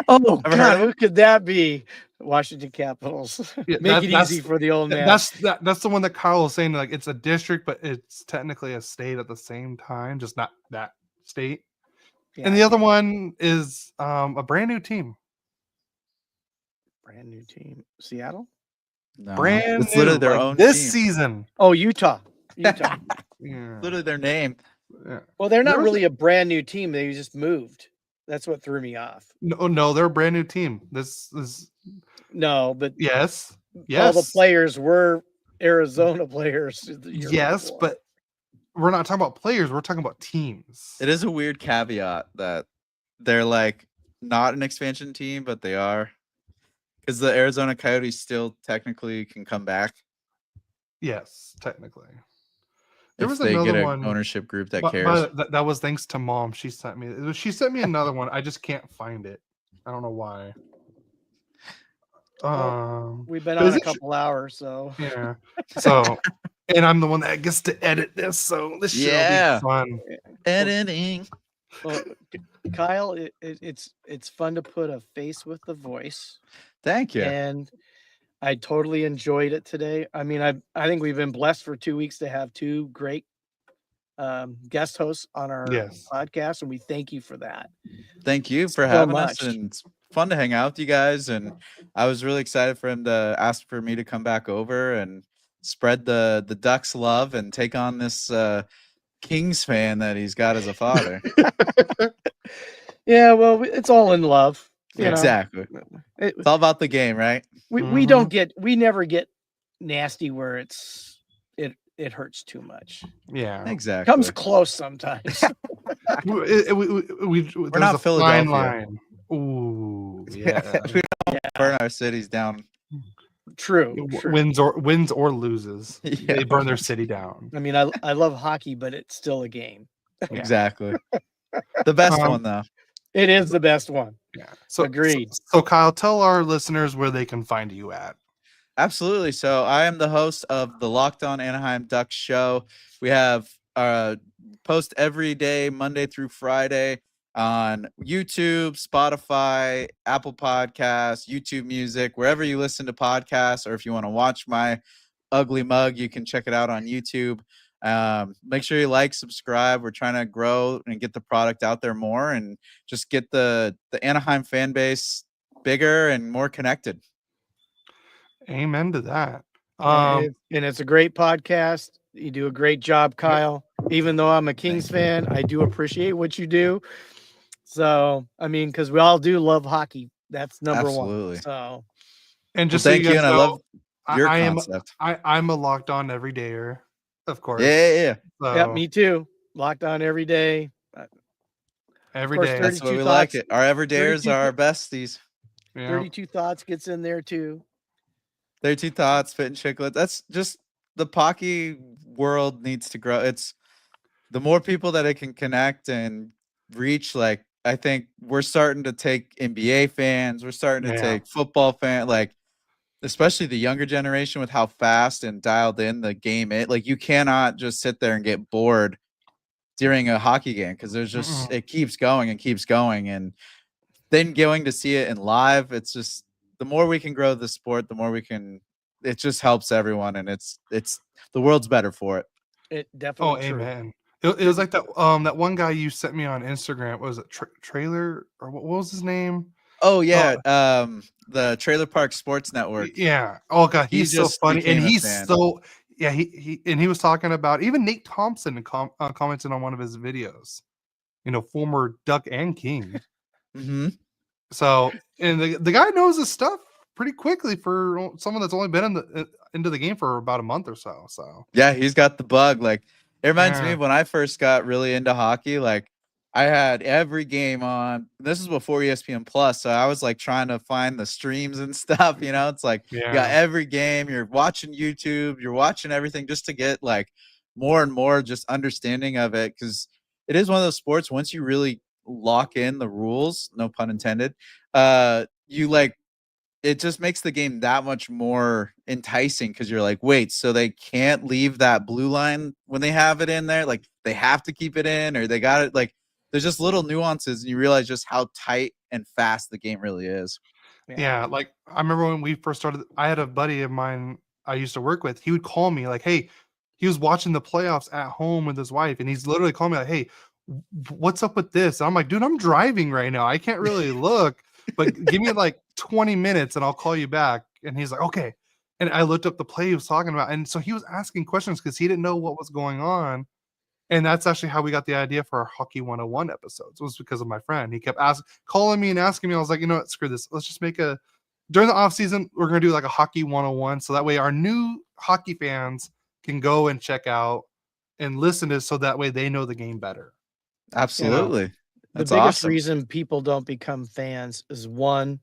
S1: Oh
S3: Ever heard
S1: God,
S3: of
S1: who
S3: him?
S1: could that be? Washington Capitals.
S2: Yeah,
S1: Make it easy for the old man.
S2: That's the one that Kyle was saying. Like, it's a district, but it's technically a state at the same time, just not that state.
S1: Yeah,
S2: And the other one is a brand new team.
S1: brand new team. Seattle.
S3: No,
S2: Brand
S3: it's literally
S2: new,
S3: their
S2: like
S3: own
S2: this
S3: team.
S2: season.
S1: Oh, Utah. Utah.
S2: Yeah.
S3: Literally their name.
S2: Yeah.
S1: Well, they're not
S2: There was
S1: really a brand new team. They just moved. That's what threw me off.
S2: No, they're a brand new team. This is
S1: No, but
S2: yes.
S1: all the players were Arizona players. the year
S2: Yes,
S1: before.
S2: but we're not talking about players. We're talking about teams.
S3: It is a weird caveat that they're like not an expansion team, but they are. Because the Arizona Coyotes still technically can come back
S2: Yes, technically. There
S3: if
S2: was
S3: they get
S2: another
S3: an
S2: one.
S3: ownership group that
S2: But
S3: cares.
S2: that was thanks to Mom. She sent me another one. I just can't find it. I don't know why.
S1: We've been
S2: but
S1: on
S2: is
S1: a
S2: it
S1: couple hours, so
S2: Yeah. So, and I'm the one that gets to edit this, so this should
S3: Yeah.
S2: be fun.
S3: Editing.
S1: well, Kyle, it's fun to put a face with the voice,
S3: Thank you.
S1: and I totally enjoyed it today. I mean, I think we've been blessed for 2 weeks to have 2 great guest hosts on our
S2: Yes.
S1: podcast, and we thank you for that.
S3: Thank you for
S1: So
S3: having
S1: much.
S3: us, and it's fun to hang out with you guys. And I was really excited for him to ask for me to come back over and spread the Ducks love and take on this Kings fan that he's got as a father.
S1: Yeah, well, it's all in love. You know.
S3: Exactly. It's all about the game, right?
S1: We never get nasty where it hurts too much.
S2: Yeah.
S3: Exactly.
S1: Comes close sometimes.
S2: We're
S3: not Philadelphia.
S2: Line. Ooh, yeah.
S3: We don't burn our cities down.
S1: True.
S2: Wins or loses.
S3: Yeah.
S2: They burn their city down.
S1: I mean, I love hockey, but it's still a game.
S3: Exactly. The best one, though.
S1: It is the best one.
S2: Yeah. So
S1: Agreed.
S2: So Kyle, tell our listeners where they can find you at.
S3: Absolutely. So I am the host of the Locked On Anaheim Ducks show. We have post every day, Monday through Friday, on YouTube, Spotify, Apple Podcasts, YouTube Music, wherever you listen to podcasts, or if you want to watch my ugly mug, you can check it out on YouTube. Make sure you like, subscribe. We're trying to grow and get the product out there more, and just get the Anaheim fan base bigger and more connected.
S2: Amen to that.
S1: And it's a great podcast. You do a great job, Kyle. Even though I'm a Kings fan, I do appreciate what you do. So, I mean, because we all do love hockey. That's number
S3: Absolutely.
S1: one. So,
S2: And just
S3: Thank
S2: so
S3: you,
S2: guys
S3: and I
S2: know,
S3: love your concept.
S2: I'm a Locked On everydayer, of course.
S3: Yeah.
S2: So,
S1: yeah, me too. Locked on every day.
S2: every
S1: course,
S2: day.
S3: That's the way
S1: 32
S3: we like
S1: thoughts.
S3: it. Our everydayers
S1: 32
S3: are our besties.
S2: Yeah.
S1: 32 Thoughts gets in there too.
S3: 32 Thoughts, Fit and Chiclet. That's just the Pocky world needs to grow. It's the more people that it can connect and reach. Like, I think we're starting to take NBA fans. We're starting to take football fans, like, especially the younger generation, with how fast and dialed in the game is. Like, you cannot just sit there and get bored during a hockey game, because there's just it keeps going and keeps going. And then going to see it in live, it's just the more we can grow the sport, the more we can it just helps everyone, and it's the world's better for it.
S1: It
S2: Oh,
S1: definitely true.
S2: amen. It was like that that one guy you sent me on Instagram. Was it Trailer or what was his name?
S3: Oh yeah, the Trailer Park Sports Network.
S2: Yeah. Oh god,
S3: He
S2: he's so
S3: just
S2: funny, and
S3: became a
S2: he's
S3: fan.
S2: so he was talking about even Nate Thompson commented on one of his videos. Former Duck and King.
S3: Mm-hmm.
S2: So, and the guy knows his stuff pretty quickly for someone that's only been into the game for about a month or so. So
S3: yeah, he's got the bug. Like, it reminds me
S2: Yeah.
S3: of when I first got really into hockey. Like, I had every game on. This is before ESPN Plus, so I was like trying to find the streams and stuff. It's like you got
S2: Yeah.
S3: every game. You're watching YouTube. You're watching everything just to get like more and more just understanding of it, because it is one of those sports. Once you really lock in the rules, no pun intended, you like. It just makes the game that much more enticing, because you're like, wait, so they can't leave that blue line when they have it in there? Like, they have to keep it in, or they got it? Like, there's just little nuances, and you realize just how tight and fast the game really is.
S2: Yeah, like I remember when we first started, I had a buddy of mine I used to work with. He would call me like, "Hey," he was watching the playoffs at home with his wife, and he's literally calling me like, "Hey, what's up with this?" And I'm like, "Dude, I'm driving right now. I can't really look, but give me like 20 minutes and I'll call you back." And he's like, "Okay." And I looked up the play he was talking about, and so he was asking questions because he didn't know what was going on. And that's actually how we got the idea for our Hockey 101 episodes, was because of my friend. He kept calling me and asking me. I was like, you know what, screw this. Let's just make during the off season, we're going to do like a Hockey 101. So that way our new hockey fans can go and check out and listen to, so that way they know the game better.
S3: Absolutely.
S1: The
S3: That's
S1: biggest
S3: awesome.
S1: reason people don't become fans is, one,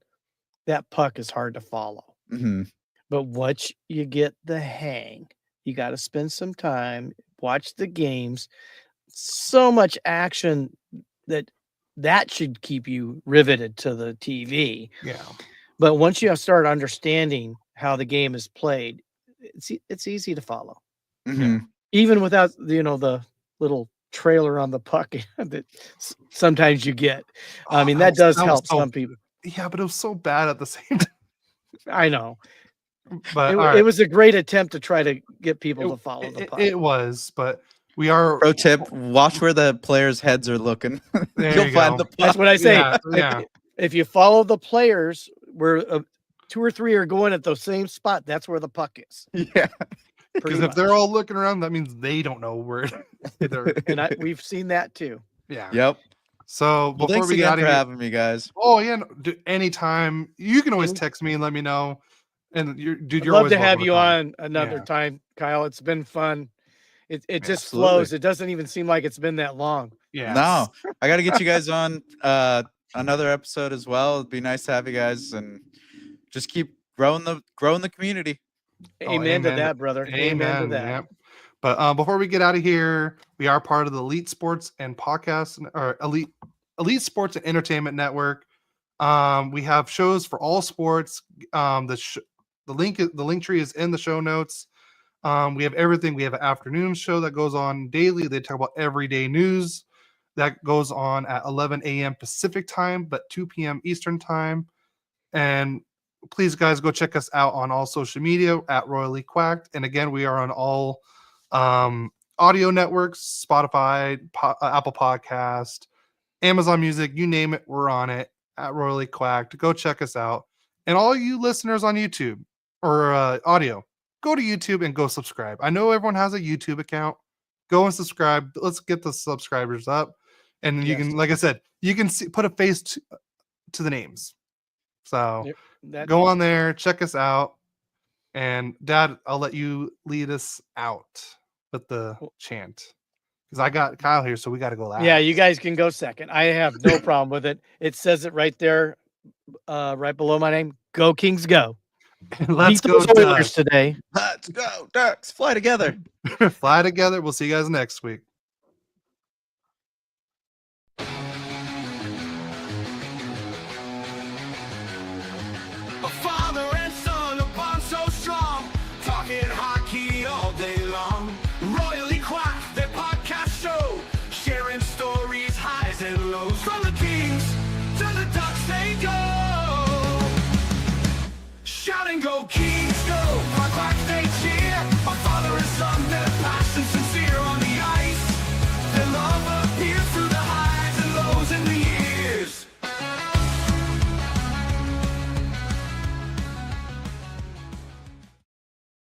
S1: that puck is hard to follow.
S3: Mm-hmm.
S1: But once you get the hang, you got to spend some time, watch the games. So much action that should keep you riveted to the TV.
S2: Yeah.
S1: But once you start understanding how the game is played, it's easy to follow.
S3: Mm-hmm.
S1: Even without the little trailer on the puck that sometimes you get. I mean, that does help some people.
S2: Yeah, but it was so bad at the same time.
S1: I know.
S2: But
S1: it was a great attempt to try to get people to follow the puck.
S2: It was, but we are.
S3: Pro tip: watch where the players' heads are looking. You'll find the puck.
S1: That's what I say.
S2: Yeah.
S1: If you follow the players, where 2 or 3 are going at the same spot, that's where the puck is.
S3: Yeah.
S2: Because if they're all looking around, that means they don't know where either.
S1: And we've seen that too.
S2: Yeah.
S3: Yep.
S2: So before
S3: thanks
S2: we
S3: again
S2: get out
S3: for
S2: of here,
S3: having me, guys.
S2: Oh yeah, anytime. You can always text me and let me know. And you're
S1: I'd love
S2: always
S1: to have
S2: welcome
S1: you
S2: come.
S1: on another time, Kyle. It's been fun. It just
S3: Absolutely.
S1: flows. It doesn't even seem like it's been that long.
S2: Yeah.
S3: No, I got to get you guys on another episode as well. It'd be nice to have you guys and just keep growing the community.
S1: Amen to that, brother. Amen to that.
S2: Yep. But before we get out of here, we are part of the Elite Sports and Podcast, or Elite Sports and Entertainment Network. We have shows for all sports. The link tree is in the show notes. We have everything. We have an afternoon show that goes on daily. They talk about everyday news. That goes on at 11 a.m. Pacific time, but 2 p.m. Eastern time. And please, guys, go check us out on all social media at Royally Quacked. And again, we are on all audio networks: Spotify, Apple Podcast, Amazon Music, you name it, we're on it at Royally Quacked. Go check us out. And all you listeners on YouTube or audio, go to YouTube and go subscribe. I know everyone has a YouTube account. Go and subscribe. Let's get the subscribers up. And you can, like I said, you can put a face to the names. So go on there, check us out. And Dad, I'll let you lead us out with the chant, because I got Kyle here, so we got to go last.
S1: Yeah, you guys can go second. I have no problem with it. It says it right there, right below my name. Go Kings, go!
S2: Let's go
S1: Ducks today.
S3: Let's go Ducks! Fly together.
S2: Fly together. We'll see you guys next week.
S4: Father